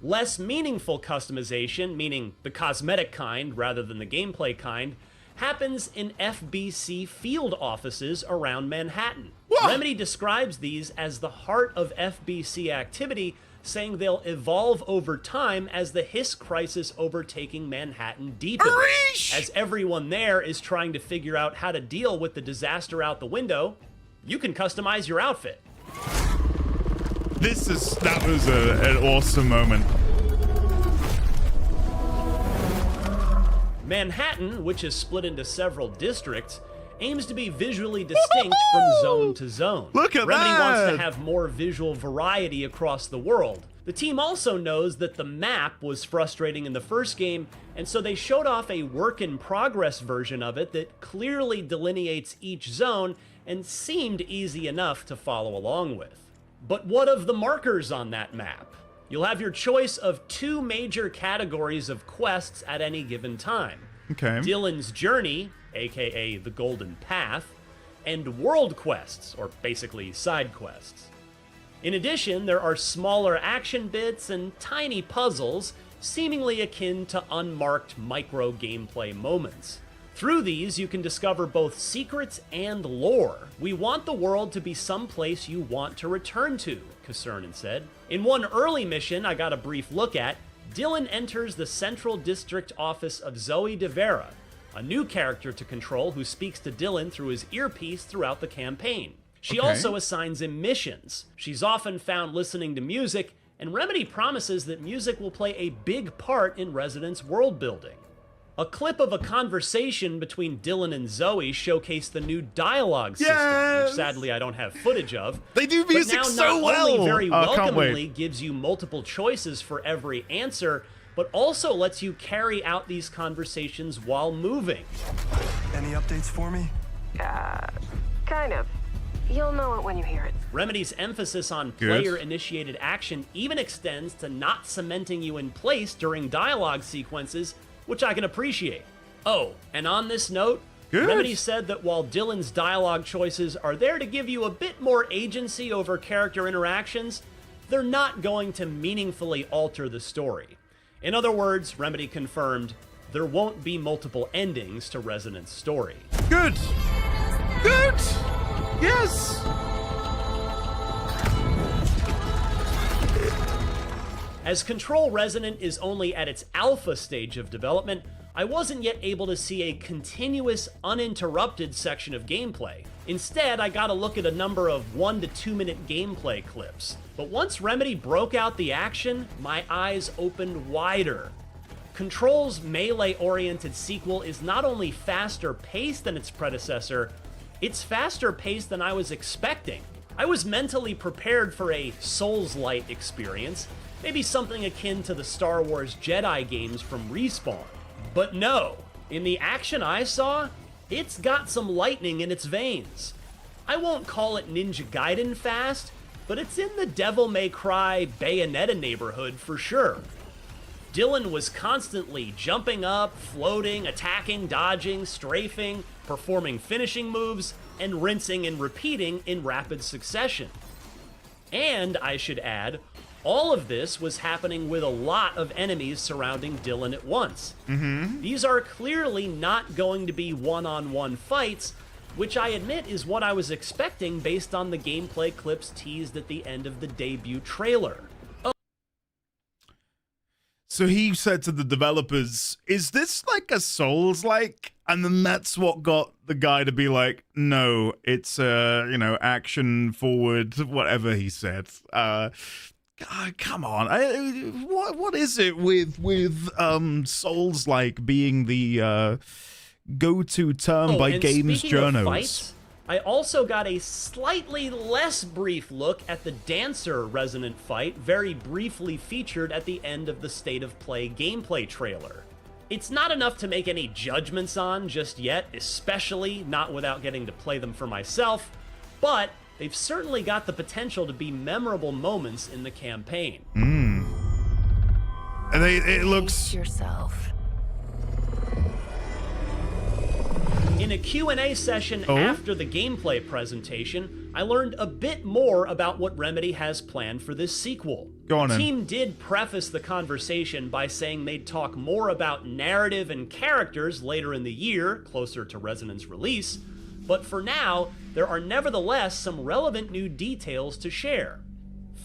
Less meaningful customization, meaning the cosmetic kind rather than the gameplay kind, happens in FBC field offices around Manhattan. Remedy describes these as the heart of FBC activity, saying they'll evolve over time as the Hiss crisis overtaking Manhattan deepens. As everyone there is trying to figure out how to deal with the disaster out the window, you can customize your outfit. That was an awesome moment. Manhattan, which is split into several districts, aims to be visually distinct from zone to zone. Look at Remedy that! wants to have more visual variety across the world. The team also knows that the map was frustrating in the first game, and so they showed off a work-in-progress version of it that clearly delineates each zone and seemed easy enough to follow along with. But what of the markers on that map? You'll have your choice of two major categories of quests at any given time. Okay. Dylan's Journey, aka the Golden Path, and World Quests, or basically side quests. In addition, there are smaller action bits and tiny puzzles, seemingly akin to unmarked micro gameplay moments. Through these, you can discover both secrets and lore. We want the world to be someplace you want to return to, Kasurinen said. In one early mission I got a brief look at, Dylan enters the Central District office of Zoe de Vera, a new character to control who speaks to Dylan through his earpiece throughout the campaign. She also assigns him missions. She's often found listening to music, and Remedy promises that music will play a big part in Resonant's world building. A clip of a conversation between Dylan and Zoe showcased the new dialogue system, which sadly I don't have footage of. They do music but now so not well. only very Oh, can't welcomingly wait. gives you multiple choices for every answer, but also lets you carry out these conversations while moving. Any updates for me? Kind of. You'll know it when you hear it. Remedy's emphasis on Good. player-initiated action even extends to not cementing you in place during dialogue sequences, which I can appreciate. Oh, and on this note, Good. Remedy said that while Dylan's dialogue choices are there to give you a bit more agency over character interactions, they're not going to meaningfully alter the story. In other words, Remedy confirmed there won't be multiple endings to Resonant's story. Good. Good. Yes. As Control Resonant is only at its alpha stage of development, I wasn't yet able to see a continuous, uninterrupted section of gameplay. Instead, I got a look at a number of 1 to 2 minute gameplay clips. But once Remedy broke out the action, my eyes opened wider. Control's melee-oriented sequel is not only faster paced than its predecessor, it's faster paced than I was expecting. I was mentally prepared for a Souls-light experience, maybe something akin to the Star Wars Jedi games from Respawn. But no, in the action I saw, it's got some lightning in its veins. I won't call it Ninja Gaiden fast, but it's in the Devil May Cry Bayonetta neighborhood for sure. Dylan was constantly jumping up, floating, attacking, dodging, strafing, performing finishing moves, and rinsing and repeating in rapid succession. And, I should add, all of this was happening with a lot of enemies surrounding Dylan at once. These are clearly not going to be one-on-one fights, which I admit is what I was expecting based on the gameplay clips teased at the end of the debut trailer. So he said to the developers, is this like a Souls-like? And then that's what got the guy to be like, no, it's, action forward, whatever he said. God, come on. What is it with Souls-like being the go-to term by games journos? I also got a slightly less brief look at the Dancer Resonant fight, very briefly featured at the end of the State of Play gameplay trailer. It's not enough to make any judgments on just yet, especially not without getting to play them for myself, but they've certainly got the potential to be memorable moments in the campaign. And it looks... yourself. In a Q&A session after the gameplay presentation, I learned a bit more about what Remedy has planned for this sequel. Go on the in. team did preface the conversation by saying they'd talk more about narrative and characters later in the year, closer to Resonant's release, but for now, there are nevertheless some relevant new details to share.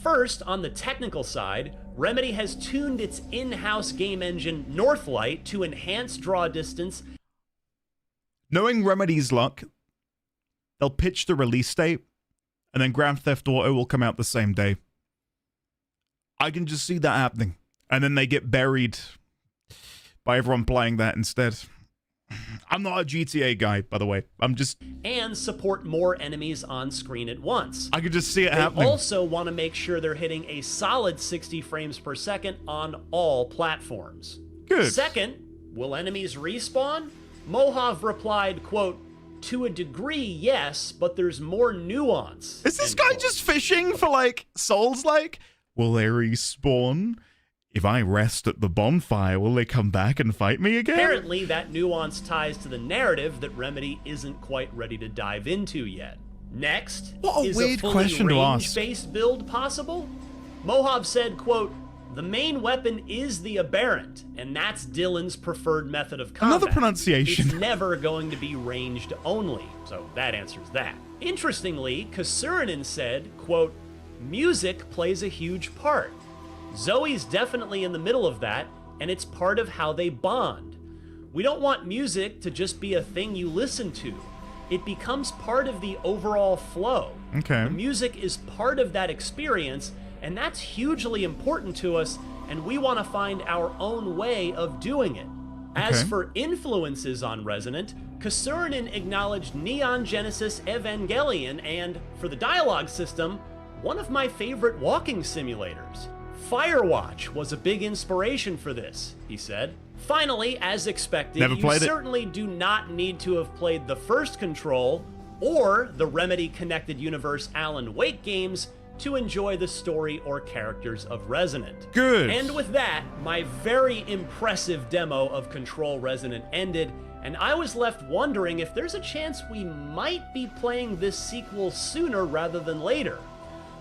First, on the technical side, Remedy has tuned its in-house game engine Northlight to enhance draw distance. Knowing Remedy's luck, they'll pitch the release date, and then Grand Theft Auto will come out the same day. I can just see that happening. And then they get buried by everyone playing that instead. I'm not a GTA guy, by the way. I'm just... And support more enemies on screen at once. I could just see it They happening. also want to make sure they're hitting a solid 60 frames per second on all platforms. Good. Second, will enemies respawn? Mojave replied, quote, to a degree, yes, but there's more nuance. Is this guy just fishing for, like, Souls-like? Will they respawn? If I rest at the bonfire, will they come back and fight me again? Apparently, that nuance ties to the narrative that Remedy isn't quite ready to dive into yet. Next, what a is weird a fully question to ask. range-based build possible? Mojave said, quote, the main weapon is the Aberrant, and that's Dylan's preferred method of combat. Another pronunciation. It's never going to be ranged only, so that answers that. Interestingly, Kasurinen said, quote, music plays a huge part. Zoe's definitely in the middle of that, and it's part of how they bond. We don't want music to just be a thing you listen to. It becomes part of the overall flow. Okay. The music is part of that experience, and that's hugely important to us, and we want to find our own way of doing it. As Okay. for influences on Resonant, Kasurinen acknowledged Neon Genesis Evangelion and, for the dialogue system, one of my favorite walking simulators. Firewatch was a big inspiration for this, he said. Finally, as expected, Never you played it. certainly do not need to have played the first Control or the Remedy Connected Universe Alan Wake games to enjoy the story or characters of Resonant. Good. And with that, my very impressive demo of Control Resonant ended, and I was left wondering if there's a chance we might be playing this sequel sooner rather than later.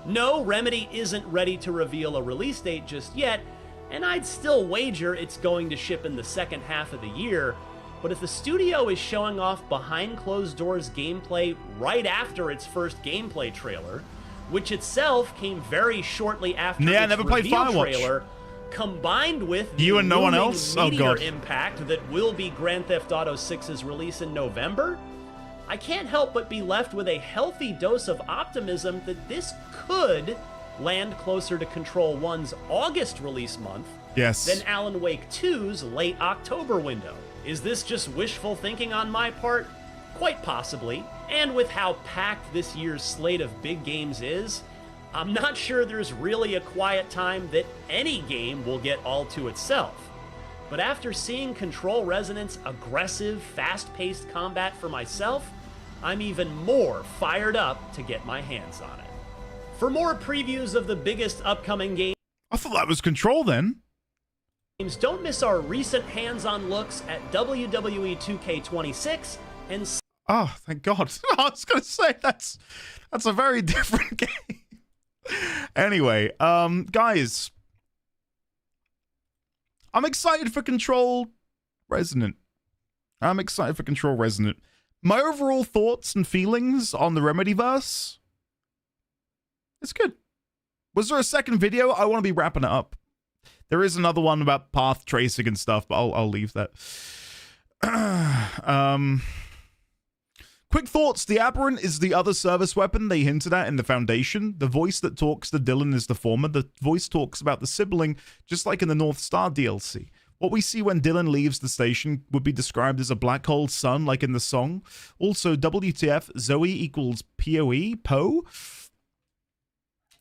No, Remedy isn't ready to reveal a release date just yet, and I'd still wager it's going to ship in the second half of the year, but if the studio is showing off behind closed doors gameplay right after its first gameplay trailer, which itself came very shortly after its never played reveal Firewatch. trailer, combined with the You and no one looming else? Oh, meteor God. impact that will be Grand Theft Auto 6's release in November, I can't help but be left with a healthy dose of optimism that this could land closer to Control 1's August release month Yes. than Alan Wake 2's late October window. Is this just wishful thinking on my part? Quite possibly. And with how packed this year's slate of big games is, I'm not sure there's really a quiet time that any game will get all to itself. But after seeing Control Resonant's aggressive, fast-paced combat for myself, I'm even more fired up to get my hands on it. For more previews of the biggest upcoming games, I thought that was Control then. don't miss our recent hands-on looks at WWE 2K26 and Oh, thank God. I was going to say that's a very different game. Anyway, guys, I'm excited for Control Resonant. I'm excited for Control Resonant. My overall thoughts and feelings on the Remedyverse, it's good. Was there a second video? I want to be wrapping it up. There is another one about path tracing and stuff, but I'll leave that. Quick thoughts. The Aberrant is the other service weapon they hinted at in the Foundation. The voice that talks to Dylan is the former. The voice talks about the sibling, just like in the North Star DLC. What we see when Dylan leaves the station would be described as a black hole sun, like in the song. Also, WTF, Zoe equals POE, Poe.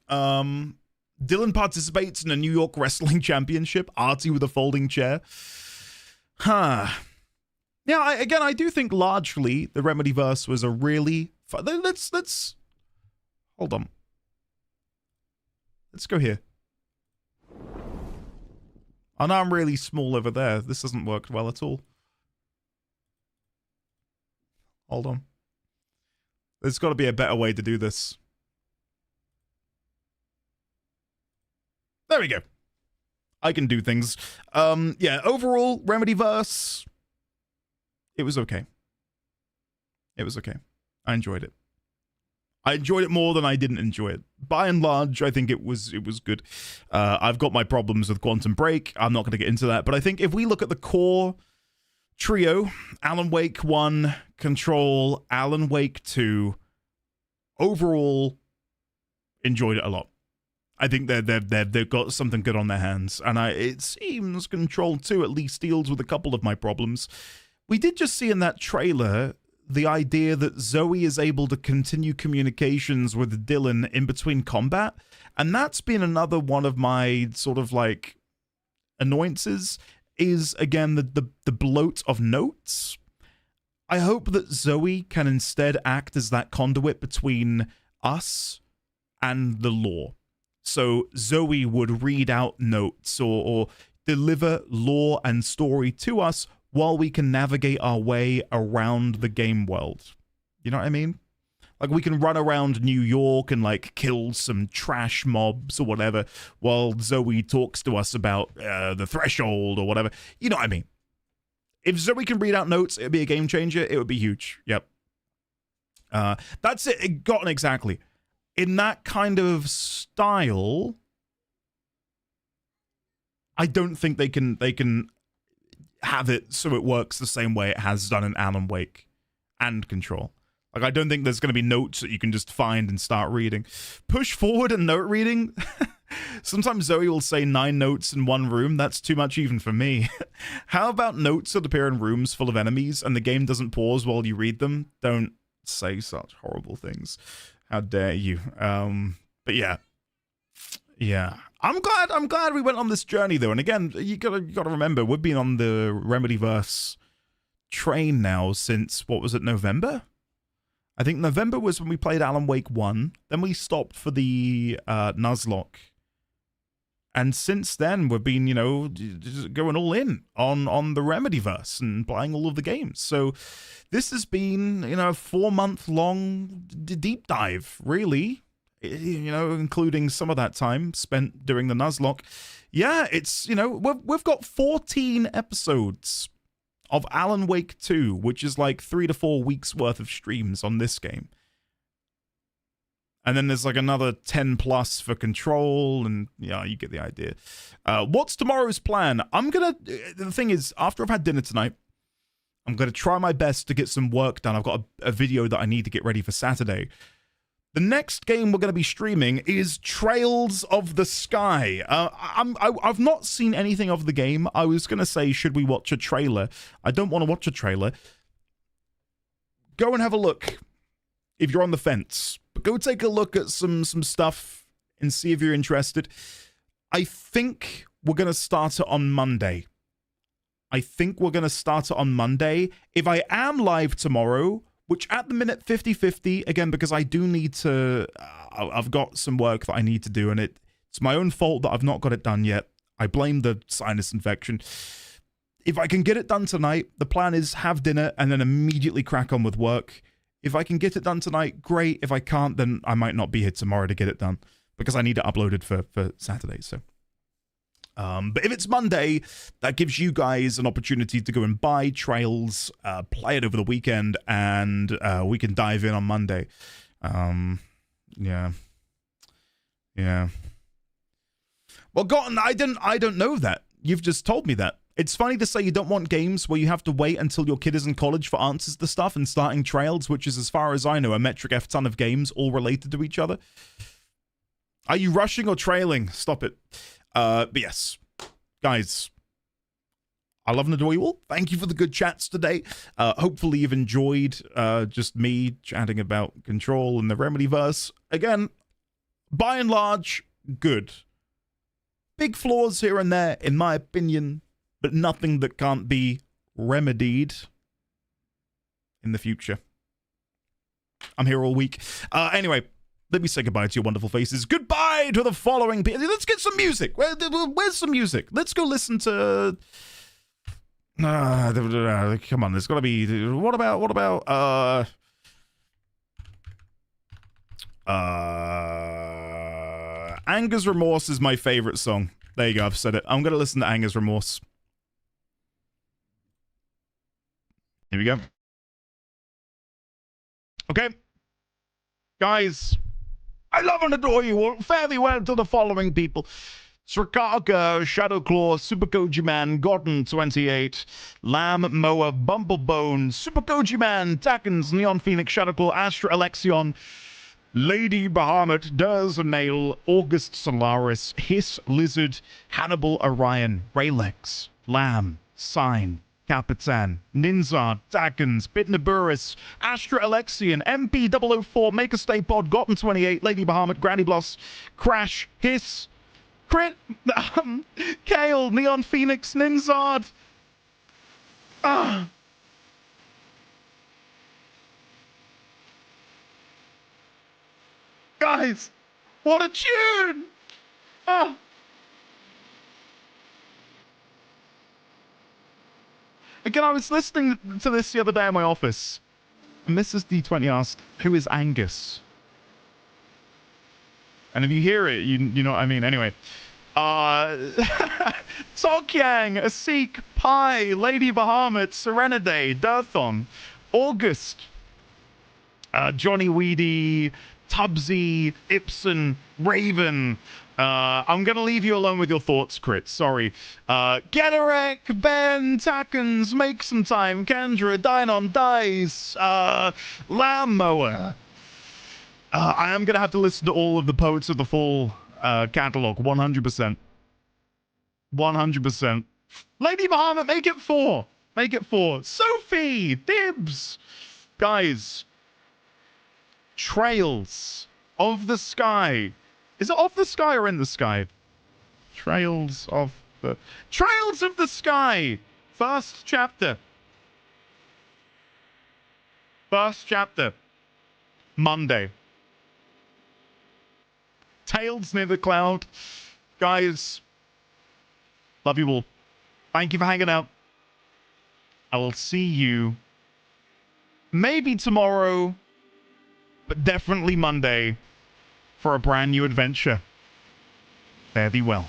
Dylan participates in a New York Wrestling Championship. Artie with a folding chair. Huh. Yeah, I do think largely the Remedyverse was a really... Let's... Hold on. Let's go here. Oh, no, I'm really small over there. This doesn't work well at all. Hold on. There's got to be a better way to do this. There we go. I can do things. Yeah, overall, Remedyverse... It was okay. It was okay. I enjoyed it. I enjoyed it more than I didn't enjoy it. By and large, I think it was good. I've got my problems with Quantum Break. I'm not going to get into that. But I think if we look at the core trio, Alan Wake 1, Control, Alan Wake 2, overall, enjoyed it a lot. I think they've got something good on their hands. And it seems Control 2 at least deals with a couple of my problems. We did just see in that trailer the idea that Zoe is able to continue communications with Dylan in between combat. And that's been another one of my sort of like annoyances is, again, the bloat of notes. I hope that Zoe can instead act as that conduit between us and the lore. So Zoe would read out notes or deliver lore and story to us while we can navigate our way around the game world. You know what I mean? Like, we can run around New York and, like, kill some trash mobs or whatever, while Zoe talks to us about the threshold or whatever. You know what I mean? If Zoe can read out notes, it'd be a game changer. It would be huge. Yep. That's it. Gotten exactly. In that kind of style, I don't think they can have it so it works the same way it has done in Alan Wake and Control. Like, I don't think there's going to be notes that you can just find and start reading. Push forward and note reading. Sometimes Zoe will say 9 notes in one room. That's too much even for me. How about notes that appear in rooms full of enemies and the game doesn't pause while you read them? Don't say such horrible things. How dare you? But yeah. Yeah. I'm glad we went on this journey though. And again, you gotta remember, we've been on the Remedyverse train now since, what was it, November? I think November was when we played Alan Wake 1. Then we stopped for the Nuzlocke. And since then, we've been, you know, just going all in on the Remedyverse and playing all of the games. So this has been, you know, a 4-month-long deep dive, really. You know, including some of that time spent during the Nuzlocke. Yeah, it's, you know, we've got 14 episodes of Alan Wake 2, which is like 3 to 4 weeks worth of streams on this game. And then there's like another 10 plus for Control, and yeah, you get the idea. What's tomorrow's plan? The thing is, after I've had dinner tonight, I'm going to try my best to get some work done. I've got a video that I need to get ready for Saturday. The next game we're going to be streaming is Trails of the Sky. I've not seen anything of the game. I was going to say, should we watch a trailer? I don't want to watch a trailer. Go and have a look if you're on the fence. But go take a look at some stuff and see if you're interested. I think we're going to start it on Monday. If I am live tomorrow, which at the minute 50-50, again, because I do need to, I've got some work that I need to do, and it's my own fault that I've not got it done yet. I blame the sinus infection. If I can get it done tonight, the plan is have dinner and then immediately crack on with work. If I can get it done tonight, great. If I can't, then I might not be here tomorrow to get it done, because I need it uploaded for Saturday, so. But if it's Monday, that gives you guys an opportunity to go and buy Trails, play it over the weekend, and we can dive in on Monday. Yeah. Well, Gotten, I don't know that. You've just told me that. It's funny to say you don't want games where you have to wait until your kid is in college for answers to stuff, and starting Trails, which is, as far as I know, a metric F ton of games all related to each other. Are you rushing or trailing? Stop it. But yes, guys, I love and adore you all. Thank you for the good chats today. Hopefully you've enjoyed just me chatting about Control and the Remedyverse. Again, by and large, good. Big flaws here and there, in my opinion, but nothing that can't be remedied in the future. I'm here all week. Anyway, let me say goodbye to your wonderful faces. Goodbye to the following people. Let's get some music. Where's some music? Let's go listen to... come on, there's got to be... What about... Anger's Remorse is my favorite song. There you go, I've said it. I'm going to listen to Anger's Remorse. Here we go. Okay. Guys... I love and adore you all. Fairly well to the following people. Srikaka, Shadowclaw, Super Koji Man, Gordon28, Lamb Moa, Bumblebone, Super Koji Man, Takens, Neon Phoenix, Shadowclaw, Astra Alexion, Lady Bahamut, Durs Nail, August Solaris, Hiss Lizard, Hannibal Orion, Raylex, Lamb, Sign, Capitan, Ninzard, Takens, Bitnaburus, Astra Alexion, MP004, Maker Stay Pod, Gotten28, Lady Bahamut, Granny Bloss, Crash, Hiss, Crit, Kale, Neon Phoenix, Ninzard. Guys, what a tune! Again, I was listening to this the other day in my office, and Mrs. D20 asked, who is Angus? And if you hear it, you know what I mean. Anyway. Sokyang, Asik, Pi, Lady Bahamut, Serenade, Durthon, August, Johnny Weedy, Tubbsy, Ibsen, Raven. I'm going to leave you alone with your thoughts, Crit. Sorry. Gedarek, Ben, Takens, Make Some Time, Kendra, Dynon, Dice, Lamb Mower. I am going to have to listen to all of the Poets of the Fall catalog, 100%. 100%. Lady Bahamut, make it 4. Make it 4. Sophie, Dibs. Guys. Trails of the Sky. Is it of the sky or in the sky? Trails of the Sky. First chapter. Monday. Tails near the cloud. Guys, love you all. Thank you for hanging out. I will see you maybe tomorrow, but definitely Monday for a brand new adventure. Fare thee well.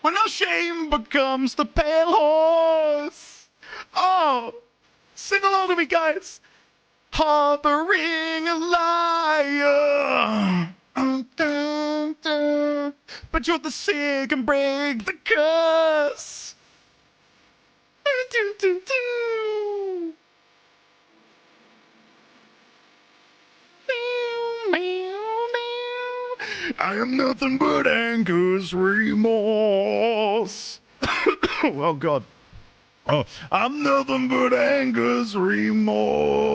When our shame becomes the pale horse. Oh, sing along to me, guys. Harboring a liar. But you're the sick and break the curse. I am nothing but anger's remorse. Oh, God. Oh, I'm nothing but anger's remorse.